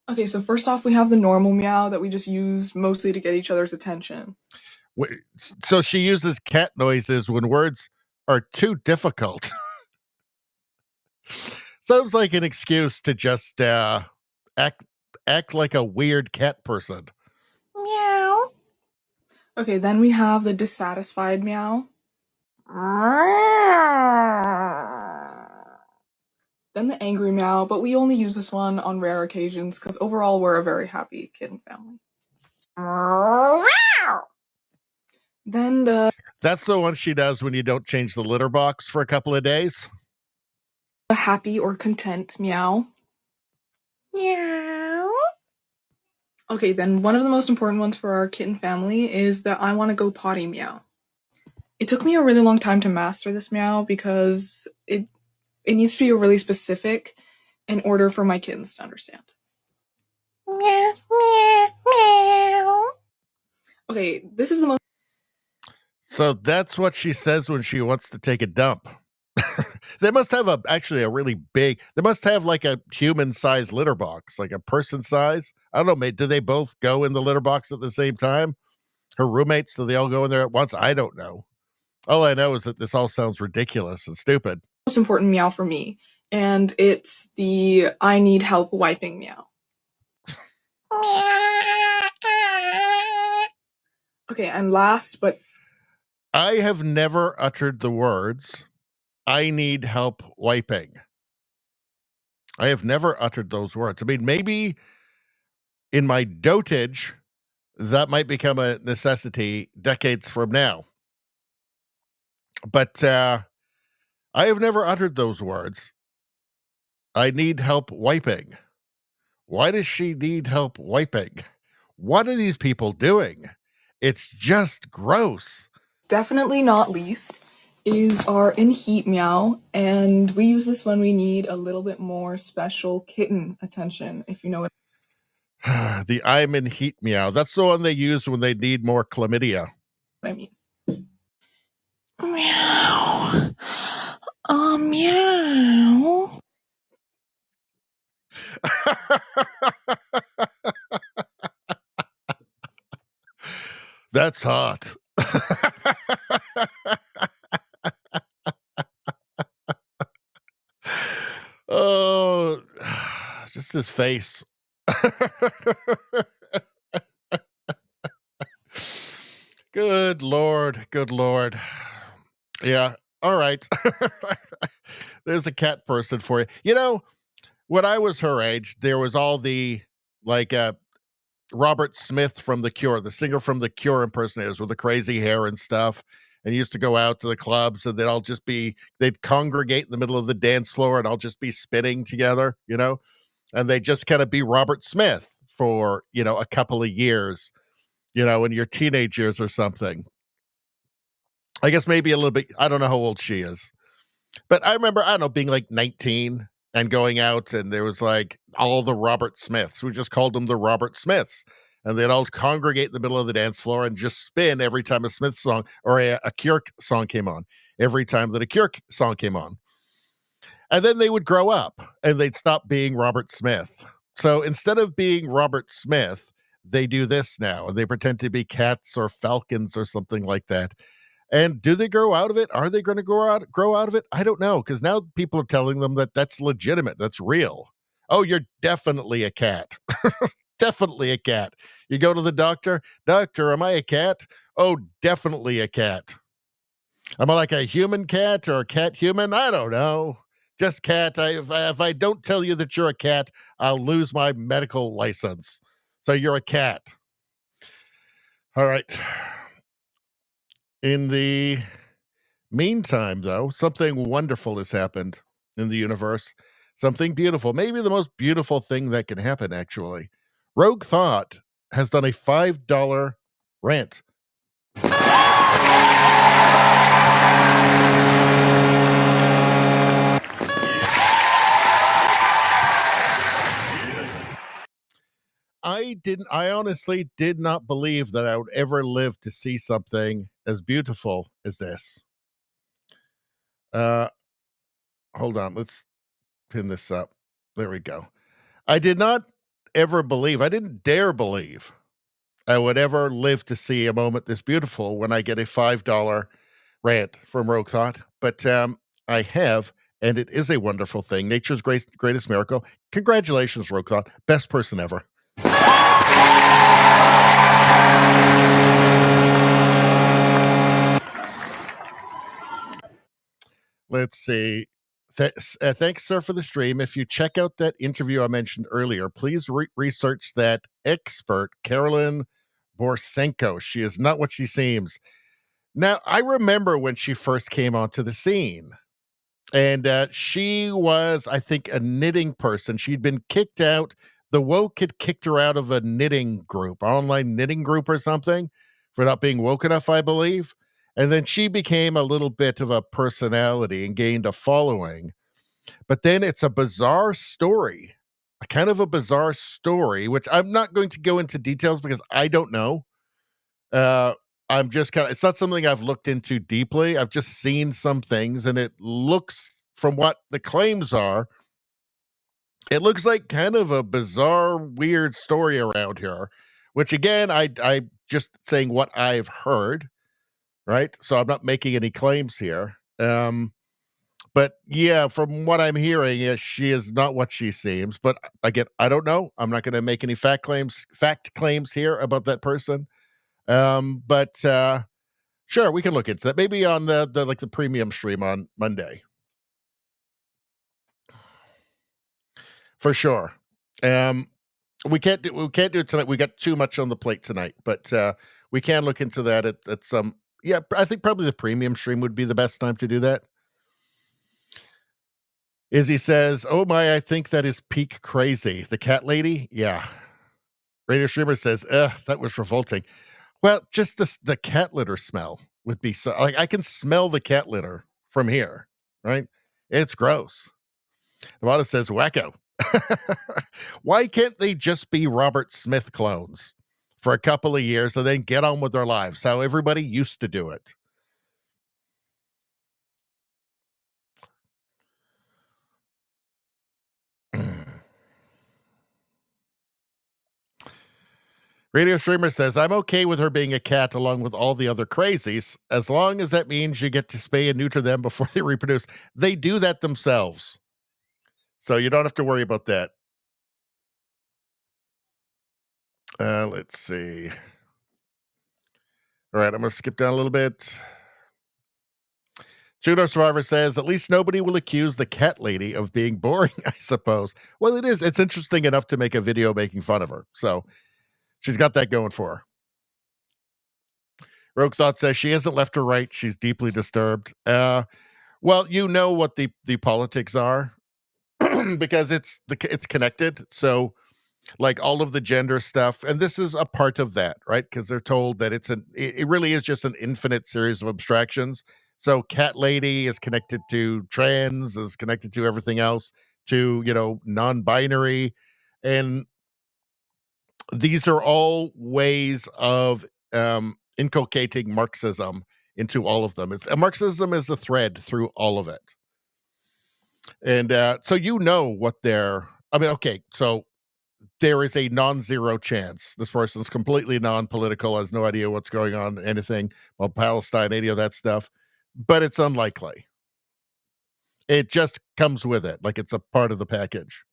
Okay, so first off, we have the normal meow that we just use mostly to get each other's attention. So she uses cat noises when words are too difficult. Sounds like an excuse to just act like a weird cat person. Meow. Okay, then we have the dissatisfied meow. Then the angry meow, but we only use this one on rare occasions because overall we're a very happy kitten family. Then That's the one she does when you don't change the litter box for a couple of days. The happy or content meow. Meow. Okay, then one of the most important ones for our kitten family is the I want to go potty meow. It took me a really long time to master this meow because it needs to be really specific in order for my kittens to understand. Meow, meow, meow. Okay, this is the most... So that's what she says when she wants to take a dump. They must have actually a really big, they must have like a human-sized litter box, like a person size. I don't know, mate, do they both go in the litter box at the same time? Her roommates, do they all go in there at once? I don't know. All I know is that this all sounds ridiculous and stupid. Most important meow for me, and it's the I need help wiping meow. Okay, and last, but I have never uttered the words, I need help wiping. I have never uttered those words. I mean, maybe in my dotage, that might become a necessity decades from now. But I have never uttered those words. I need help wiping. Why does she need help wiping? What are these people doing? It's just gross. definitely not least is our in heat meow, and we use this when we need a little bit more special kitten attention, if you know what The I'm in heat meow. That's the one they use when they need more chlamydia. I mean. Meow. Oh, meow. That's hot. Oh, just his face. Good Lord. Good Lord. Yeah. All right. There's a cat person for you. You know, when I was her age, there was all the like Robert Smith from The Cure, the singer from The Cure impersonators with the crazy hair and stuff. And used to go out to the clubs and they'd congregate in the middle of the dance floor and I'll just be spinning together, you know, and they just kind of be Robert Smith for, you know, a couple of years, you know, in your teenage years or something. I guess maybe a little bit. I don't know how old she is, but I remember, I don't know, being like 19 and going out and there was like all the Robert Smiths. We just called them the Robert Smiths. And they'd all congregate in the middle of the dance floor and just spin every time a Smith song or a Cure song came on, every time that a Cure song came on. And then they would grow up and they'd stop being Robert Smith. So instead of being Robert Smith, they do this now and they pretend to be cats or falcons or something like that. And do they grow out of it? Are they going to grow out of it? I don't know, because now people are telling them that that's legitimate, that's real. Oh, you're definitely a cat. Definitely a cat. You go to the doctor. Doctor, am I a cat? Oh, definitely a cat. Am I like a human cat or a cat human? I don't know. Just cat. If I don't tell you that you're a cat, I'll lose my medical license. So you're a cat. All right. In the meantime, though, something wonderful has happened in the universe. Something beautiful. Maybe the most beautiful thing that can happen, actually. Rogue Thought has done a $5 rant. I honestly did not believe that I would ever live to see something as beautiful as this. Hold on, let's pin this up. There we go. I did not ever believe, I didn't dare believe I would ever live to see a moment this beautiful when I get a $5 rant from Rogue Thought, but I have, and it is a wonderful thing. Nature's greatest miracle. Congratulations, Rogue Thought. Best person ever. Let's see. Thanks, sir, for the stream. If you check out that interview I mentioned earlier, please research that expert, Carolyn Borsenko. She is not what she seems. Now, I remember when she first came onto the scene, and she was, I think, a knitting person. She'd been kicked out. The woke had kicked her out of a knitting group, online knitting group or something, for not being woke enough, I believe. And then she became a little bit of a personality and gained a following. But then it's a bizarre story, a kind of a bizarre story, which I'm not going to go into details because I don't know. I'm just it's not something I've looked into deeply. I've just seen some things, and it looks, from what the claims are, it looks like kind of a bizarre, weird story around here, which again, I just saying what I've heard, right? So I'm not making any claims here. But yeah, from what I'm hearing, is she is not what she seems. But again, I don't know. I'm not going to make any fact claims here about that person. But sure, we can look into that. Maybe on the premium stream on Monday. For sure. We can't do it tonight. We got too much on the plate tonight, but we can look into that at some. Yeah, I think probably the premium stream would be the best time to do that. Izzy says, "Oh my, I think that is peak crazy." The cat lady, yeah. Radio streamer says, that was revolting." Well, just the cat litter smell would be so. Like I can smell the cat litter from here, right? It's gross. Nevada says, "Wacko." Why can't they just be Robert Smith clones for a couple of years and then get on with their lives? How everybody used to do it. Radio streamer says, "I'm okay with her being a cat along with all the other crazies, as long as that means you get to spay and neuter them before they reproduce." They do that themselves. So you don't have to worry about that. Let's see. All right, I'm going to skip down a little bit. Judo Survivor says, "At least nobody will accuse the cat lady of being boring," I suppose. Well, it is. It's interesting enough to make a video making fun of her. So she's got that going for her. Rogue Thought says she hasn't left or right. She's deeply disturbed. Well, you know what the politics are because it's connected. So like all of the gender stuff, and this is a part of that, right? Because they're told that it really is just an infinite series of abstractions. So cat lady is connected to trans, is connected to everything else, to non-binary, and these are all ways of inculcating Marxism into all of them. Marxism is a thread through all of it. And so what they're, okay, so there is a non-zero chance this person's completely non-political, has no idea what's going on, anything about Palestine, any of that stuff, but it's unlikely. It just comes with it, like it's a part of the package.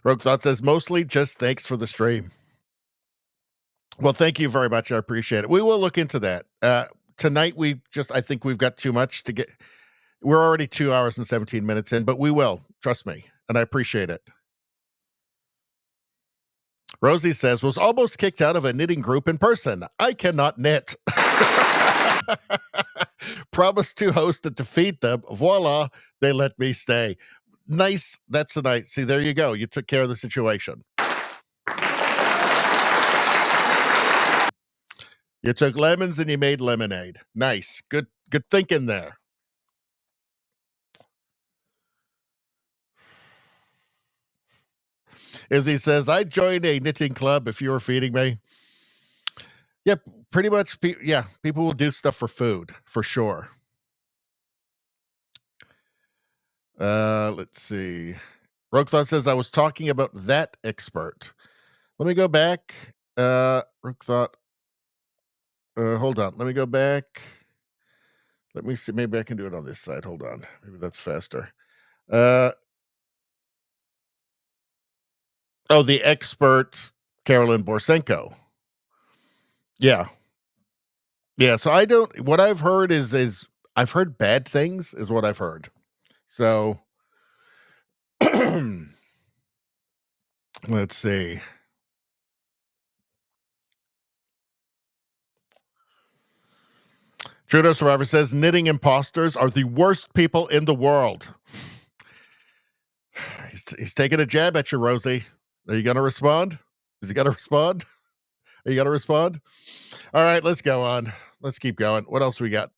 Rogue Thought says, "Mostly just thanks for the stream." Well, thank you very much. I appreciate it. We will look into that. Tonight, I think we've got too much to get. We're already 2 hours and 17 minutes in, but we will. Trust me. And I appreciate it. Rosie says, was almost kicked out of a knitting group in person. I cannot knit. Promised to host and defeat them. Voila, they let me stay. Nice. That's a nice. See, there you go. You took care of the situation. You took lemons and you made lemonade. Nice. Good thinking there. Izzy says, I'd join a knitting club if you were feeding me. Yep, pretty much. Yeah, people will do stuff for food, for sure. Let's see. Rookthought says, I was talking about that expert. Let me go back. Rookthought. Hold on. Let me go back. Let me see. Maybe I can do it on this side. Hold on. Maybe that's faster. The expert, Carolyn Borsenko. Yeah. Yeah. So what I've heard is I've heard bad things is what I've heard. So let's see. Trudeau Survivor says knitting imposters are the worst people in the world. He's taking a jab at you, Rosie. Are you going to respond? Is he going to respond? Are you going to respond? All right, let's go on. Let's keep going. What else we got?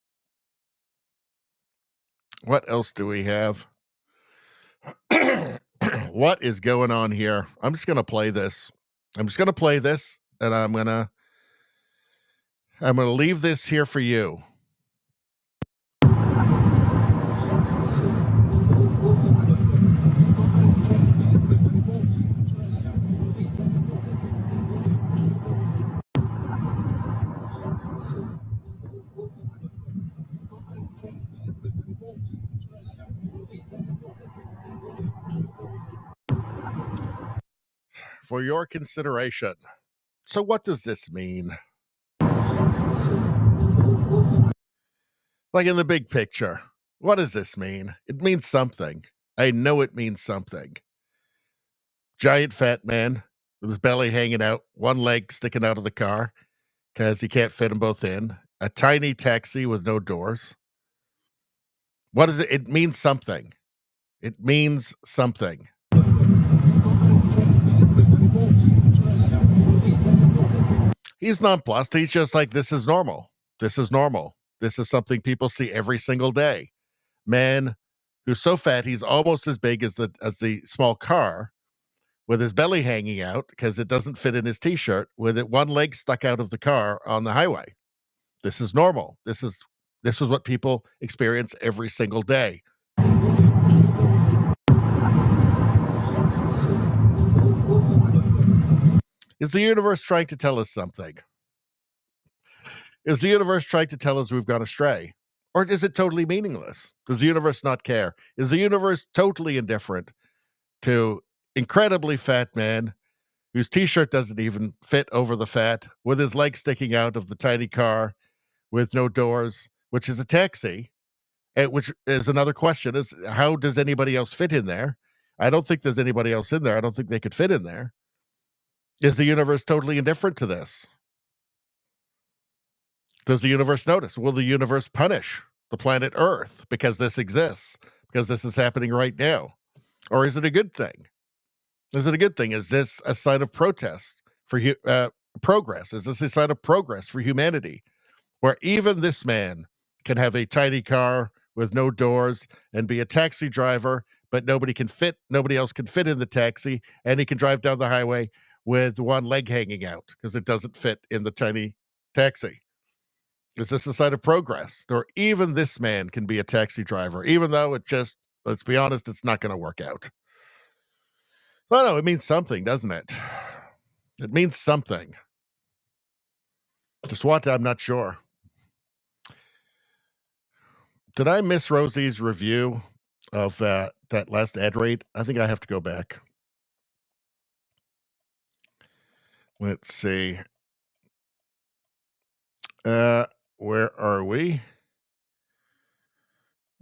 What else do we have? What is going on here? I'm just going to play this. And I'm going to leave this here for you. For your consideration. So what does this mean? Like in the big picture, what does this mean? It means something. I know it means something. Giant fat man with his belly hanging out, one leg sticking out of the car because he can't fit them both in. A tiny taxi with no doors. What is it? It means something. It means something. He's nonplussed. He's just like, this is normal. This is normal. This is something people see every single day. Man who's so fat he's almost as big as the small car, with his belly hanging out because it doesn't fit in his t-shirt, with it one leg stuck out of the car on the highway. This is normal. This is what people experience every single day. Is the universe trying to tell us something? Is the universe trying to tell us we've gone astray? Or is it totally meaningless? Does the universe not care? Is the universe totally indifferent to incredibly fat man whose t-shirt doesn't even fit over the fat, with his legs sticking out of the tiny car with no doors, which is a taxi, which is another question, is how does anybody else fit in there? I don't think there's anybody else in there. I don't think they could fit in there. Is the universe totally indifferent to this? Does the universe notice? Will the universe punish the planet Earth because this exists, because this is happening right now? Or is it a good thing? Is it a good thing? Is this a sign of protest for progress? Is this a sign of progress for humanity, where even this man can have a tiny car with no doors and be a taxi driver, but nobody else can fit in the taxi, and he can drive down the highway with one leg hanging out because it doesn't fit in the tiny taxi? Is this a sign of progress? Or even this man can be a taxi driver, even though let's be honest, it's not going to work out. Well, no, it means something, doesn't it? It means something. Just what? I'm not sure. Did I miss Rosie's review of that last ad read? I think I have to go back. Let's see. Where are we?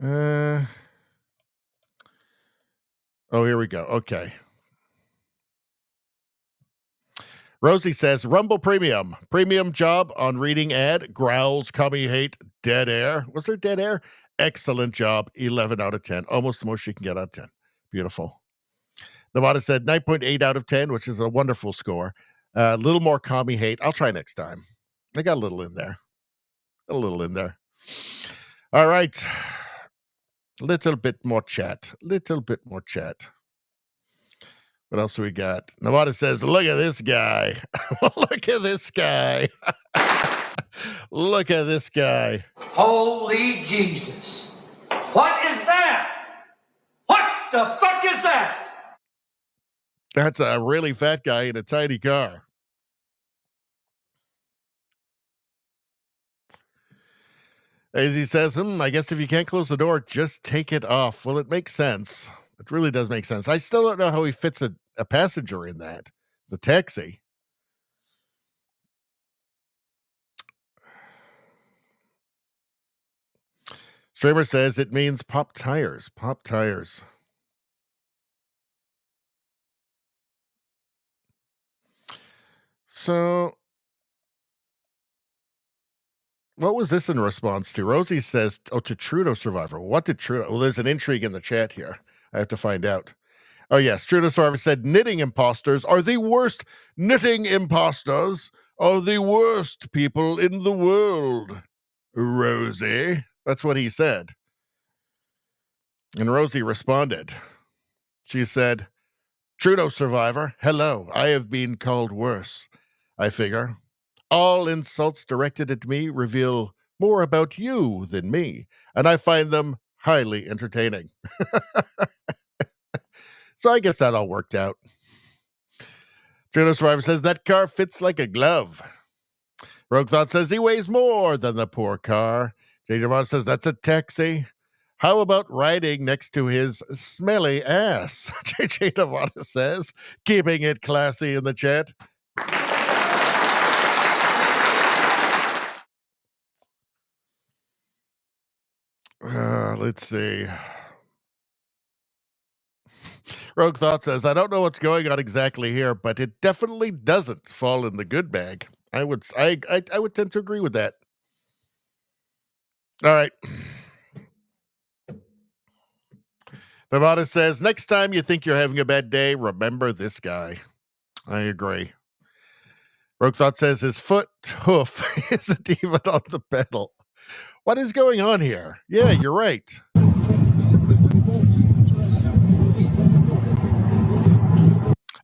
Oh, here we go. Okay. Rosie says, Rumble Premium. Premium job on reading ad. Growls, commie hate, dead air. Was there dead air? Excellent job. 11 out of 10. Almost the most you can get out of 10. Beautiful. Nevada said 9.8 out of 10, which is a wonderful score. A little more commie hate. I'll try next time. I got a little in there. All right. Little bit more chat. What else do we got? Nevada says, look at this guy. Look at this guy. Look at this guy. Holy Jesus. What is that? What the fuck is that? That's a really fat guy in a tiny car. As he says, I guess if you can't close the door, just take it off. Well, it makes sense. It really does make sense. I still don't know how he fits a passenger in that. The taxi. Streamer says it means pop tires. Pop tires. So, what was this in response to? Rosie says, to Trudeau Survivor. What did Trudeau? Well, there's an intrigue in the chat here. I have to find out. Oh, yes. Trudeau Survivor said, knitting imposters are the worst. Knitting imposters are the worst people in the world. Rosie. That's what he said. And Rosie responded. She said, Trudeau Survivor, hello. I have been called worse. I figure all insults directed at me reveal more about you than me, and I find them highly entertaining. So I guess that all worked out. Trudeau Survivor says that car fits like a glove. Rogue Thought says he weighs more than the poor car. JJ Vaughn says that's a taxi. How about riding next to his smelly ass? JJ Nevada says, keeping it classy in the chat. Let's see. Rogue Thought says, I don't know what's going on exactly here, but it definitely doesn't fall in the good bag. I would tend to agree with that. All right. Nevada says, next time you think you're having a bad day, remember this guy. I agree. Rogue Thought says his hoof isn't even on the pedal. What is going on here? Yeah, you're right.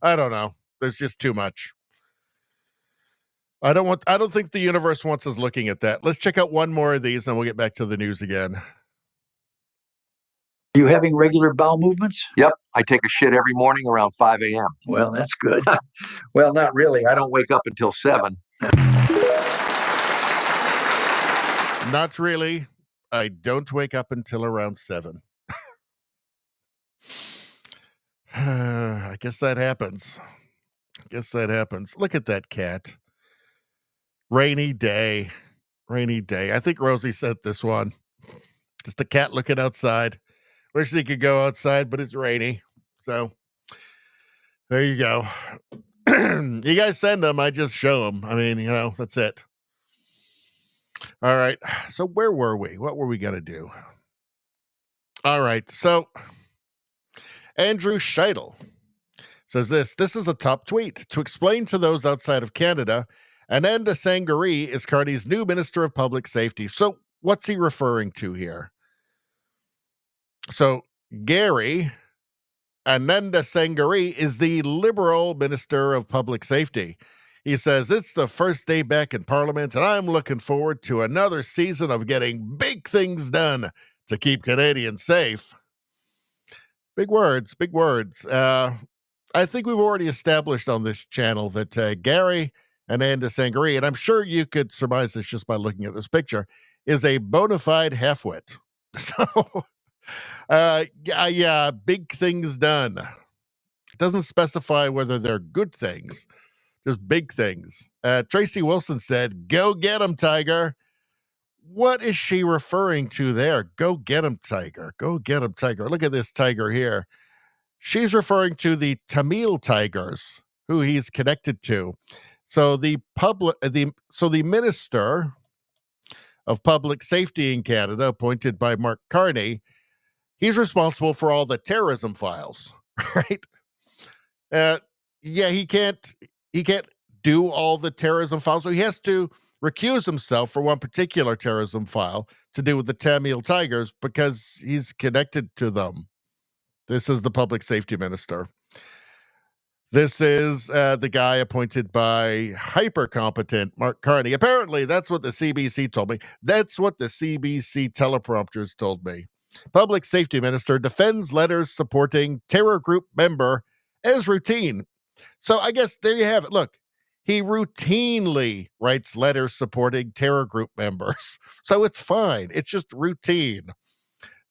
I don't know. There's just too much. I don't think the universe wants us looking at that. Let's check out one more of these, and we'll get back to the news again. Are you having regular bowel movements? Yep. I take a shit every morning around 5 a.m. Well, that's good. Well, not really. I don't wake up until 7. Not really. I don't wake up until around 7. I guess that happens. Look at that cat. Rainy day. I think Rosie sent this one. Just a cat looking outside. Wish he could go outside, but it's rainy. So there you go. You guys send them. I just show them. I mean, that's it. All right. So where were we? What were we going to do? All right. So Andrew Scheidel says this is a top tweet. To explain to those outside of Canada, Ananda Sangari is Carney's new Minister of Public Safety. So what's he referring to here? So Gary Ananda Sangari is the Liberal Minister of Public Safety. He says, it's the first day back in Parliament, and I'm looking forward to another season of getting big things done to keep Canadians safe. Big words. I think we've already established on this channel that Gary Ananda Sangari, and I'm sure you could surmise this just by looking at this picture, is a bona fide halfwit. So, big things done. It doesn't specify whether they're good things. just big things. Tracy Wilson said, "Go get him, Tiger." What is she referring to there? Go get him, Tiger. Go get him, Tiger. Look at this tiger here. She's referring to the Tamil tigers who he's connected to. So the Minister of Public Safety in Canada, appointed by Mark Carney, he's responsible for all the terrorism files, right? He can't do all the terrorism files, so he has to recuse himself for one particular terrorism file to do with the Tamil tigers because he's connected to them. This is the public safety minister. This is the guy appointed by hyper-competent Mark Carney. Apparently, that's what the CBC told me. That's what the CBC teleprompters told me. Public safety minister defends letters supporting terror group member as routine. So I guess there you have it. Look, he routinely writes letters supporting terror group members. So it's fine. It's just routine.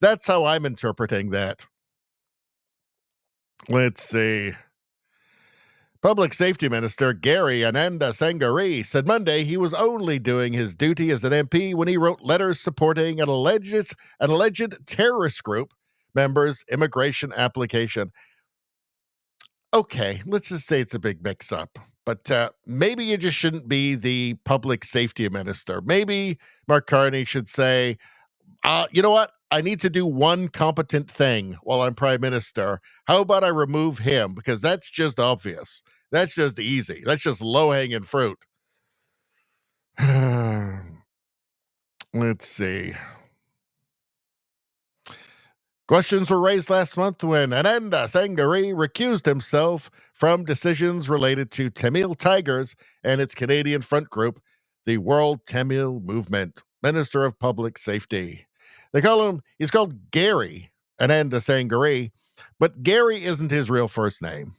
That's how I'm interpreting that. Let's see. Public Safety Minister Gary Ananda Sangari said Monday he was only doing his duty as an MP when he wrote letters supporting an alleged terrorist group member's immigration application. Okay, let's just say it's a big mix-up. But maybe you just shouldn't be the public safety minister. Maybe Mark Carney should say, you know what? I need to do one competent thing while I'm prime minister. How about I remove him? Because that's just obvious. That's just easy. That's just low-hanging fruit. Let's see. Questions were raised last month when Ananda Sangari recused himself from decisions related to Tamil Tigers and its Canadian front group, the World Tamil Movement, Minister of Public Safety. They call him, he's called Gary Ananda Sangari, but Gary isn't his real first name.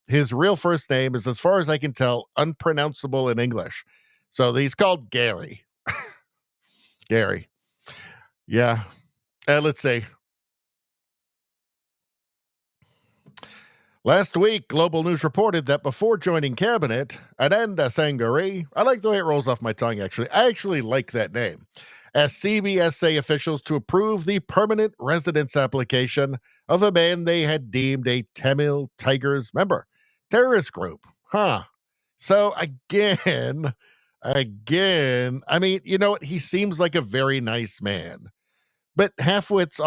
His real first name is, as far as I can tell, unpronounceable in English. So he's called Gary. Gary. Yeah. Let's see. Last week, Global News reported that before joining cabinet, Ananda Sangari, I like the way it rolls off my tongue, actually. I actually like that name. Asked CBSA officials to approve the permanent residence application of a man they had deemed a Tamil Tigers member. Terrorist group. So again, I mean, you know what? He seems like a very nice man. But half-wits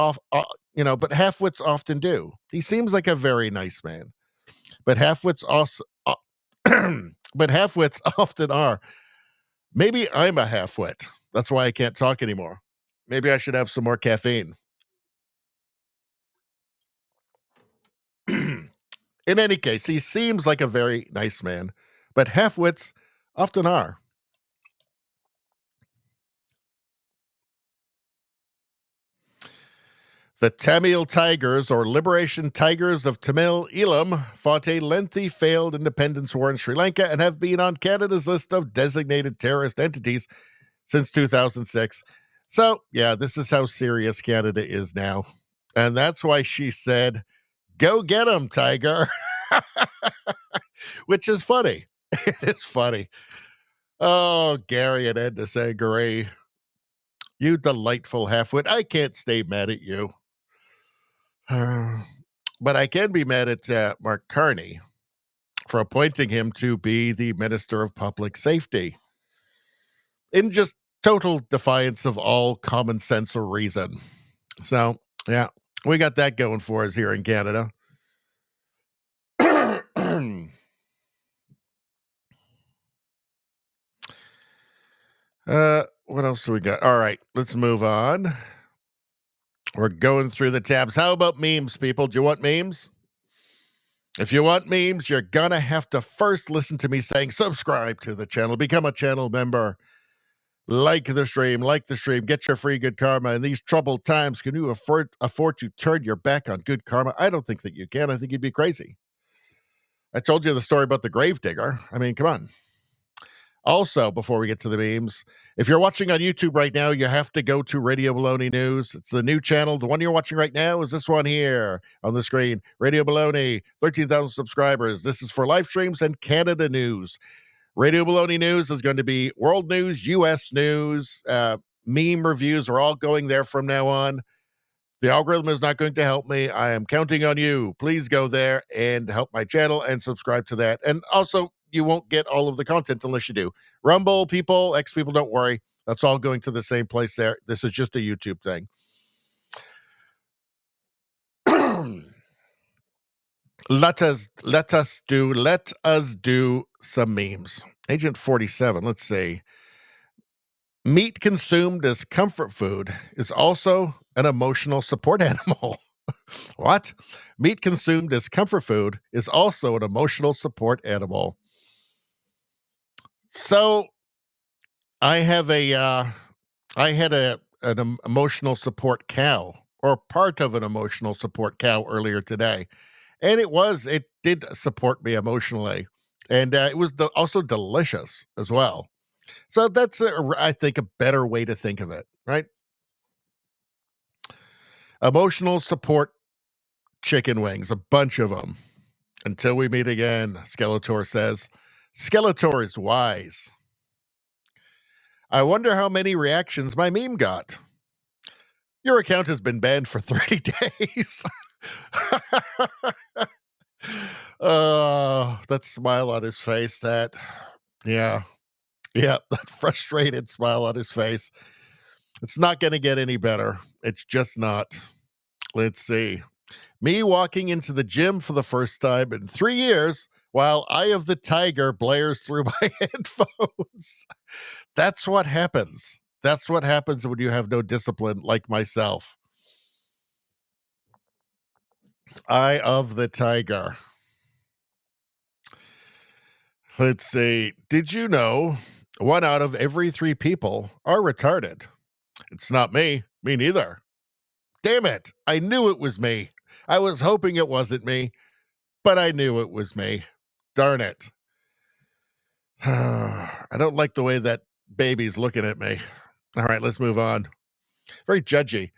half-wits often do. He seems like a very nice man. But half-wits also but half-wits often are. Maybe I'm a half-wit. That's why I can't talk anymore. Maybe I should have some more caffeine. In any case, he seems like a very nice man, but half-wits often are. The Tamil Tigers, or Liberation Tigers of Tamil Eelam, fought a lengthy failed independence war in Sri Lanka and have been on Canada's list of designated terrorist entities since 2006. So, yeah, this is how serious Canada is now. And that's why she said, "Go get him, Tiger." Which is funny. It is funny. Oh, Gary and Edna Sangari, you delightful halfwit. I can't stay mad at you. But I can be mad at Mark Carney for appointing him to be the Minister of Public Safety in just total defiance of all common sense or reason. So, yeah, we got that going for us here in Canada. What else do we got? All right, let's move on. We're going through the tabs. How about memes, people? Do you want memes? If you want memes, you're going to have to first listen to me saying subscribe to the channel, become a channel member, like the stream, get your free good karma. In these troubled times, can you afford to turn your back on good karma? I don't think that you can. I think you'd be crazy. I told you the story about the grave digger. I mean, come on. Also, before we get to the memes, if you're watching on YouTube right now, you have to go to Radio Baloney News. It's the new channel. The one you're watching right now is this one here on the screen. Radio Baloney, 13,000 subscribers. This is for live streams and Canada news. Radio Baloney News is going to be world news, U.S. news, meme reviews are all going there from now on. The algorithm is not going to help me. I am counting on you. Please go there and help my channel and subscribe to that. And also, you won't get all of the content unless you do. Rumble people, X people, don't worry. That's all going to the same place there. This is just a YouTube thing. Let us do some memes. Agent 47, let's see. Meat consumed as comfort food is also an emotional support animal. What? Meat consumed as comfort food is also an emotional support animal. So I have an emotional support cow, or part of an emotional support cow earlier today. And it did support me emotionally. And it was also delicious as well. So that's, I think, a better way to think of it, right? Emotional support chicken wings, a bunch of them. Until we meet again, Skeletor says. Skeletor is wise. I wonder how many reactions my meme got. Your account has been banned for 30 days. That smile on his face, that frustrated smile on his face. It's not going to get any better. It's just not. Let's see. Me walking into the gym for the first time in 3 years while Eye of the Tiger blares through my headphones. That's what happens. That's what happens when you have no discipline like myself. Eye of the Tiger. Let's see. Did you know 1 out of every 3 people are retarded? It's not me. Me neither. Damn it. I knew it was me. I was hoping it wasn't me, but I knew it was me. Darn it. I don't like the way that baby's looking at me. All right, let's move on. Very judgy.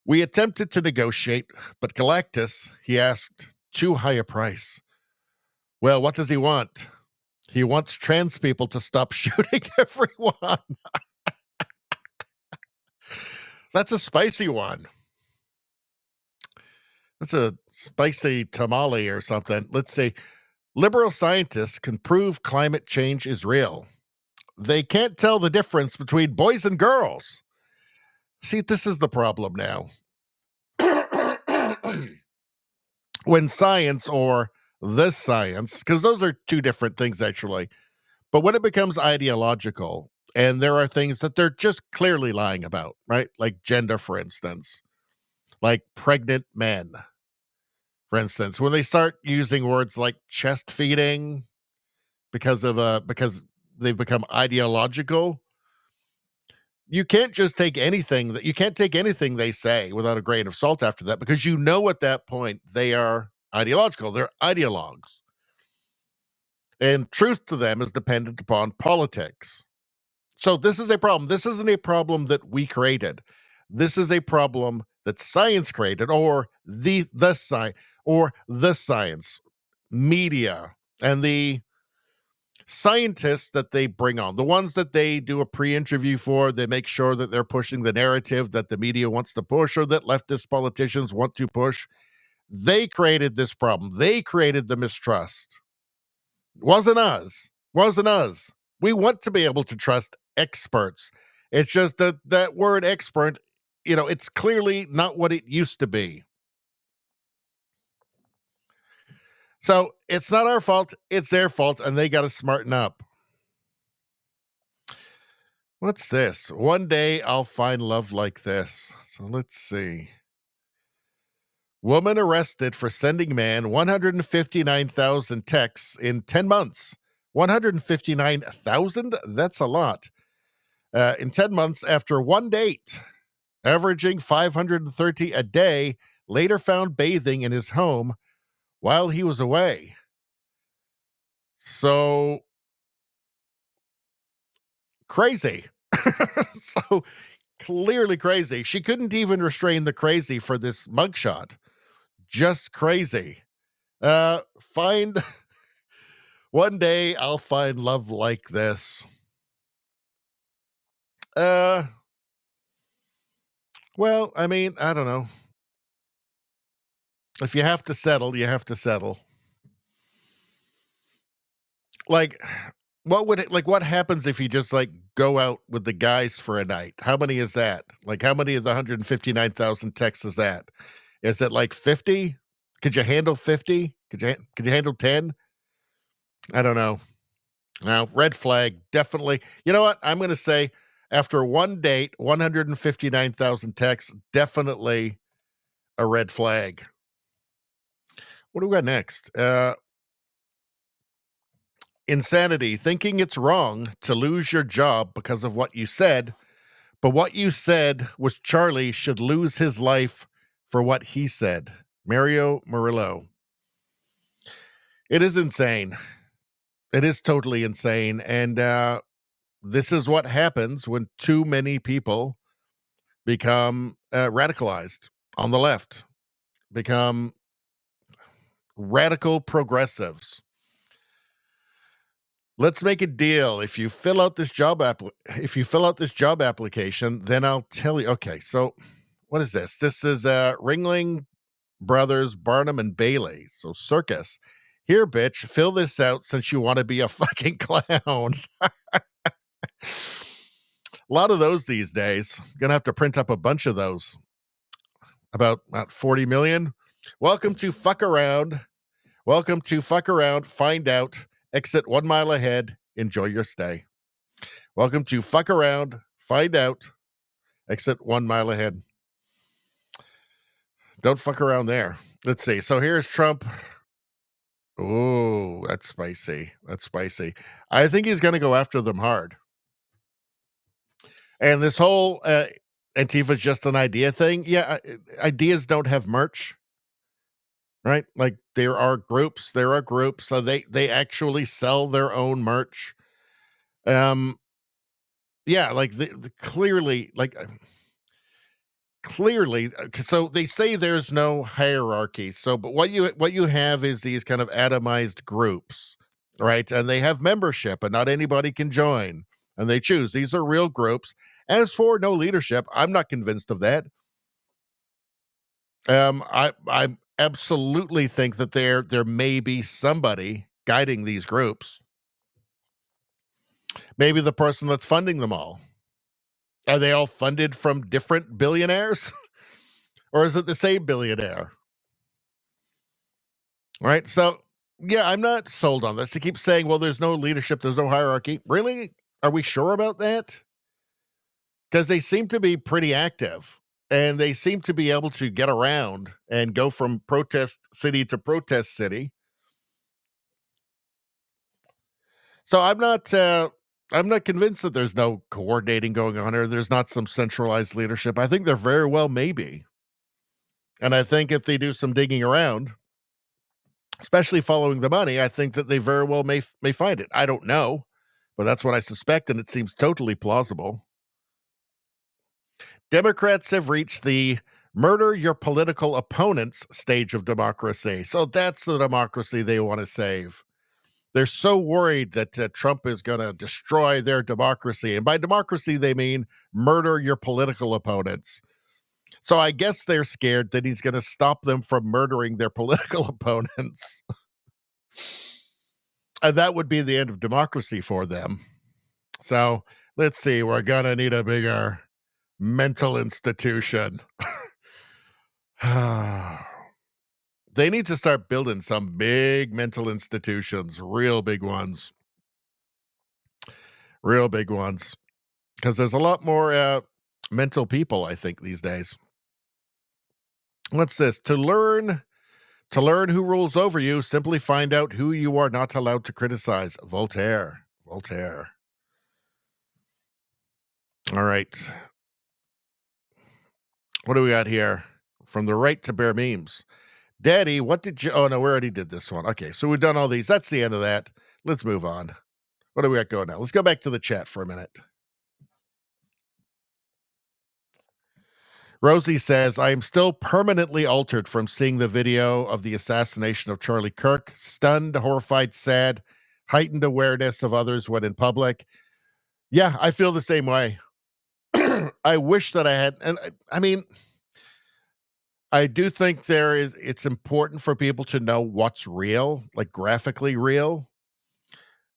We attempted to negotiate, but Galactus, he asked, too high a price. Well, what does he want? He wants trans people to stop shooting everyone. That's a spicy one. That's a spicy tamale or something. Let's see. Liberal scientists can prove climate change is real. They can't tell the difference between boys and girls. See, this is the problem now. When science, or the science, because those are 2 different things actually, but when it becomes ideological, and there are things that they're just clearly lying about, right? Like gender, for instance, like pregnant men. For instance, when they start using words like chest feeding because they've become ideological, you can't just take anything they say without a grain of salt after that, because you know at that point they are ideological. They're ideologues. And truth to them is dependent upon politics. So this is a problem. This isn't a problem that we created. This is a problem that science created, or the science, media, and the scientists that they bring on, the ones that they do a pre-interview for. They make sure that they're pushing the narrative that the media wants to push, or that leftist politicians want to push. They created this problem. They created the mistrust. Wasn't us. We want to be able to trust experts. It's just that word expert, it's clearly not what it used to be. So it's not our fault, it's their fault, and they got to smarten up. What's this? One day I'll find love like this. So let's see. Woman arrested for sending man 159,000 texts in 10 months. 159,000? That's a lot. In 10 months after one date, averaging 530 a day, later found bathing in his home while he was away. So crazy. So clearly crazy. She couldn't even restrain the crazy for this mugshot. Just crazy. Find one day I'll find love like this. Well, I mean, I don't know. If you have to settle, you have to settle. Like, what happens if you just like go out with the guys for a night? How many is that? Like, how many of the 159,000 texts is that? Is it like 50? Could you handle 50? Could you handle 10? I don't know. Now, red flag, definitely. You know what? I'm going to say after one date, 159,000 texts, definitely a red flag. What do we got next? Insanity, thinking it's wrong to lose your job because of what you said, but what you said was Charlie should lose his life for what he said. Mario Murillo. It is insane. It is totally insane. And this is what happens when too many people become radicalized on the left, become radical progressives. Let's make a deal. If you fill out this job application, then I'll tell you. Okay, so what is this? This is Ringling Brothers, Barnum and Bailey. So circus. Here, bitch, fill this out since you want to be a fucking clown. A lot of those these days. Gonna have to print up a bunch of those. About 40 million. Welcome to Fuck Around. Welcome to Fuck Around. Find out. Exit 1 mile ahead. Enjoy your stay. Welcome to Fuck Around. Find out. Exit 1 mile ahead. Don't fuck around there. Let's see. So here's Trump. Oh, that's spicy. That's spicy. I think he's going to go after them hard. And this whole Antifa's just an idea thing. Yeah, ideas don't have merch. Right? Like there are groups. So they actually sell their own merch. Yeah, like clearly, so they say there's no hierarchy. So, but what you have is these kind of atomized groups, right? And they have membership, and not anybody can join. And they choose. These are real groups. As for no leadership, I'm not convinced of that. I absolutely think that there may be somebody guiding these groups. Maybe the person that's funding them all. Are they all funded from different billionaires? Or is it the same billionaire? Right? So, yeah, I'm not sold on this. They keep saying, well, there's no leadership, there's no hierarchy. Really? Are we sure about that? Because they seem to be pretty active. And they seem to be able to get around and go from protest city to protest city. So I'm not convinced that there's no coordinating going on, or there's not some centralized leadership. I think there very well may be. And I think if they do some digging around, especially following the money, I think that they very well may find it. I don't know, but that's what I suspect, and it seems totally plausible. Democrats have reached the murder your political opponents stage of democracy. So that's the democracy they want to save. They're so worried that Trump is going to destroy their democracy. And by democracy, they mean murder your political opponents. So I guess they're scared that he's going to stop them from murdering their political opponents. And that would be the end of democracy for them. So let's see. We're going to need a bigger mental institution. They need to start building some big mental institutions, real big ones. Real big ones. Because there's a lot more mental people, I think, these days. What's this? To learn who rules over you, simply find out who you are not allowed to criticize. Voltaire. All right. What do we got here? From the right to bear memes. Daddy, what did you... Oh, no, we already did this one. Okay, so we've done all these. That's the end of that. Let's move on. What do we got going now? Let's go back to the chat for a minute. Rosie says, I am still permanently altered from seeing the video of the assassination of Charlie Kirk. Stunned, horrified, sad, heightened awareness of others when in public. Yeah, I feel the same way. I wish that I had, and I mean, I do think it's important for people to know what's real, like graphically real,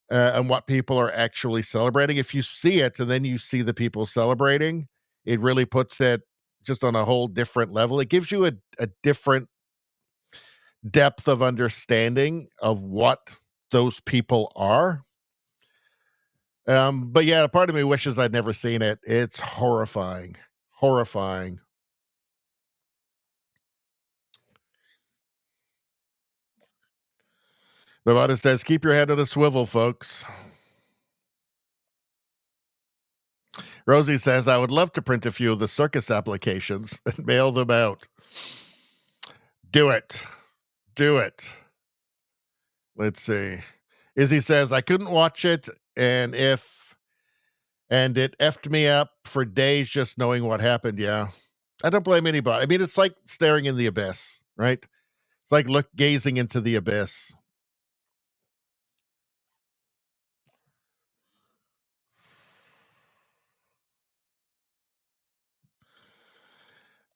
and what people are actually celebrating. If you see it and then you see the people celebrating, it really puts it just on a whole different level. It gives you a different depth of understanding of what those people are. But yeah, part of me wishes I'd never seen it. It's horrifying. Horrifying. Nevada says, keep your head on a swivel, folks. Rosie says, I would love to print a few of the circus applications and mail them out. Do it. Do it. Let's see. Izzy says, I couldn't watch it, and it effed me up for days just knowing what happened. Yeah. I don't blame anybody. I mean, it's like staring in the abyss, right? It's like gazing into the abyss.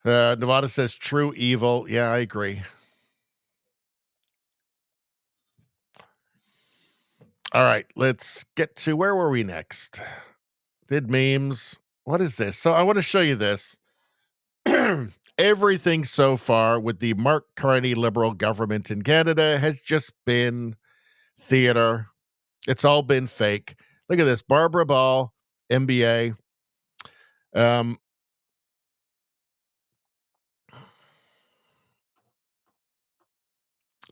Nevada says true evil. Yeah, I agree. All right, let's get to where were we next? Did memes. What is this? So I want to show you this. Everything so far with the Mark Carney Liberal government in Canada has just been theater. It's all been fake. Look at this. Barbara Ball, MBA.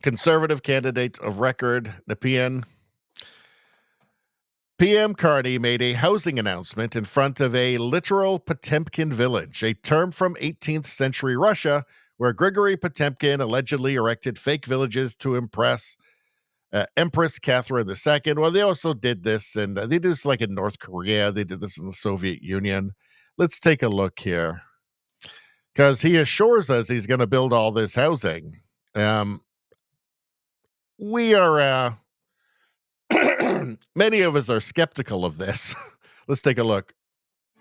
Conservative candidate of record, Nepean. PM Carney made a housing announcement in front of a literal Potemkin village, a term from 18th century Russia, where Grigory Potemkin allegedly erected fake villages to impress Empress Catherine II. Well, they also did this, and they did this like in North Korea. They did this in the Soviet Union. Let's take a look here, because he assures us he's going to build all this housing. We are... many of us are skeptical of this. Let's take a look.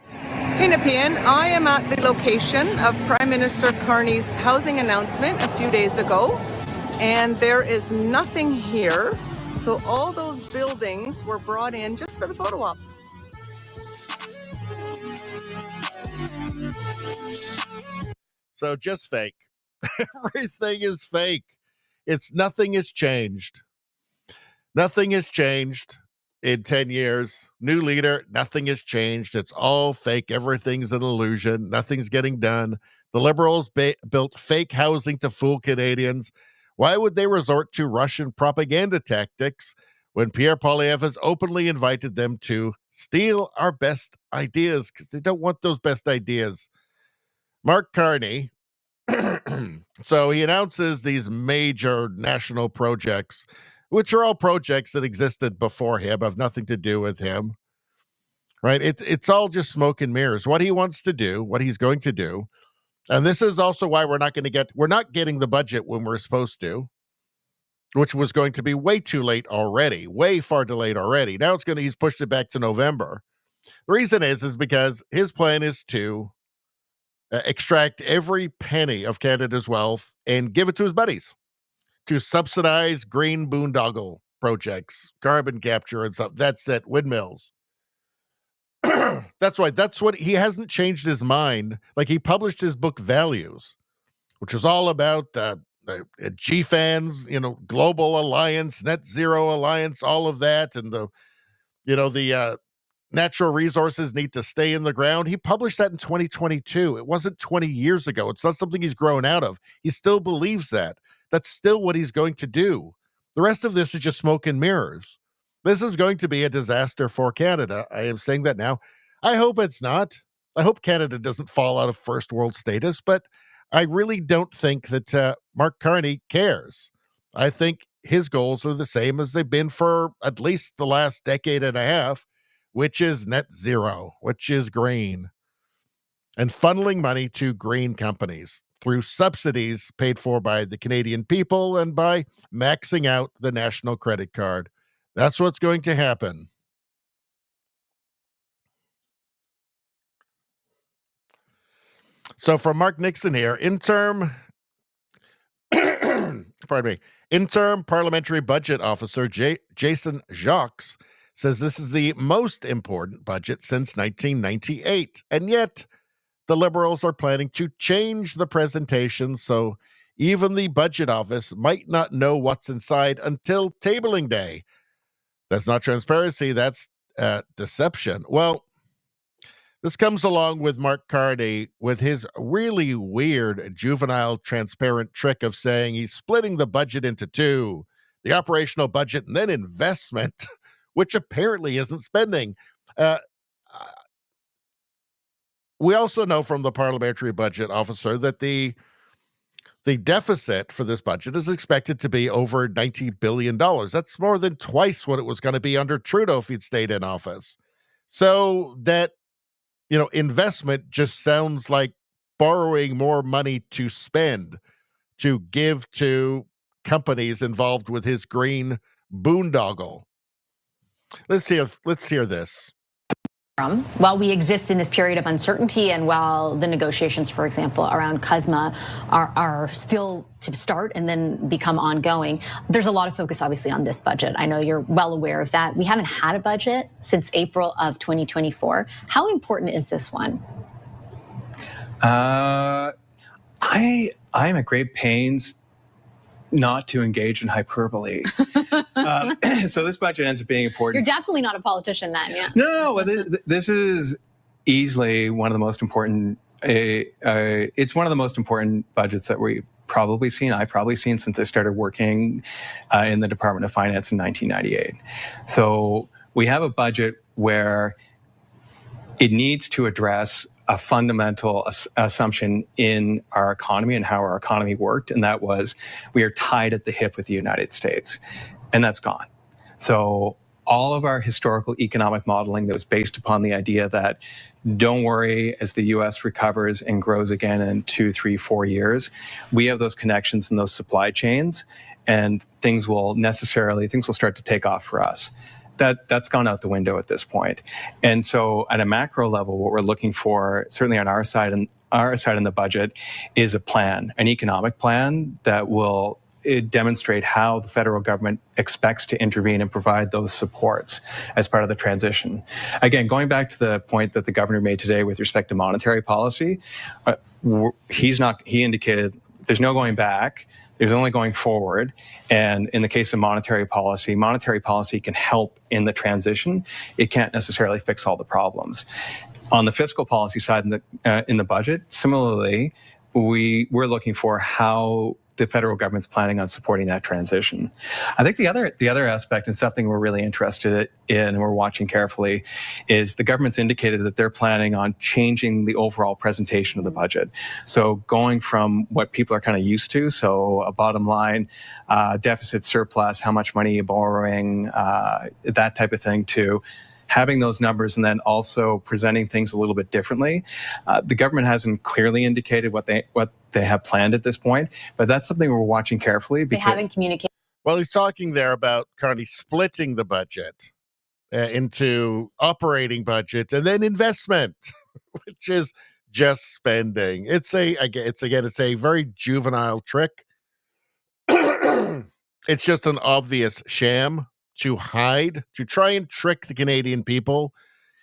Hey, Nepean, I am at the location of Prime Minister Carney's housing announcement a few days ago, and there is nothing here. So all those buildings were brought in just for the photo op. So just fake. Everything is fake. Nothing has changed. Nothing has changed in 10 years. New leader, nothing has changed. It's all fake. Everything's an illusion. Nothing's getting done. The Liberals built fake housing to fool Canadians. Why would they resort to Russian propaganda tactics when Pierre Poilievre has openly invited them to steal our best ideas? Because they don't want those best ideas. Mark Carney. So he announces these major national projects, which are all projects that existed before him, have nothing to do with him, right? It's all just smoke and mirrors. What he wants to do, what he's going to do, and this is also why we're not getting the budget when we're supposed to, which was going to be way too late already, way far delayed already. Now he's pushed it back to November. The reason is because his plan is to extract every penny of Canada's wealth and give it to his buddies to subsidize green boondoggle projects, carbon capture and stuff. That's it, windmills. That's what he hasn't changed his mind. Like, he published his book Values, which was all about GFANs, Global Alliance, Net Zero Alliance, all of that, and the natural resources need to stay in the ground. He published that in 2022. It wasn't 20 years ago. It's not something he's grown out of. He still believes that. That's still what he's going to do. The rest of this is just smoke and mirrors. This is going to be a disaster for Canada. I am saying that now. I hope it's not. I hope Canada doesn't fall out of first world status, but I really don't think that Mark Carney cares. I think his goals are the same as they've been for at least the last decade and a half, which is net zero, which is green. and funneling money to green companies through subsidies paid for by the Canadian people and by maxing out the national credit card. That's what's going to happen. So from Mark Nixon here, interim parliamentary budget officer Jason Jacques says this is the most important budget since 1998. And yet the Liberals are planning to change the presentation, so even the budget office might not know what's inside until tabling day. That's not transparency, that's deception. Well, this comes along with Mark Carney with his really weird juvenile transparent trick of saying he's splitting the budget into two, the operational budget and then investment, which apparently isn't spending. We also know from the parliamentary budget officer that the deficit for this budget is expected to be over $90 billion. That's more than twice what it was going to be under Trudeau if he'd stayed in office. So that, investment just sounds like borrowing more money to spend, to give to companies involved with his green boondoggle. Let's hear this. While we exist in this period of uncertainty and while the negotiations, for example, around CUSMA are still to start and then become ongoing, there's a lot of focus, obviously, on this budget. I know you're well aware of that. We haven't had a budget since April of 2024. How important is this one? I'm at great pains not to engage in hyperbole. So this budget ends up being important. You're definitely not a politician then, yeah. No, this is easily one of the most important, it's one of the most important budgets that we've probably seen, I've probably seen since I started working in the Department of Finance in 1998. So we have a budget where it needs to address a fundamental assumption in our economy and how our economy worked, and that was we are tied at the hip with the United States, and that's gone. So all of our historical economic modeling that was based upon the idea that don't worry, as the U.S. recovers and grows again in 2, 3, 4 years, we have those connections and those supply chains, and things will start to take off for us. That's gone out the window at this point. And so at a macro level, what we're looking for, certainly on our side in the budget, is a plan, an economic plan that will demonstrate how the federal government expects to intervene and provide those supports as part of the transition. Again, going back to the point that the governor made today with respect to monetary policy, he indicated there's no going back. There's only going forward. And in the case of monetary policy can help in the transition. It can't necessarily fix all the problems. On the fiscal policy side in the budget, similarly, we're looking for how the federal government's planning on supporting that transition. I think the other aspect, and something we're really interested in and we're watching carefully, is the government's indicated that they're planning on changing the overall presentation of the budget. So going from what people are kind of used to, so a bottom line, deficit, surplus, how much money you're borrowing, that type of thing, to having those numbers and then also presenting things a little bit differently. The government hasn't clearly indicated what they have planned at this point, but that's something we're watching carefully. They haven't communicated. Well, he's talking there about Carney splitting the budget into operating budget and then investment, which is just spending. It's a very juvenile trick. It's just an obvious sham to try and trick the Canadian people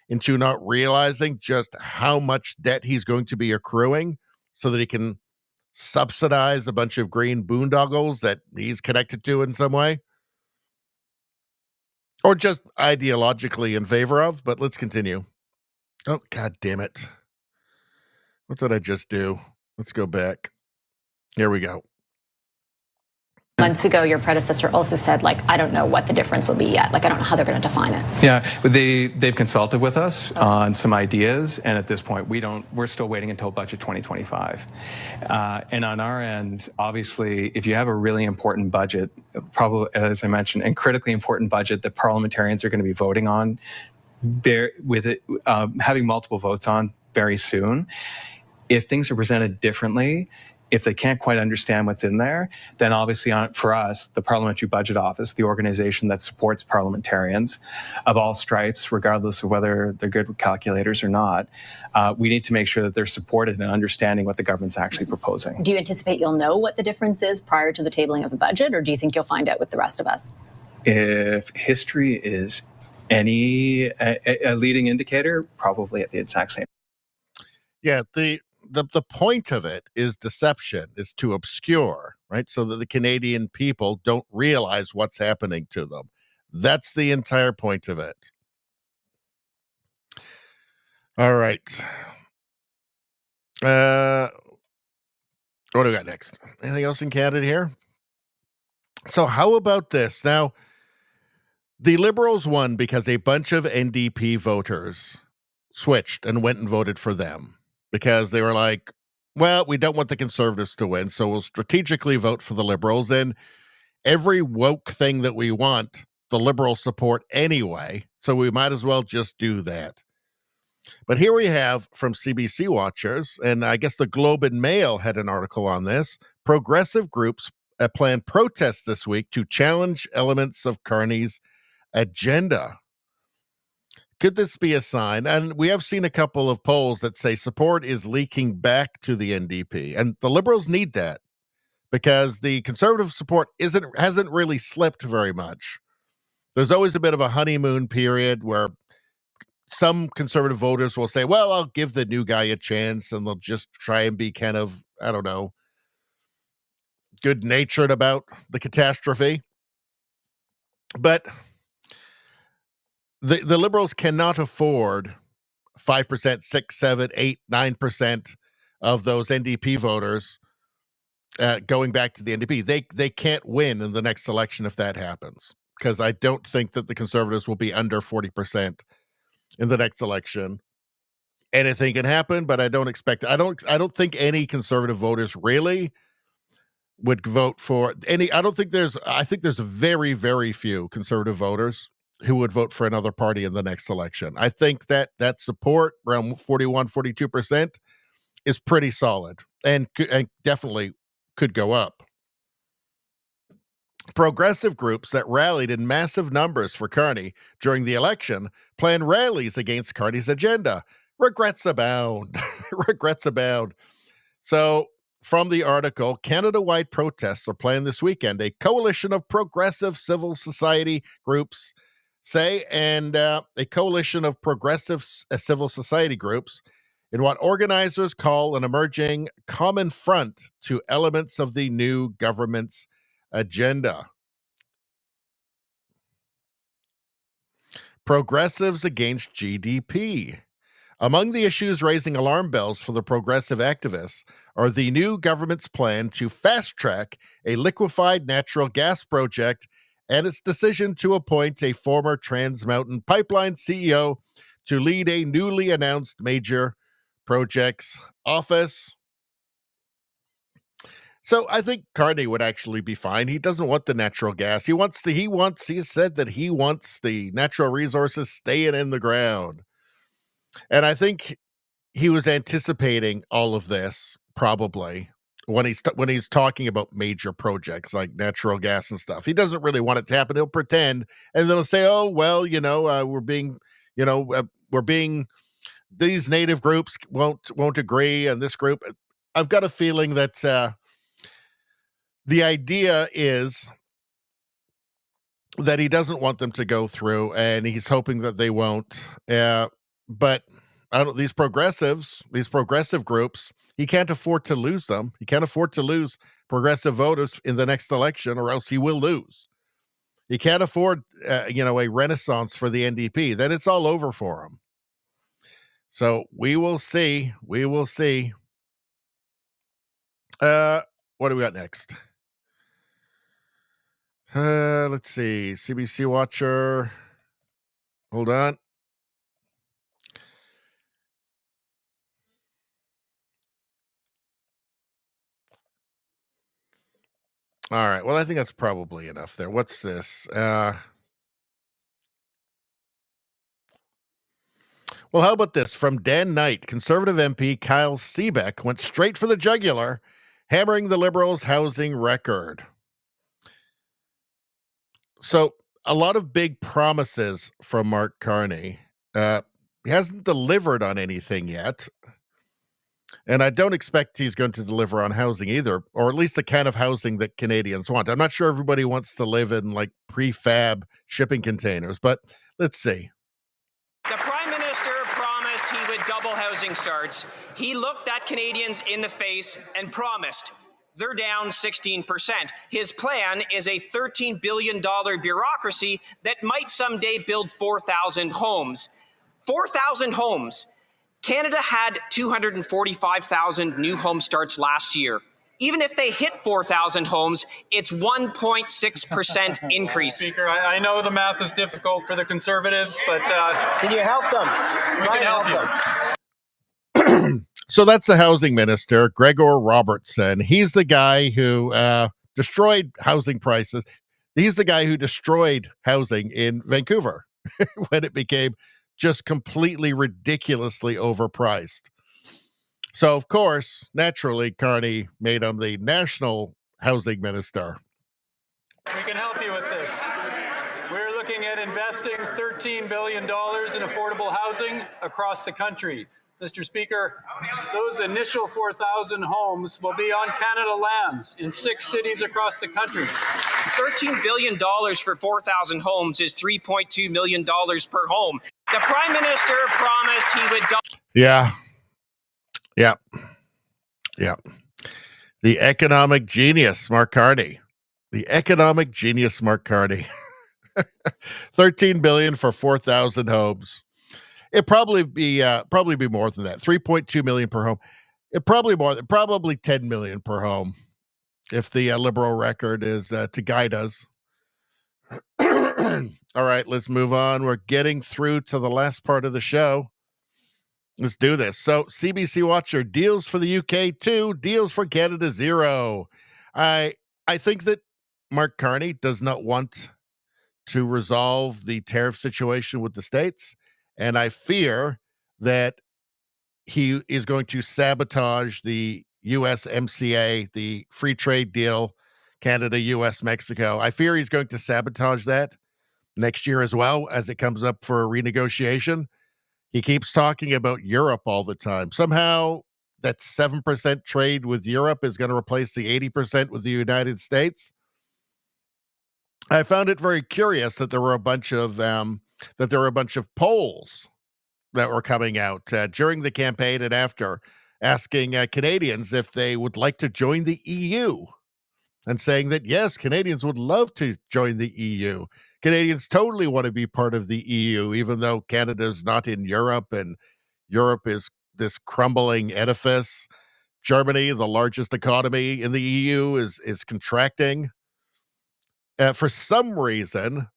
into not realizing just how much debt he's going to be accruing so that he can subsidize a bunch of green boondoggles that he's connected to in some way. Or just ideologically in favor of, but let's continue. Oh, God damn it. What did I just do? Let's go back. Here we go. Months ago, your predecessor also said, I don't know what the difference will be yet. I don't know how they're going to define it. Yeah, they've consulted with us on some ideas, and at this point, we're still waiting until budget 2025. And on our end, obviously, if you have a really important budget, probably, as I mentioned, and critically important budget that parliamentarians are going to be voting on, there with it having multiple votes on very soon. If things are presented differently, if they can't quite understand what's in there, then obviously for us, the Parliamentary Budget Office, the organization that supports parliamentarians of all stripes, regardless of whether they're good with calculators or not, we need to make sure that they're supported in understanding what the government's actually proposing. Do you anticipate you'll know what the difference is prior to the tabling of the budget, or do you think you'll find out with the rest of us? If history is any a leading indicator, probably at the exact same. Yeah, the point of it is deception, is to obscure, right? So that the Canadian people don't realize what's happening to them. That's the entire point of it. All right. What do we got next? Anything else in Canada here? So how about this? Now, the Liberals won because a bunch of NDP voters switched and went and voted for them because they were like, well, we don't want the Conservatives to win, so we'll strategically vote for the Liberals. And every woke thing that we want, the Liberals support anyway, so we might as well just do that. But here we have from CBC Watchers, and I guess the Globe and Mail had an article on this, progressive groups plan protests this week to challenge elements of Carney's agenda. Could this be a sign? And we have seen a couple of polls that say support is leaking back to the NDP, and the Liberals need that because the Conservative support hasn't really slipped very much. There's always a bit of a honeymoon period where some Conservative voters will say, well, I'll give the new guy a chance, and they'll just try and be kind of, I don't know, good-natured about the catastrophe. But the Liberals cannot afford 5%, 6, 7, 8, 9% of those NDP voters going back to the NDP. They can't win in the next election if that happens, because I don't think that the Conservatives will be under 40% in the next election. Anything can happen, but I don't expect. I don't think any Conservative voters really would vote for any. I think there's very, very few Conservative voters who would vote for another party in the next election. I think that support around 41, 42% is pretty solid and definitely could go up. Progressive groups that rallied in massive numbers for Carney during the election plan rallies against Carney's agenda. Regrets abound. Regrets abound. So, from the article, Canada-wide protests are planned this weekend. A coalition of progressive civil society groups and a coalition of progressive civil society groups in what organizers call an emerging common front to elements of the new government's agenda. Progressives against GDP. Among the issues raising alarm bells for the progressive activists are the new government's plan to fast-track a liquefied natural gas project and its decision to appoint a former Trans Mountain Pipeline CEO to lead a newly announced major projects office. So I think Carney would actually be fine. He doesn't want the natural gas. He has said that he wants the natural resources staying in the ground. And I think he was anticipating all of this probably when he's talking about major projects like natural gas and stuff. He doesn't really want it to happen. He'll pretend, and they'll say, "Oh, well, we're being these native groups won't agree, and this group." I've got a feeling that the idea is that he doesn't want them to go through, and he's hoping that they won't. But these progressive groups, he can't afford to lose them. He can't afford to lose progressive voters in the next election, or else he will lose. He can't afford, a renaissance for the NDP. Then it's all over for him. So we will see. We will see. What do we got next? Let's see. CBC Watcher. Hold on. All right. Well, I think that's probably enough there. What's this? Well, how about this? From Dan Knight, Conservative MP Kyle Seebeck went straight for the jugular, hammering the Liberals' housing record. So, a lot of big promises from Mark Carney. He hasn't delivered on anything yet. And I don't expect he's going to deliver on housing either, or at least the kind of housing that Canadians want. I'm not sure everybody wants to live in like prefab shipping containers, but let's see. The Prime Minister promised he would double housing starts. He looked at Canadians in the face and promised. They're down 16%. His plan is a $13 billion bureaucracy that might someday build 4,000 homes. 4,000 homes. Canada had 245,000 new home starts last year. Even if they hit 4,000 homes, it's 1.6% increase. Speaker, I know the math is difficult for the Conservatives, but can you help them? We can help them. So that's the housing minister, Gregor Robertson. He's the guy who destroyed housing prices. He's the guy who destroyed housing in Vancouver when it became just completely ridiculously overpriced. So, of course, naturally, Carney made him the national housing minister. We can help you with this. We're looking at investing $13 billion in affordable housing across the country. Mr. Speaker, those initial 4,000 homes will be on Canada lands in 6 cities across the country. $13 billion for 4,000 homes is $3.2 million per home. The Prime Minister promised he would Yeah. The economic genius, Mark Carney. The economic genius, Mark Carney. $13 billion for 4,000 homes. It'd probably be more than that. 3.2 million per home. Probably $10 million per home if the Liberal record is to guide us. All right, let's move on. We're getting through to the last part of the show. Let's do this. So, CBC Watcher, deals for the UK 2, deals for Canada 0. I think that Mark Carney does not want to resolve the tariff situation with the States, and I fear that he is going to sabotage the USMCA, the free trade deal, Canada, US, Mexico. I fear he's going to sabotage that next year as well as it comes up for a renegotiation. He keeps talking about Europe all the time. Somehow that 7% trade with Europe is going to replace the 80% with the United States. I found it very curious that there were a bunch of polls that were coming out during the campaign and after, asking Canadians if they would like to join the EU, and saying that yes, Canadians would love to join the EU. Canadians totally want to be part of the EU, even though Canada is not in Europe, and Europe is this crumbling edifice. Germany, the largest economy in the EU, is contracting. For some reason,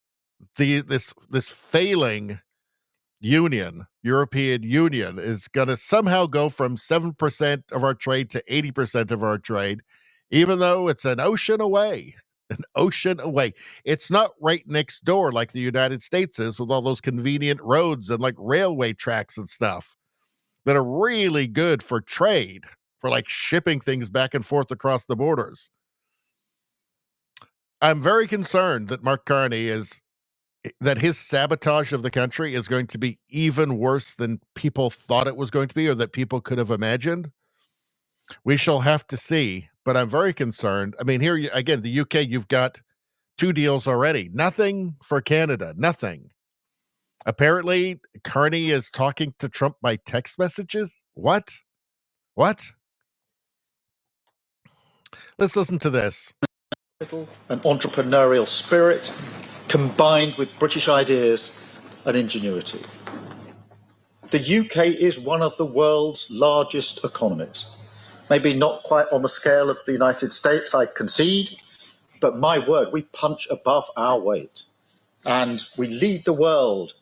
this failing European Union, is going to somehow go from 7% of our trade to 80% of our trade, even though it's an ocean away. An ocean away. It's not right next door like the United States is, with all those convenient roads and like railway tracks and stuff that are really good for trade, for like shipping things back and forth across the borders. I'm very concerned that Mark Carney that his sabotage of the country is going to be even worse than people thought it was going to be, or that people could have imagined. We shall have to see, but I'm very concerned. I mean, here again, the UK, you've got 2 deals already. Nothing for Canada, nothing. Apparently, Carney is talking to Trump by text messages. What? Let's listen to this. An entrepreneurial spirit combined with British ideas and ingenuity. The UK is one of the world's largest economies. Maybe not quite on the scale of the United States, I concede, but my word, we punch above our weight. And we lead the world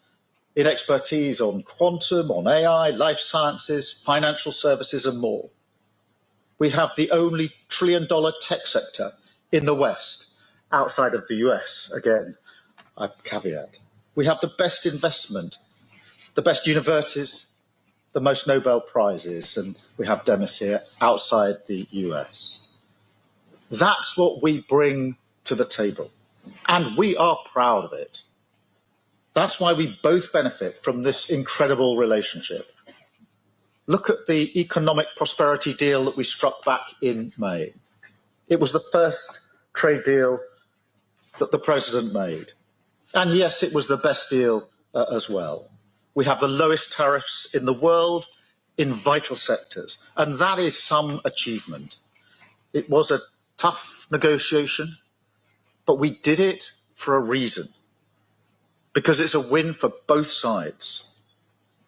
in expertise on quantum, on AI, life sciences, financial services, and more. We have the only trillion-dollar tech sector in the West, outside of the US, again, I caveat. We have the best investment the best universities, the most Nobel Prizes, and we have Demis here, outside the US. That's what we bring to the table, and we are proud of it. That's why we both benefit from this incredible relationship. Look at the economic prosperity deal that we struck back in May. It was the first trade deal that the president made. And yes, it was the best deal as well. We have the lowest tariffs in the world in vital sectors, and that is some achievement. It was a tough negotiation, but we did it for a reason, because it's a win for both sides,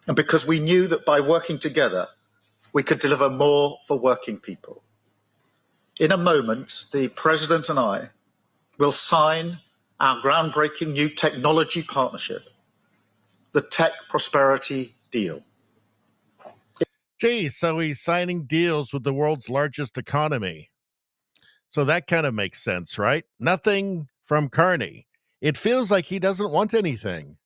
and because we knew that by working together, we could deliver more for working people. In a moment, the President and I will sign our groundbreaking new technology partnership, the Tech Prosperity Deal. Gee, so he's signing deals with the world's largest economy. So that kind of makes sense, right? Nothing from Carney. It feels like he doesn't want anything.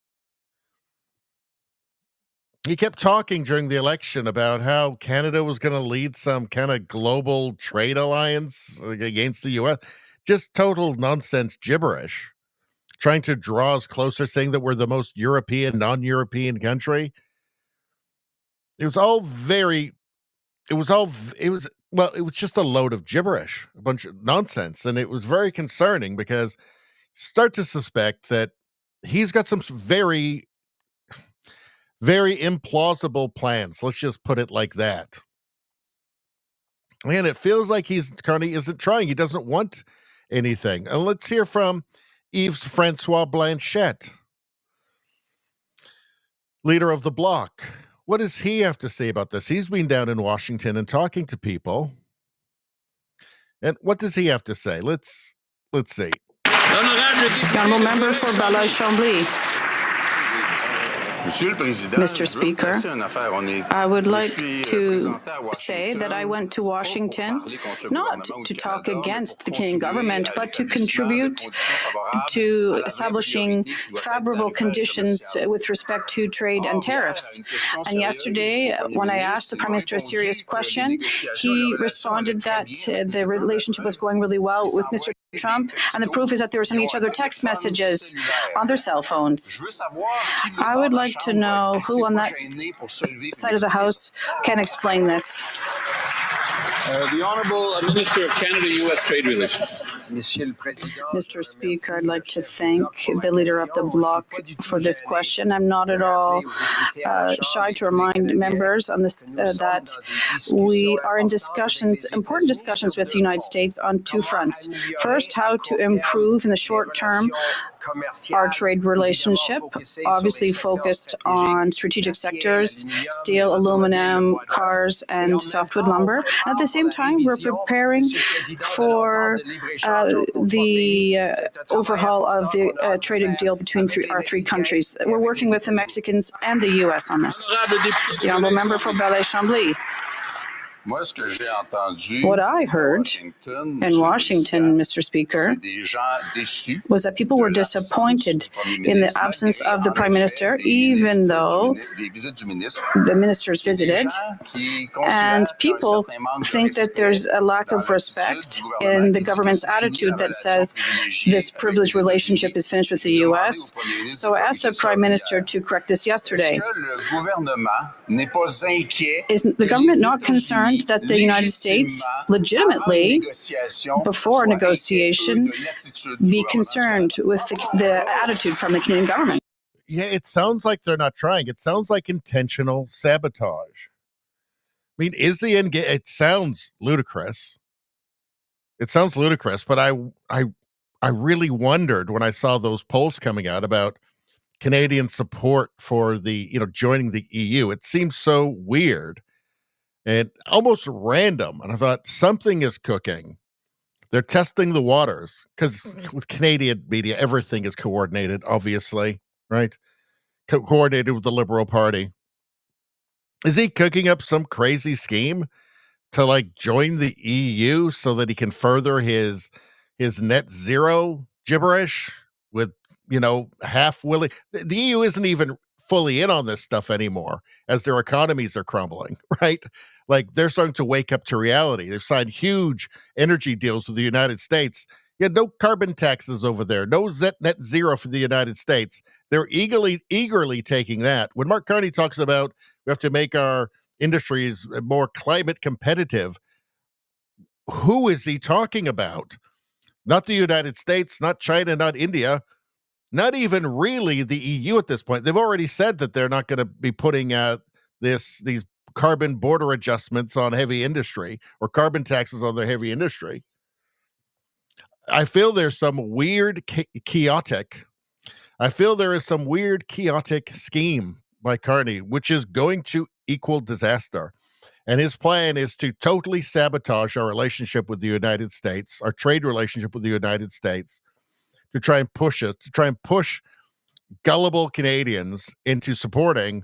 He kept talking during the election about how Canada was going to lead some kind of global trade alliance against the U.S. Just total nonsense gibberish. Trying to draw us closer, saying that we're the most European, non-European country. It was just a load of gibberish, a bunch of nonsense. And it was very concerning because you start to suspect that he's got some very, very implausible plans. Let's just put it like that. And it feels like Carney isn't trying. He doesn't want anything. And let's hear from Yves Francois Blanchette, leader of the Bloc. What does he have to say about this? He's been down in Washington and talking to people. And what does he have to say? Let's see. Honourable member for Baloney. Mr. Speaker, I would like to say that I went to Washington not to talk against the Canadian government, but to contribute to establishing favorable conditions with respect to trade and tariffs. And yesterday, when I asked the Prime Minister a serious question, he responded that the relationship was going really well with Mr. Trump, and the proof is that they were sending each other text messages on their cell phones. I would like to know who on that side of the House can explain this. The Honourable Minister of Canada-U.S. Trade Relations. Mr. Speaker, I'd like to thank the Leader of the Bloc for this question. I'm not at all shy to remind members on this that we are in discussions, important discussions with the United States on two fronts. First, how to improve in the short term our trade relationship, obviously focused on strategic sectors, steel, aluminum, cars, and softwood lumber. At the same time, we're preparing for the overhaul of the trade deal between our three countries. We're working with the Mexicans and the U.S. on this. The Honourable Member for Baloney. What I heard in Washington, Mr. Speaker, was that people were disappointed in the absence of the Prime Minister, even though the ministers visited. And people think that there's a lack of respect in the government's attitude that says this privileged relationship is finished with the U.S. So I asked the Prime Minister to correct this yesterday. Is the government not concerned that the United States legitimately, before a negotiation, be concerned with the attitude from the Canadian government? Yeah, it sounds like they're not trying. It sounds like intentional sabotage. I mean, is the end game? It sounds ludicrous. It sounds ludicrous, but I really wondered when I saw those polls coming out about Canadian support for joining the EU. It seems so weird and almost random. And I thought something is cooking. They're testing the waters because with Canadian media, everything is coordinated, obviously, right? Coordinated with the Liberal Party. Is he cooking up some crazy scheme to join the EU so that he can further his net zero gibberish with, half willing? The EU isn't even fully in on this stuff anymore as their economies are crumbling, right? Like they're starting to wake up to reality. They've signed huge energy deals with the United States. Yeah, no carbon taxes over there, no net zero for the United States. They're eagerly taking that. When Mark Carney talks about we have to make our industries more climate competitive, who is he talking about? Not the United States, not China, not India, not even really the EU at this point. They've already said that they're not going to be putting these carbon border adjustments on heavy industry or carbon taxes on their heavy industry. I feel there's some weird chaotic. I feel there is some weird chaotic scheme by Carney, which is going to equal disaster. And his plan is to totally sabotage our relationship with the United States, our trade relationship with the United States, to try and push gullible Canadians into supporting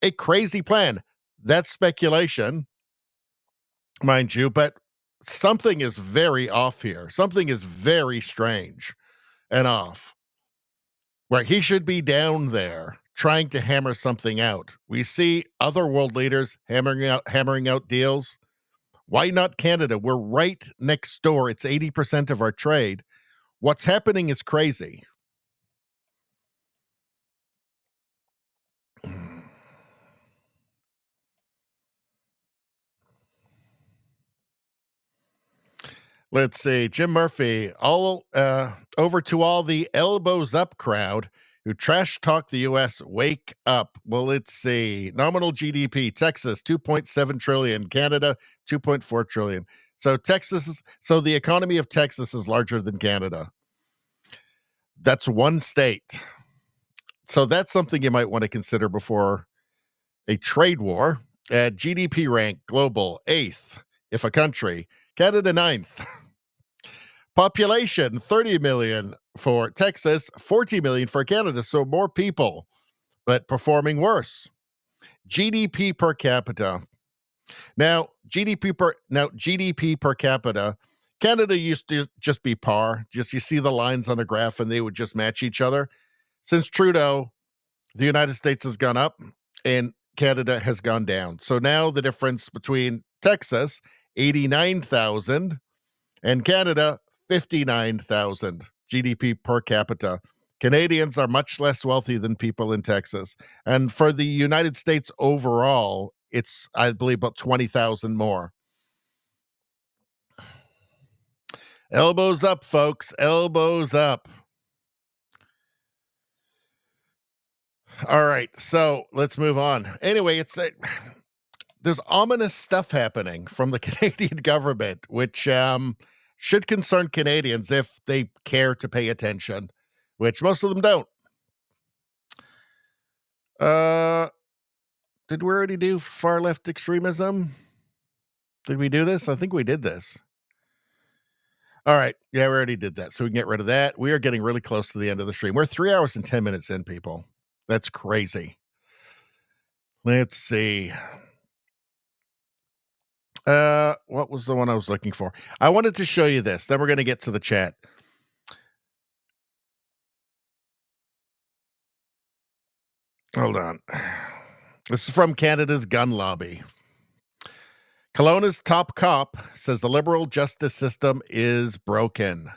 a crazy plan. That's speculation, mind you, but something is very off here. Something is very strange and off. Where he should be down there trying to hammer something out. We see other world leaders hammering out deals. Why not Canada? We're right next door. It's 80% of our trade. What's happening is crazy. Let's see. Jim Murphy, all over to all the elbows up crowd who trash talk the U.S. Wake up. Well, let's see. Nominal GDP, Texas, 2.7 trillion. Canada, 2.4 trillion. So the economy of Texas is larger than Canada. That's one state. So that's something you might want to consider before a trade war. GDP rank, global, 8th, if a country. Canada, 9th. Population, 30 million for Texas, 40 million for Canada. So more people, but performing worse. GDP per capita. Now, GDP per capita, Canada used to just be par. Just you see the lines on a graph and they would just match each other. Since Trudeau, the United States has gone up and Canada has gone down. So now the difference between Texas, 89,000, and Canada, 59,000 GDP per capita. Canadians are much less wealthy than people in Texas. And for the United States overall, it's, I believe, about 20,000 more. Elbows up, folks. Elbows up. All right, so let's move on. Anyway, there's ominous stuff happening from the Canadian government, which should concern Canadians if they care to pay attention, which most of them don't. Did we already do far left extremism? Did we do this? I think we did this. All right. Yeah, we already did that. So we can get rid of that. We are getting really close to the end of the stream. We're 3 hours and 10 minutes in, people. That's crazy. Let's see. What was the one I was looking for? I wanted to show you this. Then we're going to get to the chat. Hold on. This is from Canada's gun lobby. Kelowna's top cop says the liberal justice system is broken.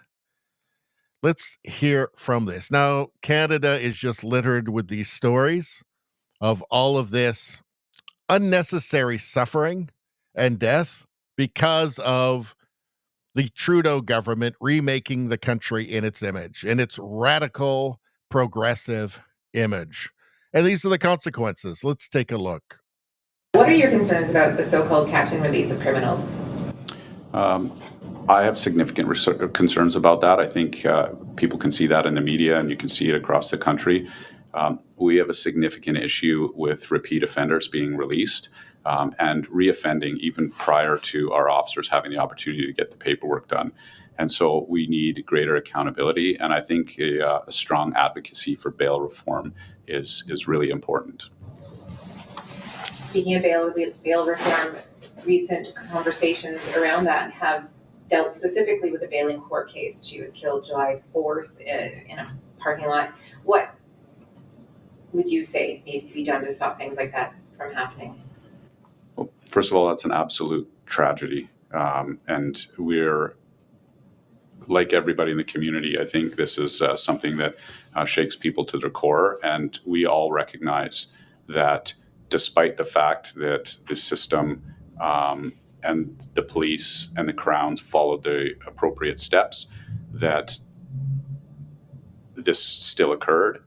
Let's hear from this. Now, Canada is just littered with these stories of all of this unnecessary suffering and death because of the Trudeau government remaking the country in its image, in its radical, progressive image. And these are the consequences. Let's take a look. What are your concerns about the so-called catch and release of criminals? I have significant concerns about that. I think people can see that in the media and you can see it across the country. We have a significant issue with repeat offenders being released and reoffending even prior to our officers having the opportunity to get the paperwork done. And so we need greater accountability. And I think a strong advocacy for bail reform is really important. Speaking of bail reform, recent conversations around that have dealt specifically with the Bailey court case. She was killed July 4th in a parking lot. would you say needs to be done to stop things like that from happening? Well, first of all, that's an absolute tragedy. And we're, like everybody in the community, I think this is something that shakes people to their core. And we all recognize that despite the fact that the system and the police and the Crowns followed the appropriate steps, that this still occurred,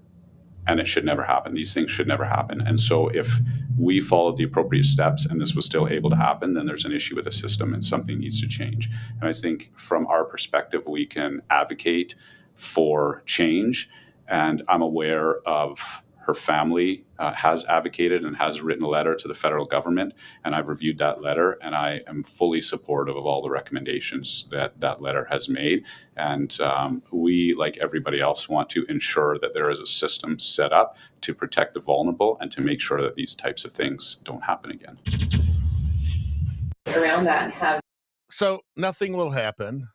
and it should never happen. These things should never happen. And so if we followed the appropriate steps and this was still able to happen, then there's an issue with the system and something needs to change. And I think from our perspective, we can advocate for change. And I'm aware of her family has advocated and has written a letter to the federal government, and I've reviewed that letter, and I am fully supportive of all the recommendations that that letter has made. And we, like everybody else, want to ensure that there is a system set up to protect the vulnerable and to make sure that these types of things don't happen again. Around that have So nothing will happen.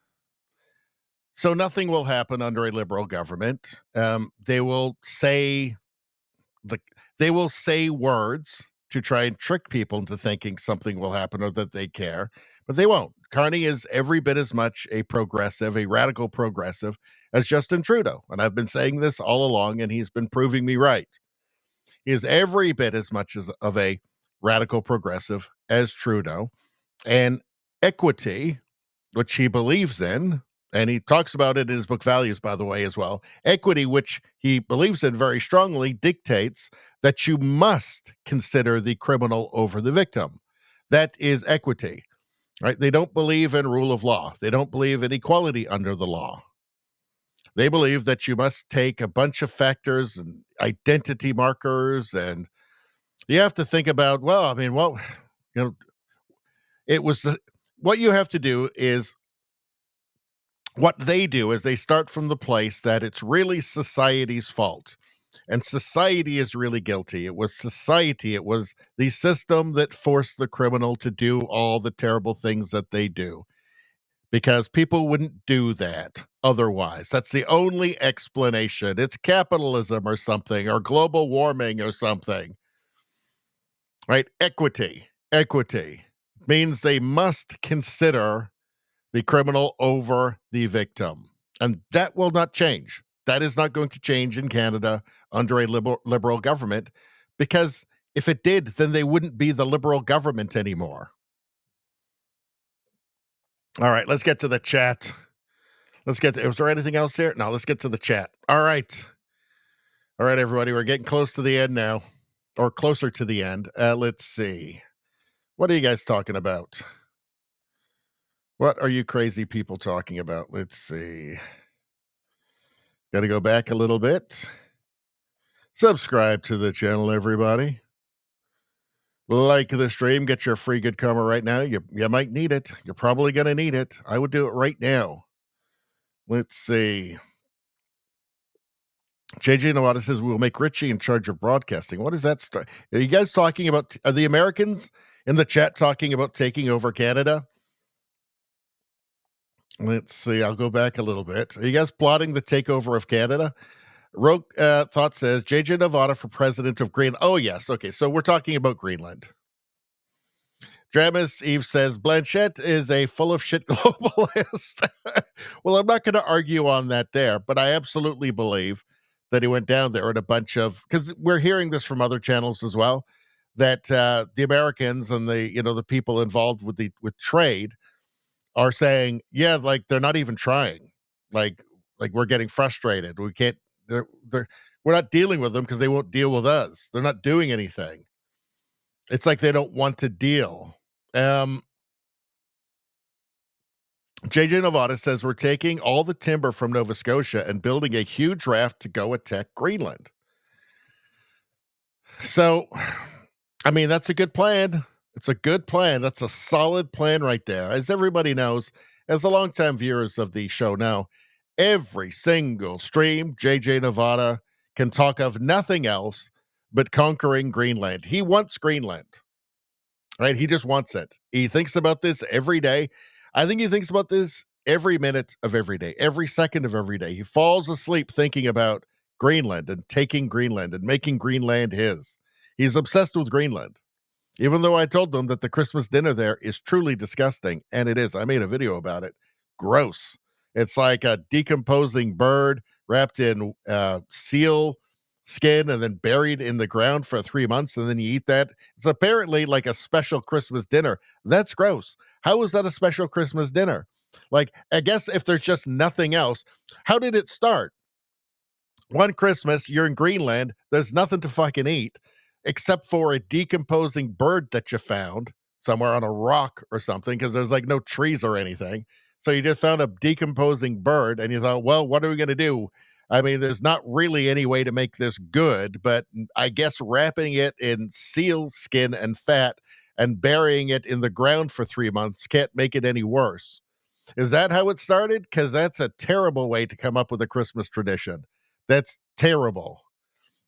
So nothing will happen under a Liberal government. They will say words to try and trick people into thinking something will happen or that they care, but they won't. Carney is every bit as much a progressive, a radical progressive, as Justin Trudeau. And I've been saying this all along, and he's been proving me right. He is every bit as much of a radical progressive as Trudeau. And equity, which he believes in, and he talks about it in his book Values, by the way, as well. Equity, which he believes in very strongly, dictates that you must consider the criminal over the victim. That is equity, right? They don't believe in rule of law. They don't believe in equality under the law. They believe that you must take a bunch of factors and identity markers, and you have to think about, what you have to do is, what they do is they start from the place that it's really society's fault. And society is really guilty. It was society. It was the system that forced the criminal to do all the terrible things that they do. Because people wouldn't do that otherwise. That's the only explanation. It's capitalism or something, or global warming or something. Right? Equity means they must consider the criminal over the victim. And that will not change. That is not going to change in Canada under a liberal government, because if it did, then they wouldn't be the Liberal government anymore. All right, let's get to the chat. Was there anything else here? No, let's get to the chat. All right, everybody, we're getting close to the end now, or closer to the end. Let's see. What are you guys talking about? What are you crazy people talking about? Let's see. Got to go back a little bit. Subscribe to the channel, everybody. Like the stream. Get your free good karma right now. You might need it. You're probably going to need it. I would do it right now. Let's see. JJ Nawada says we'll make Richie in charge of broadcasting. What is that? Are you guys talking about? Are the Americans in the chat talking about taking over Canada? Let's see. I'll go back a little bit. Are you guys plotting the takeover of Canada? Rogue Thought says JJ Nevada for president of Greenland. Oh, yes. Okay. So we're talking about Greenland. Dramus Eve says Blanchette is a full of shit globalist. Well, I'm not going to argue on that there, but I absolutely believe that he went down there and a bunch of, because we're hearing this from other channels as well, that the Americans and the people involved with trade are saying, yeah, like they're not even trying. Like we're getting frustrated. We can't. We're not dealing with them because they won't deal with us. They're not doing anything. It's like they don't want to deal. JJ Nevada says we're taking all the timber from Nova Scotia and building a huge raft to go attack Greenland. So, I mean, that's a good plan. It's a good plan. That's a solid plan right there. As everybody knows, as the longtime viewers of the show know, every single stream, JJ Nevada can talk of nothing else but conquering Greenland. He wants Greenland, right? He just wants it. He thinks about this every day. I think he thinks about this every minute of every day, every second of every day. He falls asleep thinking about Greenland and taking Greenland and making Greenland his. He's obsessed with Greenland. Even though I told them that the Christmas dinner there is truly disgusting, and it is. I made a video about it. Gross. It's like a decomposing bird wrapped in seal skin and then buried in the ground for 3 months, and then you eat that. It's apparently like a special Christmas dinner. That's gross. How is that a special Christmas dinner? Like, I guess if there's just nothing else, how did it start? One Christmas, you're in Greenland, there's nothing to fucking eat except for a decomposing bird that you found somewhere on a rock or something, because there's like no trees or anything. So you just found a decomposing bird and you thought, well, what are we going to do? I mean, there's not really any way to make this good, but I guess wrapping it in seal skin and fat and burying it in the ground for 3 months can't make it any worse. Is that how it started? Because that's a terrible way to come up with a Christmas tradition. That's terrible.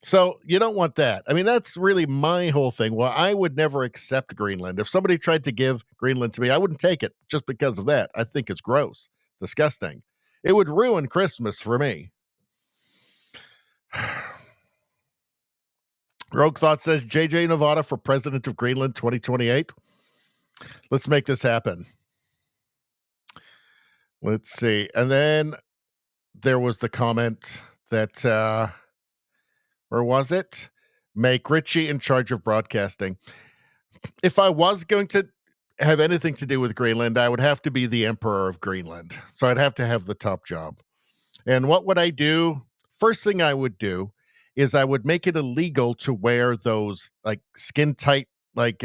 So you don't want that. I mean, that's really my whole thing. Well, I would never accept Greenland. If somebody tried to give Greenland to me, I wouldn't take it just because of that. I think it's gross, disgusting. It would ruin Christmas for me. Rogue Thought says JJ Nevada for president of Greenland 2028. Let's make this happen. Let's see. And then there was the comment that, where was it? Make Richie in charge of broadcasting. If I was going to have anything to do with Greenland, I would have to be the emperor of Greenland. So I'd have to have the top job. And what would I do? First thing I would do is I would make it illegal to wear those like skin tight, like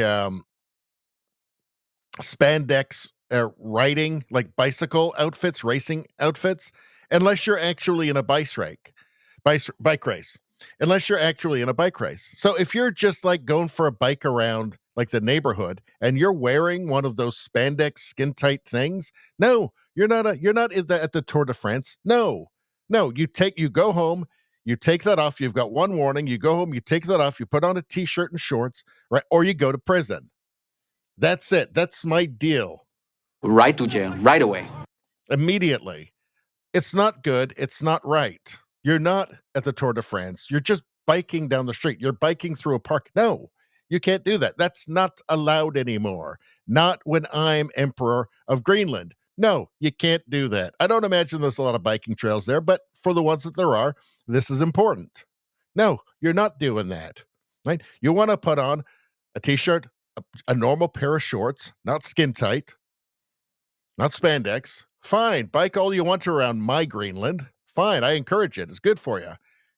spandex riding, like bicycle outfits, racing outfits, unless you're actually in a bike race. Unless you're actually in a bike race. So if you're just like going for a bike around like the neighborhood and you're wearing one of those spandex skin tight things, no, you're not at the Tour de France. No, you go home, you take that off. You've got one warning. You go home, you take that off, you put on a t-shirt and shorts, right? Or you go to prison. That's it. That's my deal. Right to jail, right away. Immediately. It's not good. It's not right. You're not at the Tour de France. You're just biking down the street. You're biking through a park. No, you can't do that. That's not allowed anymore. Not when I'm emperor of Greenland. No, you can't do that. I don't imagine there's a lot of biking trails there, but for the ones that there are, this is important. No, you're not doing that, right? You want to put on a t-shirt, a normal pair of shorts, not skin tight, not spandex. Fine, bike all you want to around my Greenland. Fine, I encourage it. It's good for you.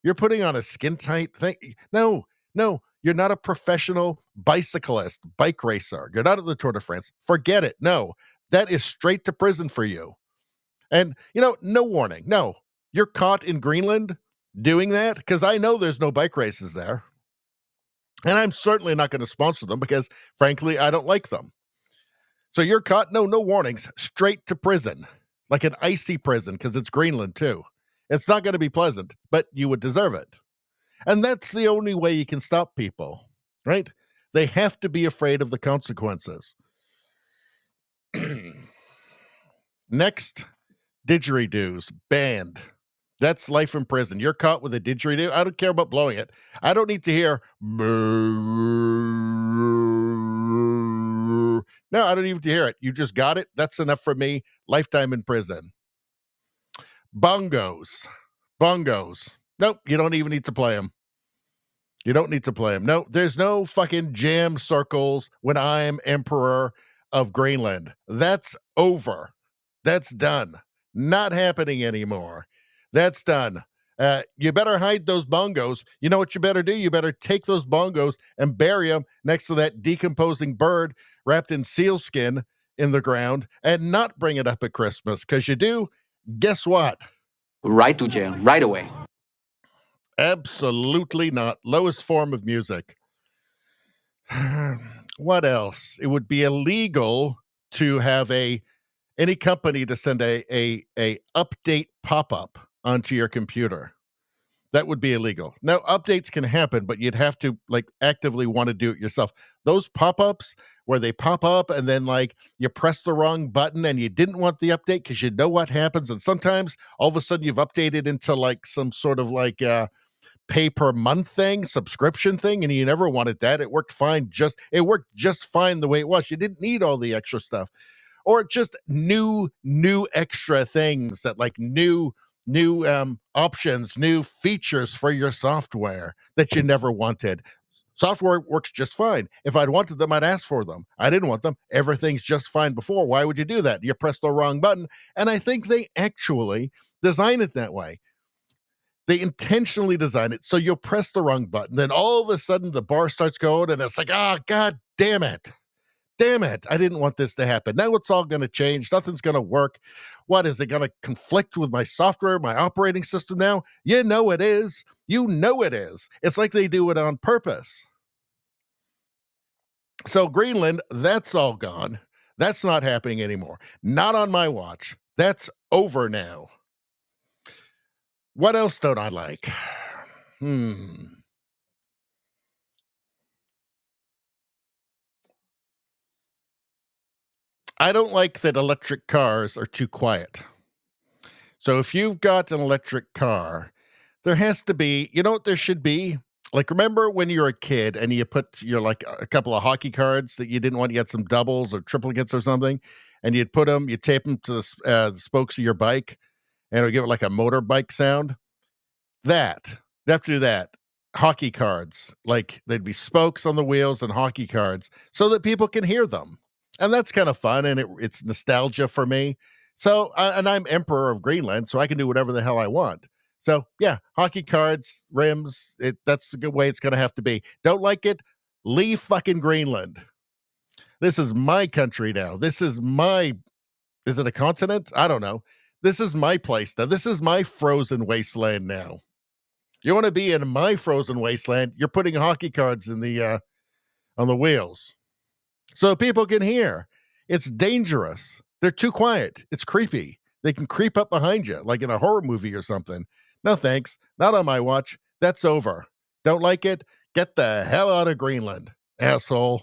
You're putting on a skin tight thing. No, you're not a professional bicyclist, bike racer. You're not at the Tour de France. Forget it. No, that is straight to prison for you. And, no warning. No, you're caught in Greenland doing that because I know there's no bike races there. And I'm certainly not going to sponsor them because, frankly, I don't like them. So you're caught. No warnings. Straight to prison, like an icy prison because it's Greenland too. It's not going to be pleasant, but you would deserve it. And that's the only way you can stop people, right? They have to be afraid of the consequences. Next, didgeridoos banned. That's life in prison. You're caught with a didgeridoo. I don't care about blowing it. I don't need to hear. No, I don't even need to hear it. You just got it. That's enough for me. Lifetime in prison. Bongos. Nope, you don't even need to play them. No, there's no fucking jam circles when I'm emperor of Greenland. That's over. That's done. Not happening anymore. That's done. You better hide those bongos. You know what you better do? You better take those bongos and bury them next to that decomposing bird wrapped in seal skin in the ground and not bring it up at Christmas. Because you do, guess what? Right to jail, right away. Absolutely not. Lowest form of music. What else? It would be illegal to have any company to send a update pop-up onto your computer. That would be illegal. Now, updates can happen, but you'd have to like actively want to do it yourself. Those pop-ups where they pop up and then like you press the wrong button and you didn't want the update because you know what happens. And sometimes all of a sudden you've updated into like some sort of like pay per month thing, subscription thing, and you never wanted that. It worked fine. It worked just fine the way it was. You didn't need all the extra stuff. Or just new extra things that like new options, new features for your software that you never wanted. Software works just fine. If I'd wanted them, I'd ask for them. I didn't want them. Everything's just fine before. Why would you do that? You press the wrong button. And I think they actually design it that way. They intentionally design it so you'll press the wrong button. Then all of a sudden the bar starts going and it's like, God damn it. Damn it, I didn't want this to happen. Now it's all going to change. Nothing's going to work. What, is it going to conflict with my software, my operating system now? You know it is. You know it is. It's like they do it on purpose. So Greenland, that's all gone. That's not happening anymore. Not on my watch. That's over now. What else don't I like? I don't like that electric cars are too quiet. So if you've got an electric car, there has to be, you know what there should be? Like, remember when you were a kid and you put your, like, a couple of hockey cards that you didn't want, you had some doubles or triplicates or something, and you'd tape them to the spokes of your bike, and it would give it like a motorbike sound? They have to do that. Hockey cards, like, they'd be spokes on the wheels and hockey cards so that people can hear them. And that's kind of fun, and it's nostalgia for me. So, and I'm Emperor of Greenland, so I can do whatever the hell I want. So, yeah, hockey cards, rims, that's the good way it's going to have to be. Don't like it? Leave fucking Greenland. This is my country now. Is it a continent? I don't know. This is my place now. This is my frozen wasteland now. You want to be in my frozen wasteland, you're putting hockey cards in the on the wheels. So people can hear. It's dangerous. They're too quiet. It's creepy. They can creep up behind you, like in a horror movie or something. No thanks. Not on my watch. That's over. Don't like it? Get the hell out of Greenland, asshole.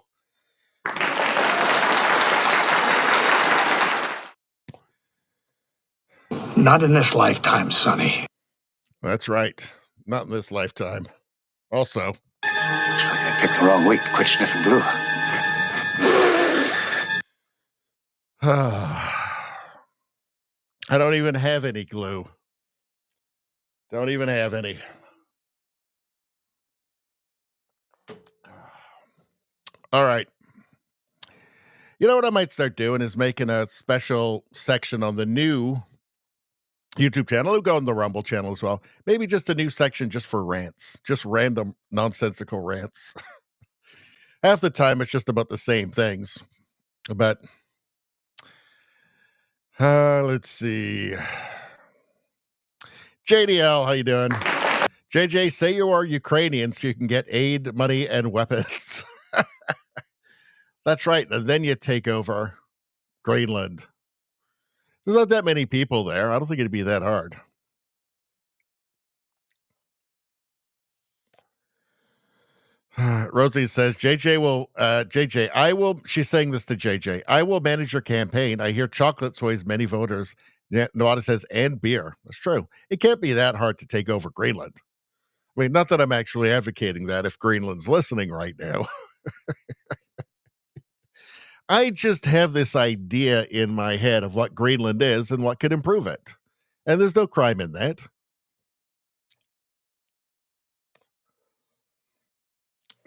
Not in this lifetime, Sonny. That's right. Not in this lifetime. Also, I picked the wrong week to quit sniffing glue. I don't even have any glue. Don't even have any. All right. You know what I might start doing is making a special section on the new YouTube channel. It'll go on the Rumble channel as well. Maybe just a new section just for rants, just random nonsensical rants. Half the time it's just about the same things. But let's see. JDL, how you doing? JJ, say you are Ukrainian so you can get aid, money, and weapons. That's right. And then you take over Greenland. There's not that many people there. I don't think it'd be that hard. Rosie says, she's saying this to JJ. I will manage your campaign. I hear chocolate sways many voters. Noada says, and beer. That's true. It can't be that hard to take over Greenland. I mean, not that I'm actually advocating that if Greenland's listening right now. I just have this idea in my head of what Greenland is and what could improve it. And there's no crime in that.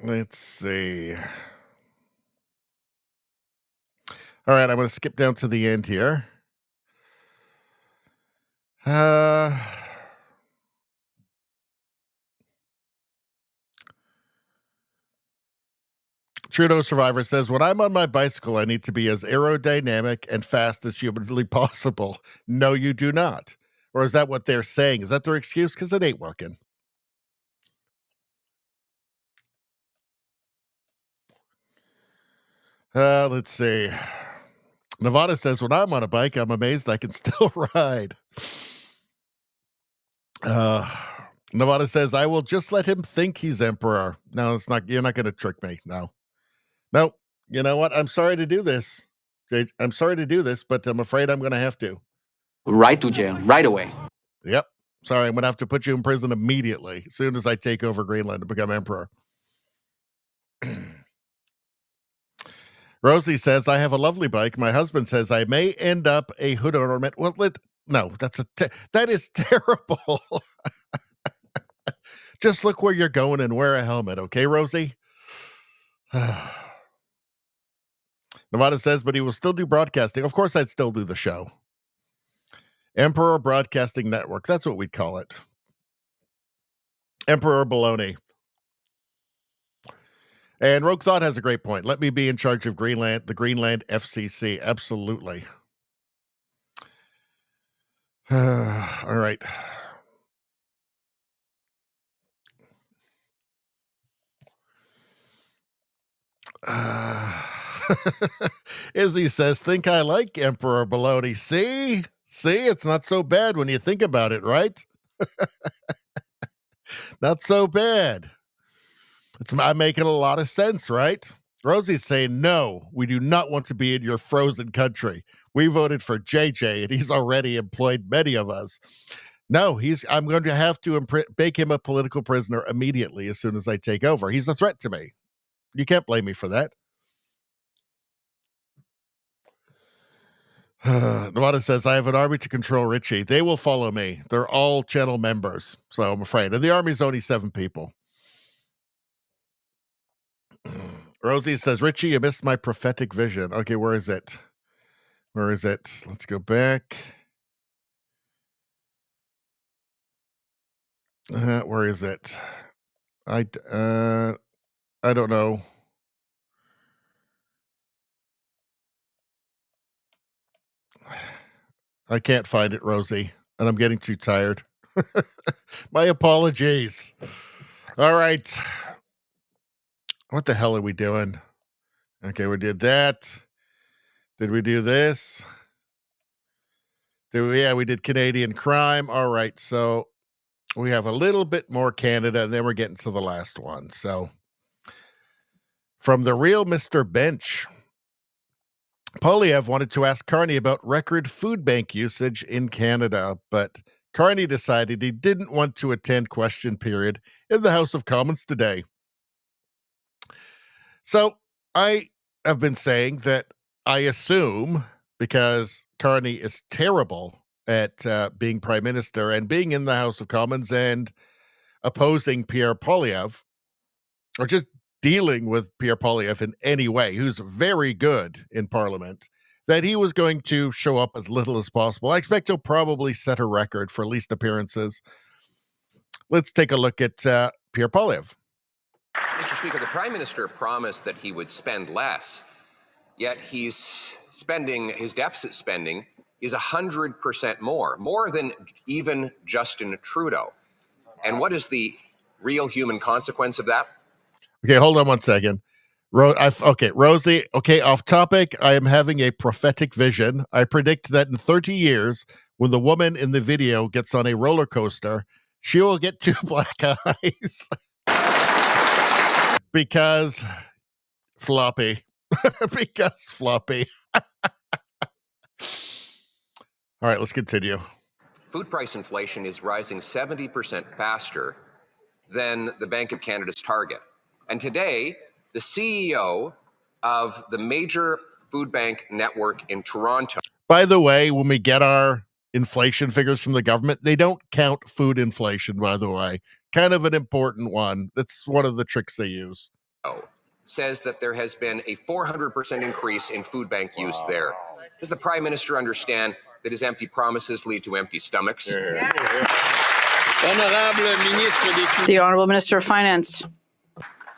Let's see. All right, I'm going to skip down to the end here. Trudeau Survivor says, when I'm on my bicycle, I need to be as aerodynamic and fast as humanly possible. No, you do not. Or is that what they're saying? Is that their excuse? Because it ain't working. Let's see. Nevada says, when I'm on a bike, I'm amazed I can still ride. Nevada says, I will just let him think he's emperor. No, it's not. You're not going to trick me. No. You know what? I'm sorry to do this. I'm sorry to do this, but I'm afraid I'm going to have to. Right to jail, right away. Yep. Sorry, I'm going to have to put you in prison immediately as soon as I take over Greenland and become emperor. Rosie says, I have a lovely bike. My husband says I may end up a hood ornament. Well, no, that is terrible. Just look where you're going and wear a helmet, okay, Rosie? Nevada says, but he will still do broadcasting. Of course, I'd still do the show. Emperor Broadcasting Network. That's what we'd call it. Emperor Baloney. And Rogue Thought has a great point. Let me be in charge of Greenland, the Greenland FCC. Absolutely. All right. Izzy says, think I like Emperor Baloney. See, it's not so bad when you think about it, right? Not so bad. I'm making a lot of sense, right? Rosie's saying, no, we do not want to be in your frozen country. We voted for JJ, and he's already employed many of us. No, I'm going to have to make him a political prisoner immediately as soon as I take over. He's a threat to me. You can't blame me for that. Nevada says, I have an army to control Richie. They will follow me. They're all channel members, so I'm afraid. And the army's only 7 people. Rosie says, Richie, you missed my prophetic vision. Okay, where is it? Let's go back. Where is it? I don't know. I can't find it, Rosie, and I'm getting too tired. My apologies. All right. What the hell are we doing? Okay, we did that. Did we do this? Yeah, we did Canadian crime. All right, so we have a little bit more Canada, and then we're getting to the last one. So, from the real Mr. Bench, Poilievre wanted to ask Carney about record food bank usage in Canada, but Carney decided he didn't want to attend question period in the House of Commons today. So, I have been saying that I assume, because Carney is terrible at being prime minister and being in the House of Commons and opposing Pierre Poilievre, or just dealing with Pierre Poilievre in any way, who's very good in Parliament, that he was going to show up as little as possible. I expect he'll probably set a record for least appearances. Let's take a look at Pierre Poilievre. Mr. Speaker, the Prime Minister promised that he would spend less, yet his deficit spending is 100% more than even Justin Trudeau. And what is the real human consequence of that? Okay, hold on one second. Rosie, off topic. I am having a prophetic vision. I predict that in 30 years, when the woman in the video gets on a roller coaster, she will get 2 black eyes. Because floppy. Because floppy. All right, let's continue. Food price inflation is rising 70% faster than the Bank of Canada's target. And today, the CEO of the major food bank network in Toronto. By the way, when we get our inflation figures from the government, they don't count food inflation, by the way. Kind of an important one. That's one of the tricks they use. Says that there has been a 400% increase in food bank use there. Does the Prime Minister understand that his empty promises lead to empty stomachs? The Honourable Minister of Finance.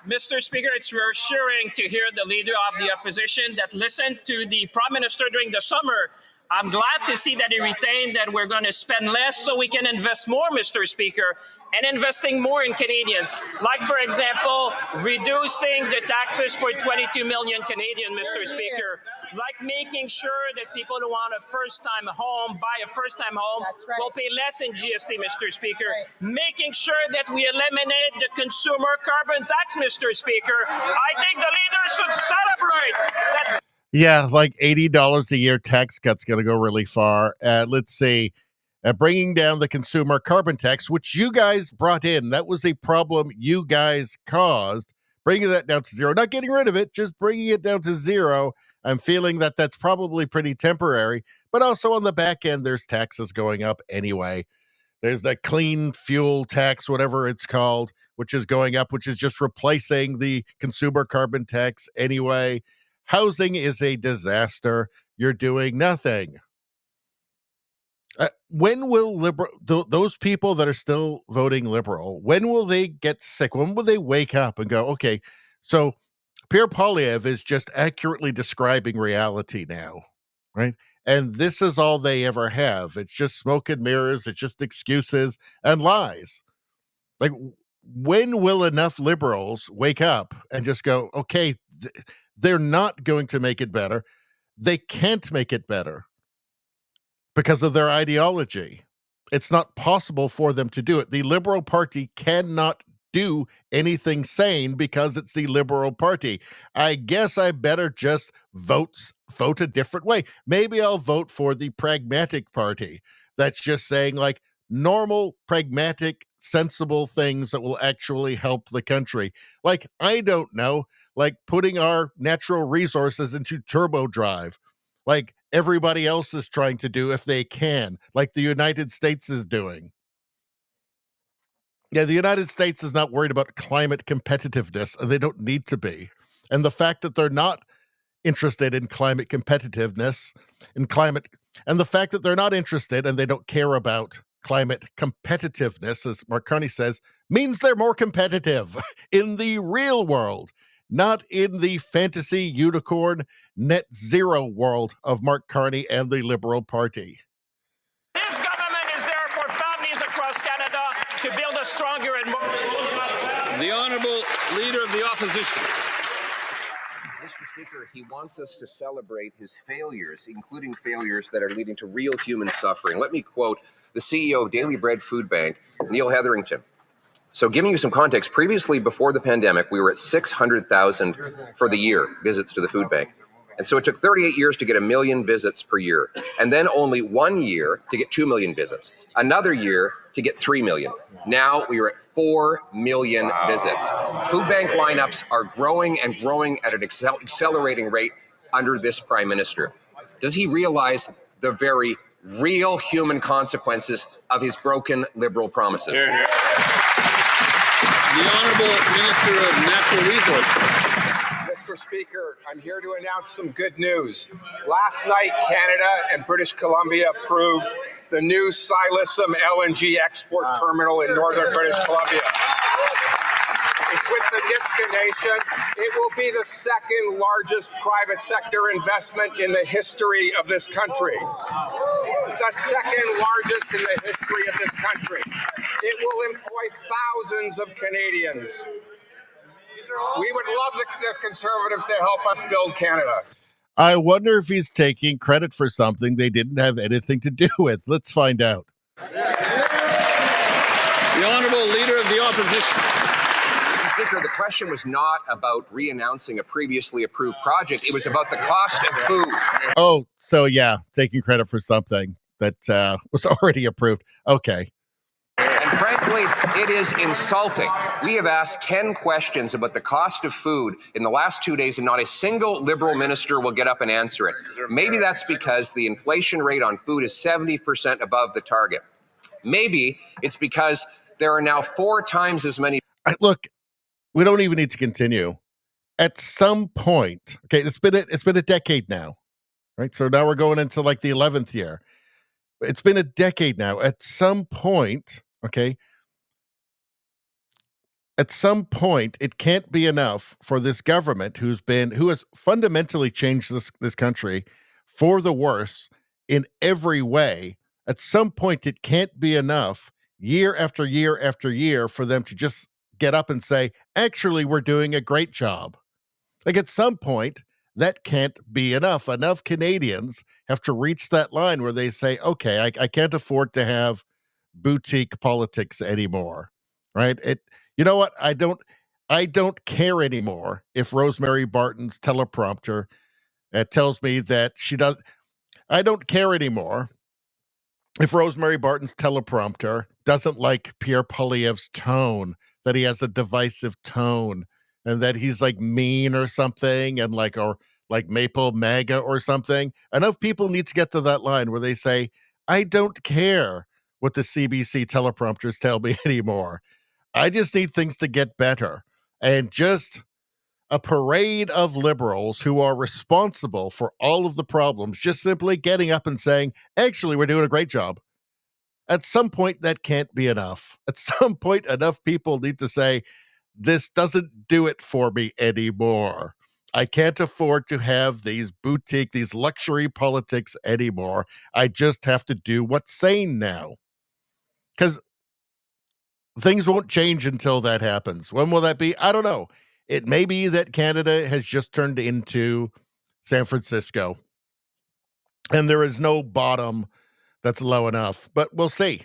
Mr. Speaker, it's reassuring to hear the leader of the opposition that listened to the Prime Minister during the summer. I'm glad to see that he retained that we're going to spend less so we can invest more, Mr. Speaker, and investing more in Canadians. Like, for example, reducing the taxes for 22 million Canadians, Mr. Speaker. like making sure that people who want a first-time home, buy a first-time home, will pay less in GST, Mr. Speaker. Making sure that we eliminate the consumer carbon tax, Mr. Speaker. I think the leaders should celebrate that. Yeah, like $80 a year tax cut's going to go really far. Let's see. Bringing down the consumer carbon tax, which you guys brought in. That was a problem you guys caused. Bringing that down to zero. Not getting rid of it, just bringing it down to zero. I'm feeling that that's probably pretty temporary. But also on the back end, there's taxes going up anyway. There's the clean fuel tax, whatever it's called, which is going up, which is just replacing the consumer carbon tax anyway. Housing is a disaster. You're doing nothing. When will those people that are still voting liberal, when will they get sick? When will they wake up and go, okay, so Pierre Poilievre is just accurately describing reality now, right? And this is all they ever have. It's just smoke and mirrors. It's just excuses and lies. Like, when will enough liberals wake up and just go, okay, they're not going to make it better. They can't make it better because of their ideology. It's not possible for them to do it. The Liberal Party cannot do anything sane because it's the Liberal Party. I guess I better just vote a different way. Maybe I'll vote for the Pragmatic Party. That's just saying like normal, pragmatic, sensible things that will actually help the country. Like, I don't know, like putting our natural resources into turbo drive, like everybody else is trying to do if they can, like the United States is doing. Yeah, the United States is not worried about climate competitiveness, and they don't need to be. And the fact that they're not interested in climate competitiveness, and the fact that they're not interested and they don't care about climate competitiveness, as Mark Carney says, means they're more competitive in the real world, not in the fantasy unicorn net zero world of Mark Carney and the Liberal Party. This government is there for families across Canada to build a stronger and more... The Honourable Leader of the Opposition. Mr. Speaker, he wants us to celebrate his failures, including failures that are leading to real human suffering. Let me quote the CEO of Daily Bread Food Bank, Neil Hetherington. So giving you some context, previously before the pandemic, we were at 600,000 for the year visits to the food bank. And so it took 38 years to get 1 million visits per year, and then only 1 year to get 2 million visits, another year to get 3 million. Now we are at 4 million visits. Food bank lineups are growing and growing at an accelerating rate under this Prime Minister. Does he realize the very real human consequences of his broken Liberal promises? Hear, hear. The Honourable Minister of Natural Resources. Mr. Speaker, I'm here to announce some good news. Last night, Canada and British Columbia approved the new Silesome LNG export terminal in northern British Columbia. It's with the Niska Nation. It will be the second largest private sector investment in the history of this country. The second largest in the history of this country. It will employ thousands of Canadians. We would love the Conservatives to help us build Canada. I wonder if he's taking credit for something they didn't have anything to do with. Let's find out. The Honourable Leader of the Opposition. Mr. Speaker, the question was not about re-announcing a previously approved project. It was about the cost of food. Oh, so yeah, taking credit for something that was already approved. Okay. And frankly, it is insulting. We have asked 10 questions about the cost of food in the last 2 days, and not a single Liberal minister will get up and answer it. Maybe that's because the inflation rate on food is 70% above the target. Maybe it's because there are now 4 times as many. Look, we don't even need to continue. At some point, okay, it's been a decade now, right? So now we're going into like the 11th year. It's been a decade now. At some point, okay, at some point, it can't be enough for this government who has fundamentally changed this country for the worse in every way. At some point, it can't be enough year after year after year for them to just get up and say, actually, we're doing a great job. Like at some point, That can't be enough. Enough Canadians have to reach that line where they say, okay, I can't afford to have boutique politics anymore, right? You know what? I don't care anymore if Rosemary Barton's teleprompter tells me that she does. I don't care anymore if Rosemary Barton's teleprompter doesn't like Pierre Poilievre's tone, that he has a divisive tone, and that he's like mean or something, and or like Maple MAGA or something. Enough people need to get to that line where they say, I don't care what the CBC teleprompters tell me anymore. I just need things to get better. And just a parade of liberals who are responsible for all of the problems, just simply getting up and saying, actually, we're doing a great job. At some point, that can't be enough. At some point, enough people need to say, this doesn't do it for me anymore. I can't afford to have these boutique, these luxury politics anymore. I just have to do what's sane now. Because things won't change until that happens. When will that be? I don't know. It may be that Canada has just turned into San Francisco, and there is no bottom that's low enough, but we'll see.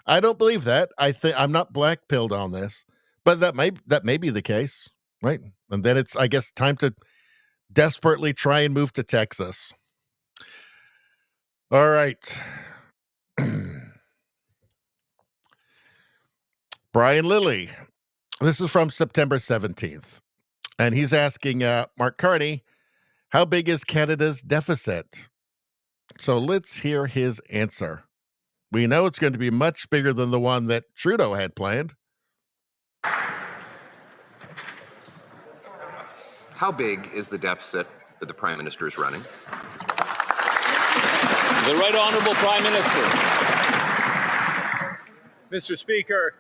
I don't believe that. I think I'm not black-pilled on this, but that may be the case, right? And then it's, I guess, time to desperately try and move to Texas. All right. Brian Lilly. This is from September 17th. And he's asking Mark Carney, how big is Canada's deficit? So let's hear his answer. We know it's going to be much bigger than the one that Trudeau had planned. How big is the deficit that the Prime Minister is running? The Right Honourable Prime Minister. Mr. Speaker,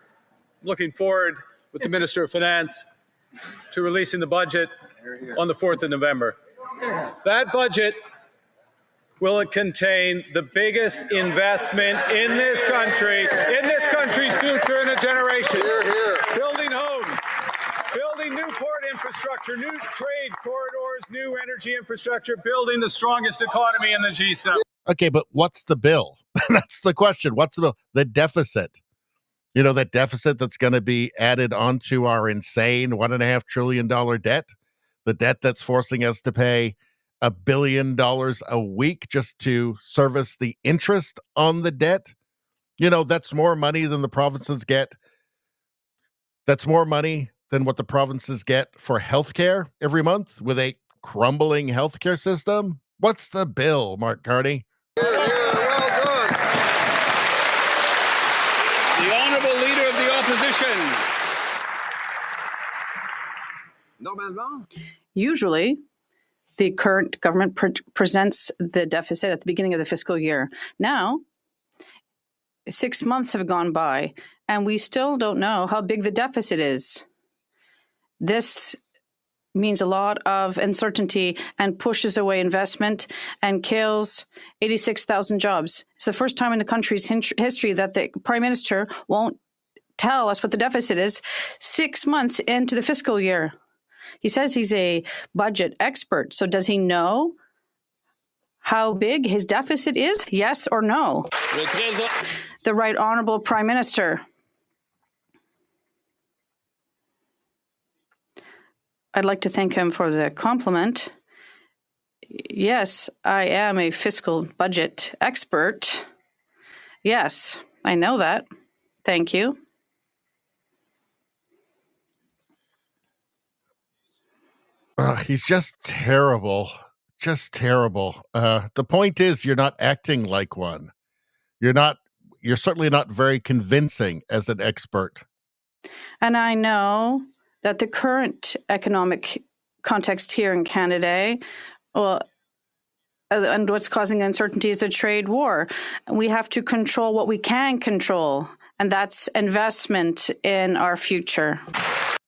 I'm looking forward with the Minister of Finance to releasing the budget on the 4th of November. That budget will contain the biggest investment in this country's future in a generation. Building homes, building new port infrastructure, new trade corridors, new energy infrastructure, building the strongest economy in the G7. Okay, but what's the bill? That's the question. What's the bill? The deficit. You know, that deficit that's going to be added onto our insane $1.5 trillion debt, the debt that's forcing us to pay $1 billion a week just to service the interest on the debt. You know, that's more money than the provinces get. That's more money than what the provinces get for healthcare every month with a crumbling healthcare system. What's the bill, Mark Carney? The Honourable Leader of the Opposition. Usually, the current government presents the deficit at the beginning of the fiscal year. Now, 6 months have gone by, and we still don't know how big the deficit is. This means a lot of uncertainty and pushes away investment and kills 86,000 jobs. It's the first time in the country's history that the Prime Minister won't tell us what the deficit is 6 months into the fiscal year. He says he's a budget expert. So does he know how big his deficit is? Yes or no? The Right Honourable Prime Minister. I'd like to thank him for the compliment. Yes, I am a fiscal budget expert. Yes, I know that. Thank you. He's just terrible. Just terrible. The point is, you're not acting like one. You're certainly not very convincing as an expert. And I know that the current economic context here in Canada, well, and what's causing uncertainty is a trade war. We have to control what we can control, and that's investment in our future.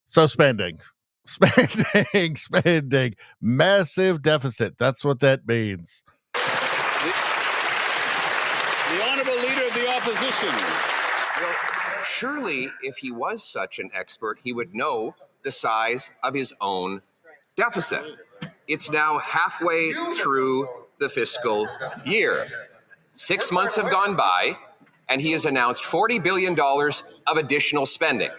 So spending, massive deficit. That's what that means. The Honourable Leader of the Opposition. Well, surely, if he was such an expert, he would know the size of his own deficit. It's now halfway through the fiscal year. 6 months have gone by, and he has announced $40 billion of additional spending.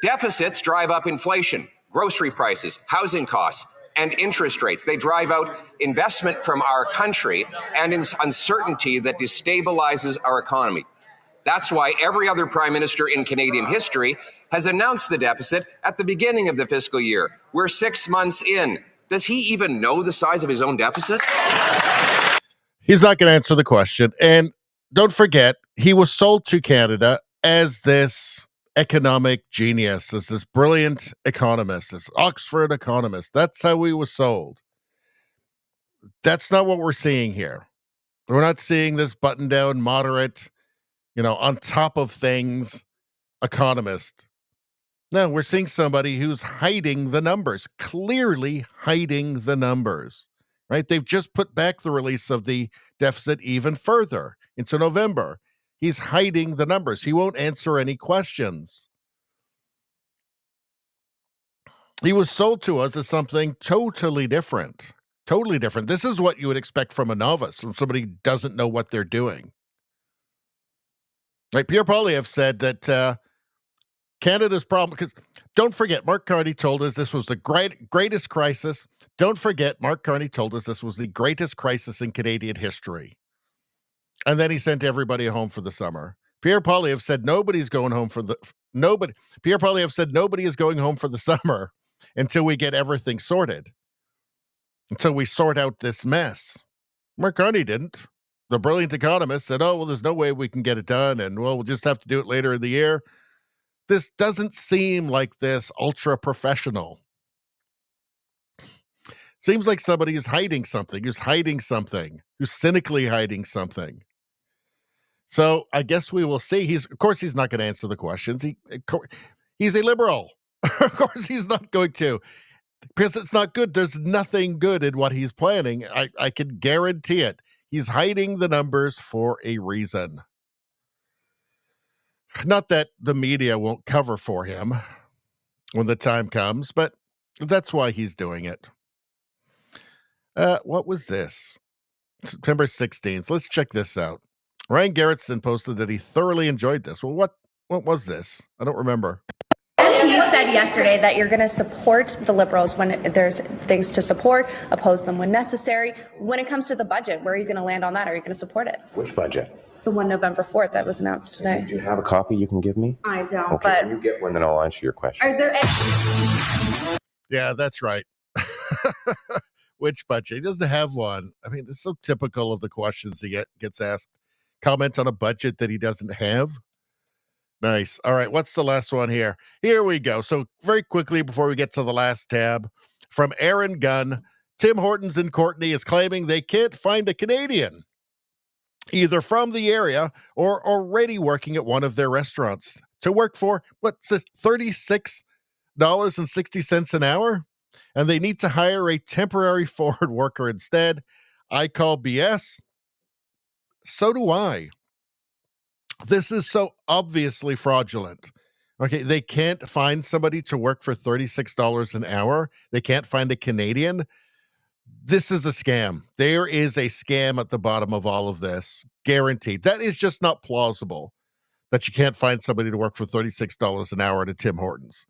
Deficits drive up inflation, grocery prices, housing costs, and interest rates. They drive out investment from our country and uncertainty that destabilizes our economy. That's why every other prime minister in Canadian history has announced the deficit at the beginning of the fiscal year. We're 6 months in. Does he even know the size of his own deficit? He's not going to answer the question. And don't forget, he was sold to Canada as this economic genius, as this brilliant economist, this Oxford economist. That's how he was sold. That's not what we're seeing here. We're not seeing this button down, moderate, on top of things economist. No, we're seeing somebody who's hiding the numbers, clearly hiding the numbers, right? They've just put back the release of the deficit even further into November. He's hiding the numbers. He won't answer any questions. He was sold to us as something totally different. Totally different. This is what you would expect from a novice, from somebody who doesn't know what they're doing. Right? Pierre Poilievre said that Canada's problem, because don't forget, Mark Carney told us this was the greatest crisis. Don't forget, Mark Carney told us this was the greatest crisis in Canadian history. And then he sent everybody home for the summer. Pierre Poilievre said nobody's going home for the nobody. Pierre Poilievre said nobody is going home for the summer until we get everything sorted. Until we sort out this mess. Mark Carney didn't. The brilliant economist said, oh, well, there's no way we can get it done. And, well, we'll just have to do it later in the year. This doesn't seem like this ultra professional. Seems like somebody is hiding something, who's cynically hiding something. So I guess we will see. Of course, he's not going to answer the questions. He's a liberal. Of course, he's not going to, because it's not good. There's nothing good in what he's planning. I can guarantee it. He's hiding the numbers for a reason. Not that the media won't cover for him when the time comes, but that's why he's doing it. What was this? September 16th. Let's check this out. Ryan Garrettson posted that he thoroughly enjoyed this. Well, what was this? I don't remember. You said yesterday that you're going to support the Liberals when there's things to support, oppose them when necessary. When it comes to the budget, where are you going to land on that? Are you going to support it? Which budget? The one November 4th that was announced today. Do you have a copy you can give me? I don't, okay, but... when you get one, then I'll answer your question. Are there any... Yeah, that's right. Which budget? He doesn't have one. I mean, it's so typical of the questions he gets asked. Comment on a budget that he doesn't have. Nice. All right, what's the last one here? Here we go. So very quickly before we get to the last tab, from Aaron Gunn, Tim Hortons and Courtney is claiming they can't find a Canadian, either from the area or already working at one of their restaurants, to work for, what's this, $36.60 an hour? And they need to hire a temporary foreign worker instead. I call BS. So do I. This is so obviously fraudulent. Okay, they can't find somebody to work for $36 an hour. They can't find a Canadian. This is a scam. There is a scam at the bottom of all of this. Guaranteed. That is just not plausible that you can't find somebody to work for $36 an hour at a Tim Hortons.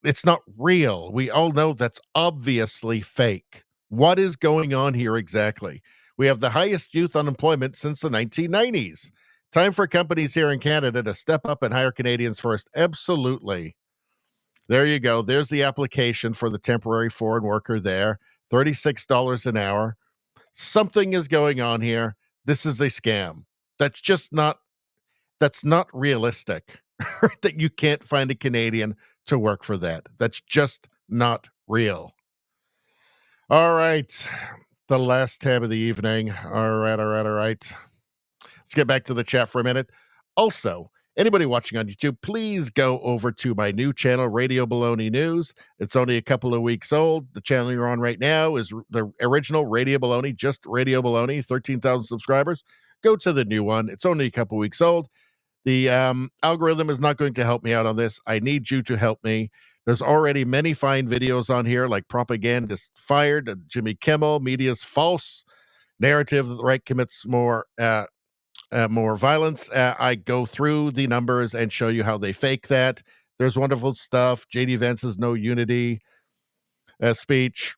It's not real. We all know that's obviously fake. What is going on here exactly? We have the highest youth unemployment since the 1990s. Time for companies here in Canada to step up and hire Canadians first. Absolutely. There you go. There's the application for the temporary foreign worker there. $36 an hour. Something is going on here. This is a scam. That's not realistic. That you can't find a Canadian to work for that. That's just not real. All right. The last tab of the evening. All right. Let's get back to the chat for a minute. Also, anybody watching on YouTube, please go over to my new channel, Radio Baloney News. It's only a couple of weeks old. The channel you're on right now is the original Radio Baloney, just Radio Baloney, 13,000 subscribers. Go to the new one. It's only a couple weeks old. The algorithm is not going to help me out on this. I need you to help me. There's already many fine videos on here, like propagandist fired, Jimmy Kimmel, media's false narrative that the right commits more violence. I go through the numbers and show you how they fake that. There's wonderful stuff. J.D. Vance's No Unity speech.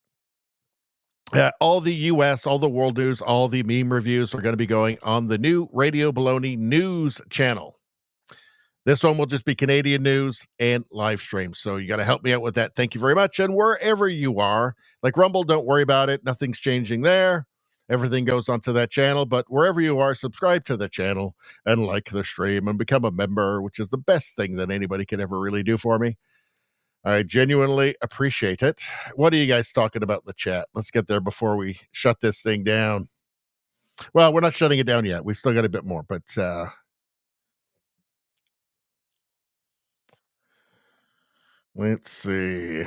All the U.S., all the world news, all the meme reviews are going to be going on the new Radio Baloney news channel. This one will just be Canadian news and live stream. So you got to help me out with that. Thank you very much. And wherever you are, like Rumble, don't worry about it. Nothing's changing there. Everything goes onto that channel. But wherever you are, subscribe to the channel and like the stream and become a member, which is the best thing that anybody can ever really do for me. I genuinely appreciate it. What are you guys talking about in the chat? Let's get there before we shut this thing down. Well, we're not shutting it down yet. We've still got a bit more, but let's see. Are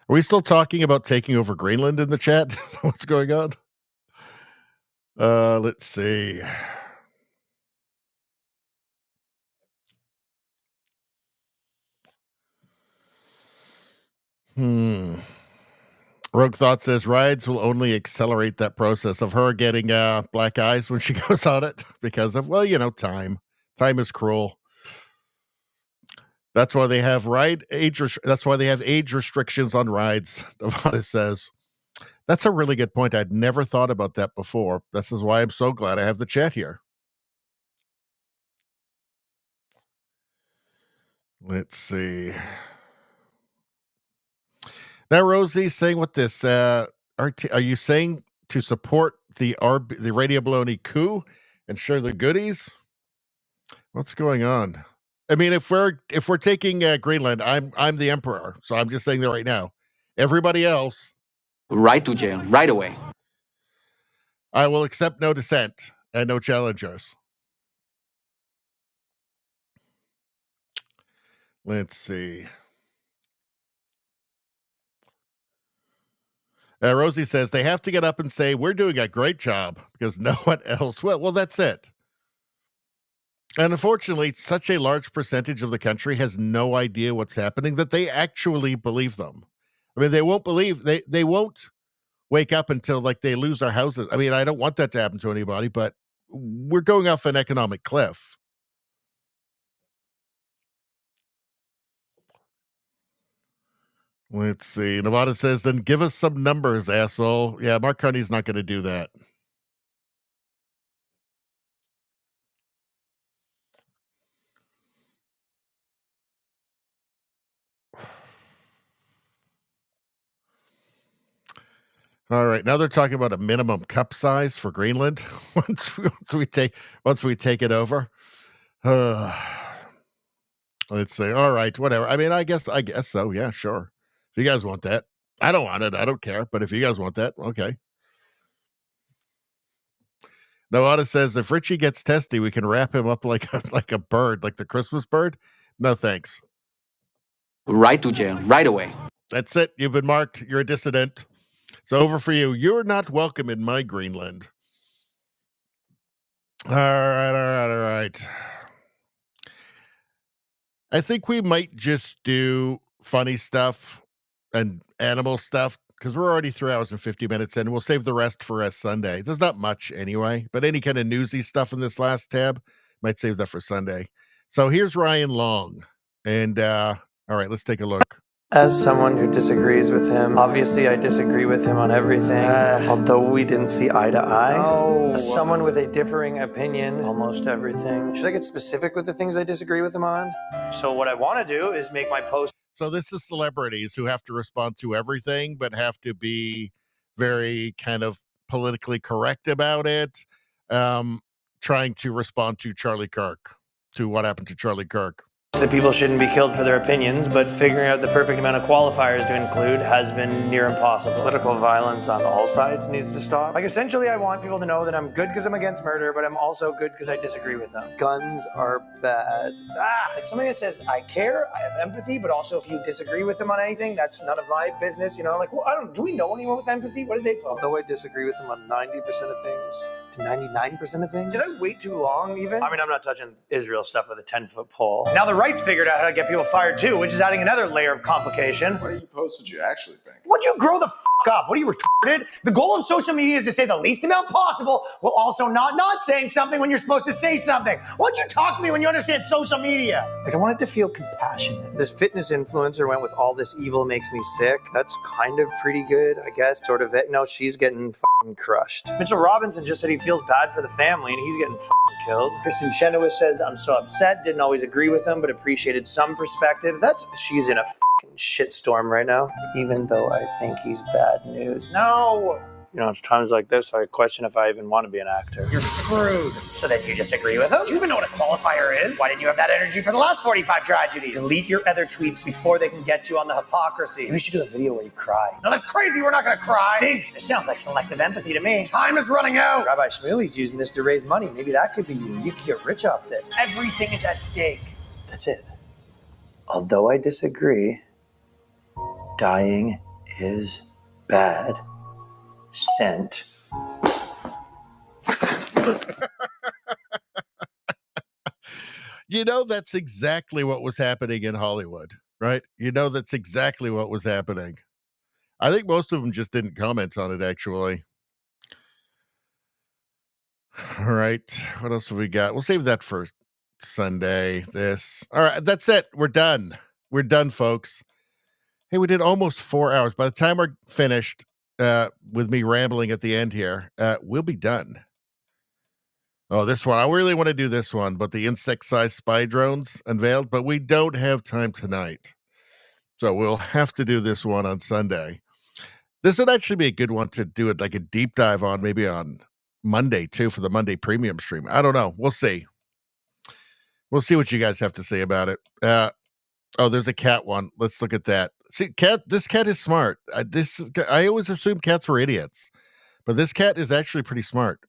we still talking about taking over Greenland in the chat? What's going on? Let's see. Rogue Thought says rides will only accelerate that process of her getting black eyes when she goes on it because of, well, time. Time is cruel. That's why they have that's why they have age restrictions on rides, Devon says. That's a really good point. I'd never thought about that before. This is why I'm so glad I have the chat here. Let's see. Now, Rosie, saying what this, are you saying to support the Radio Baloney coup and share the goodies? What's going on? I mean, if we're taking Greenland, I'm the emperor, so I'm just saying that right now. Everybody else, Right to jail, right away. I will accept no dissent and no challengers. Let's see. Rosie says they have to get up and say, we're doing a great job because no one else will. Well, that's it. And unfortunately, such a large percentage of the country has no idea what's happening that they actually believe them. I mean, they won't believe, they won't wake up until like they lose our houses. I mean, I don't want that to happen to anybody, but we're going off an economic cliff. Let's see. Nevada says, then give us some numbers, asshole. Yeah, Mark Carney's not going to do that. All right, now they're talking about a minimum cup size for Greenland once we take it over. Let's say, all right, whatever. I mean, I guess so. Yeah, sure. If you guys want that, I don't want it. I don't care. But if you guys want that, okay. Noada says if Richie gets testy, we can wrap him up like a bird, like the Christmas bird. No thanks. Right to jail, right away. That's it. You've been marked. You're a dissident. It's over for you. You're not welcome in my Greenland. All right. I think we might just do funny stuff and animal stuff because we're already 3 hours and 50 minutes in. We'll save the rest for Sunday. There's not much anyway, but any kind of newsy stuff in this last tab, might save that for Sunday. So here's Ryan Long. And all right, let's take a look. As someone who disagrees with him, obviously I disagree with him on everything, although we didn't see eye to eye. As someone with a differing opinion, almost everything. Should I get specific with the things I disagree with him on? So what I want to do is make my post. So this is celebrities who have to respond to everything, but have to be very kind of politically correct about it, trying to respond to Charlie Kirk, to what happened to Charlie Kirk. That people shouldn't be killed for their opinions, but figuring out the perfect amount of qualifiers to include has been near impossible. Political violence on all sides needs to stop. Like, essentially, I want people to know that I'm good because I'm against murder, but I'm also good because I disagree with them. Guns are bad. It's something that says, I care, I have empathy, but also if you disagree with them on anything, that's none of my business. You know, like, well, do we know anyone with empathy? What did they put? Although I disagree with them on 90% of things, 99% of things. Did I wait too long even? I mean, I'm not touching Israel stuff with a 10-foot pole. Now the right's figured out how to get people fired too, which is adding another layer of complication. Why don't you post what you actually think? Why'd you grow the up? What are you, retarded? The goal of social media is to say the least amount possible while also not saying something when you're supposed to say something. Why don't you talk to me when you understand social media? Like, I wanted to feel compassionate. This fitness influencer went with all this evil makes me sick. That's kind of pretty good, I guess. Sort of. No, she's getting crushed. Mitchell Robinson just said he feels bad for the family and he's getting killed. Kristen Chenoweth says, I'm so upset, didn't always agree with him, but appreciated some perspectives. She's in a shitstorm right now, even though I think he's bad news. No! You know, it's times like this I question if I even want to be an actor. You're screwed. So then you disagree with him? Do you even know what a qualifier is? Why didn't you have that energy for the last 45 tragedies? Delete your other tweets before they can get you on the hypocrisy. Maybe we should do a video where you cry. No, that's crazy. We're not going to cry. Think. It sounds like selective empathy to me. Time is running out. Rabbi Shmuley's using this to raise money. Maybe that could be you. You could get rich off this. Everything is at stake. That's it. Although I disagree, dying is bad. Sent. You know, that's exactly what was happening in Hollywood, right? You know, that's exactly what was happening. I think most of them just didn't comment on it, actually. All right. What else have we got? We'll save that for Sunday. All right. That's it. We're done. We're done, folks. Hey, we did almost 4 hours. By the time we're finished, with me rambling at the end here, we'll be done. Oh, this one. I really want to do this one, but the insect-sized spy drones unveiled, but we don't have time tonight. So we'll have to do this one on Sunday. This would actually be a good one to do it like a deep dive on, maybe on Monday too, for the Monday premium stream. I don't know. We'll see. We'll see what you guys have to say about it. Oh, there's a cat one. Let's look at that. See, this cat is smart. I always assumed cats were idiots, but this cat is actually pretty smart.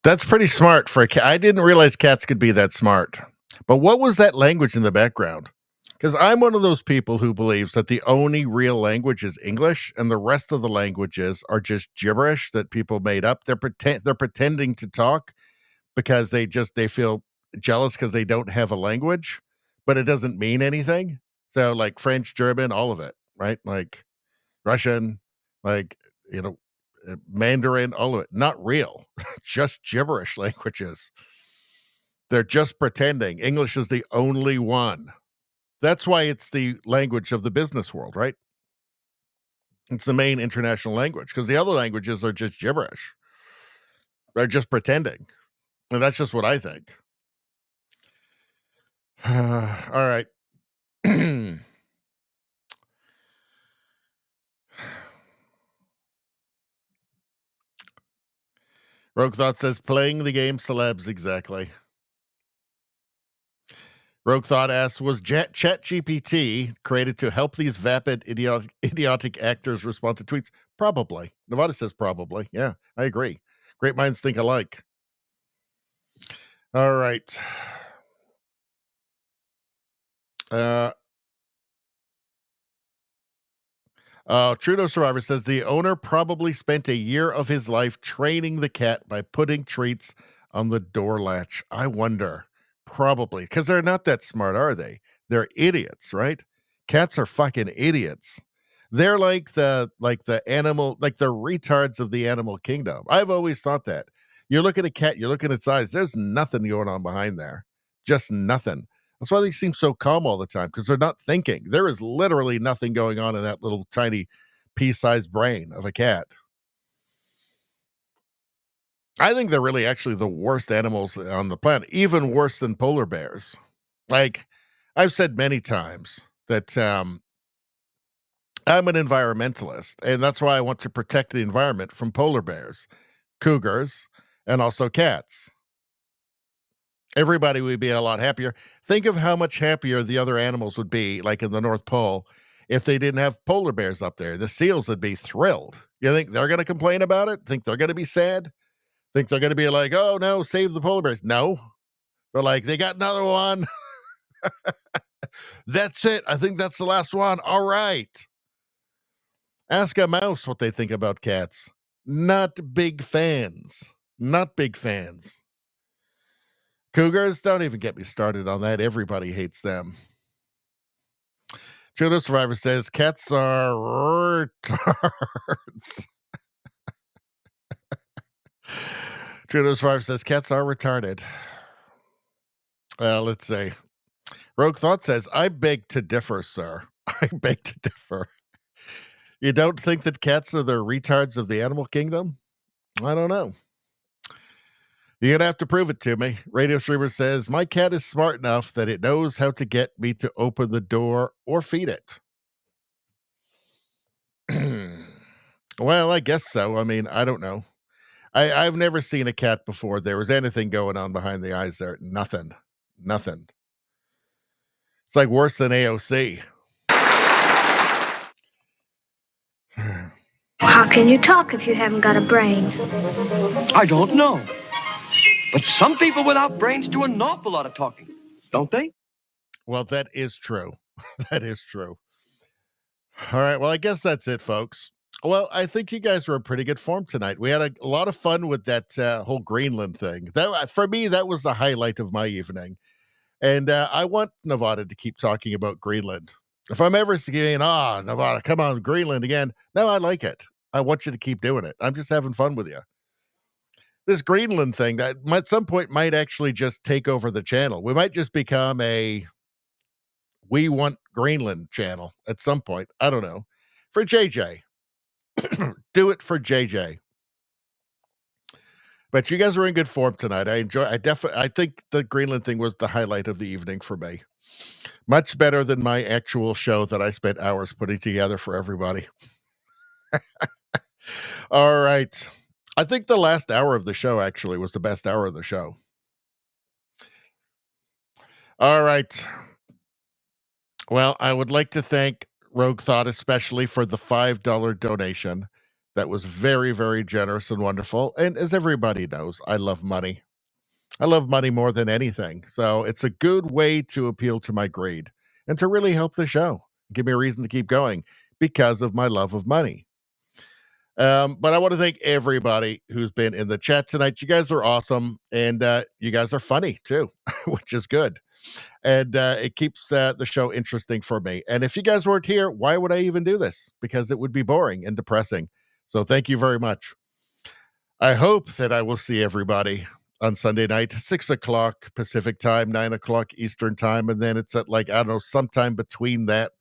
That's pretty smart for a cat. I didn't realize cats could be that smart. But what was that language in the background? Because I'm one of those people who believes that the only real language is English, and the rest of the languages are just gibberish that people made up. They're pretending to talk because they feel jealous because they don't have a language, but it doesn't mean anything. So like French, German, all of it, right? Like Russian, like, you know, Mandarin, all of it, not real, just gibberish languages. They're just pretending. English is the only one. That's why it's the language of the business world, right? It's the main international language because the other languages are just gibberish. They're just pretending. And that's just what I think. All right. Rogue Thought says, playing the game celebs, exactly. Rogue Thought asks, was ChatGPT created to help these vapid, idiotic actors respond to tweets? Probably. Nevada says probably. Yeah, I agree. Great minds think alike. All right. Trudeau Survivor says the owner probably spent a year of his life training the cat by putting treats on the door latch. I wonder. Probably. Because they're not that smart, are they? They're idiots, right? Cats are fucking idiots. They're like the animal, like the retards of the animal kingdom. I've always thought that. You look at a cat, you look at its eyes, there's nothing going on behind there. Just nothing. That's why they seem so calm all the time, because they're not thinking. There is literally nothing going on in that little tiny pea-sized brain of a cat. I think they're really actually the worst animals on the planet, even worse than polar bears. Like, I've said many times that I'm an environmentalist, and that's why I want to protect the environment from polar bears, cougars, and also cats. Everybody would be a lot happier. Think of how much happier the other animals would be, like in the North Pole, if they didn't have polar bears up there. The seals would be thrilled. You think they're going to complain about it? Think they're going to be sad? Think they're going to be like, oh, no, save the polar bears? No. They're like, they got another one. That's it. I think that's the last one. All right. Ask a mouse what they think about cats. Not big fans. Not big fans. Cougars, don't even get me started on that. Everybody hates them. Judo Survivor says cats are retards. Judo Survivor says cats are retarded. Let's see. Rogue Thought says, I beg to differ, sir. I beg to differ. You don't think that cats are the retards of the animal kingdom? I don't know. You're going to have to prove it to me. Radio Streamer says, my cat is smart enough that it knows how to get me to open the door or feed it. Well, I guess so. I mean, I don't know. I've never seen a cat before. There was anything going on behind the eyes there. Nothing. Nothing. It's like worse than AOC. How can you talk if you haven't got a brain? I don't know. But some people without brains do an awful lot of talking, don't they? Well, that is true. That is true. All right. Well, I guess that's it, folks. Well, I think you guys were in pretty good form tonight. We had a lot of fun with that whole Greenland thing. That, for me, that was the highlight of my evening. And I want Nevada to keep talking about Greenland. If I'm ever saying, Nevada, come on, Greenland again. No, I like it. I want you to keep doing it. I'm just having fun with you. This Greenland thing that at some point might actually just take over the channel. We might just become a We Want Greenland channel at some point. I don't know. For JJ. Do it for JJ. But you guys were in good form tonight. I think the Greenland thing was the highlight of the evening for me. Much better than my actual show that I spent hours putting together for everybody. All right. I think the last hour of the show actually was the best hour of the show. All right. Well, I would like to thank Rogue Thought especially for the $5 donation. That was very, very generous and wonderful. And as everybody knows, I love money. I love money more than anything. So it's a good way to appeal to my greed and to really help the show. Give me a reason to keep going because of my love of money. But I want to thank everybody who's been in the chat tonight. You guys are awesome. And you guys are funny too, which is good. And it keeps the show interesting for me. And if you guys weren't here, why would I even do this? Because it would be boring and depressing. So thank you very much. I hope that I will see everybody on Sunday night, 6 o'clock Pacific time, 9 o'clock Eastern time. And then it's at like, I don't know, sometime between that,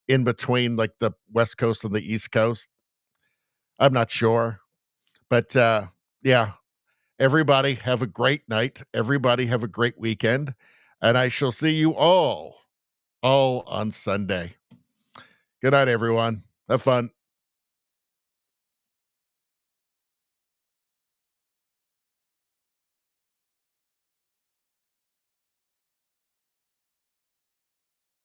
in between like the West Coast and the East Coast. I'm not sure. But yeah, everybody have a great night. Everybody have a great weekend. And I shall see you all on Sunday. Good night, everyone. Have fun.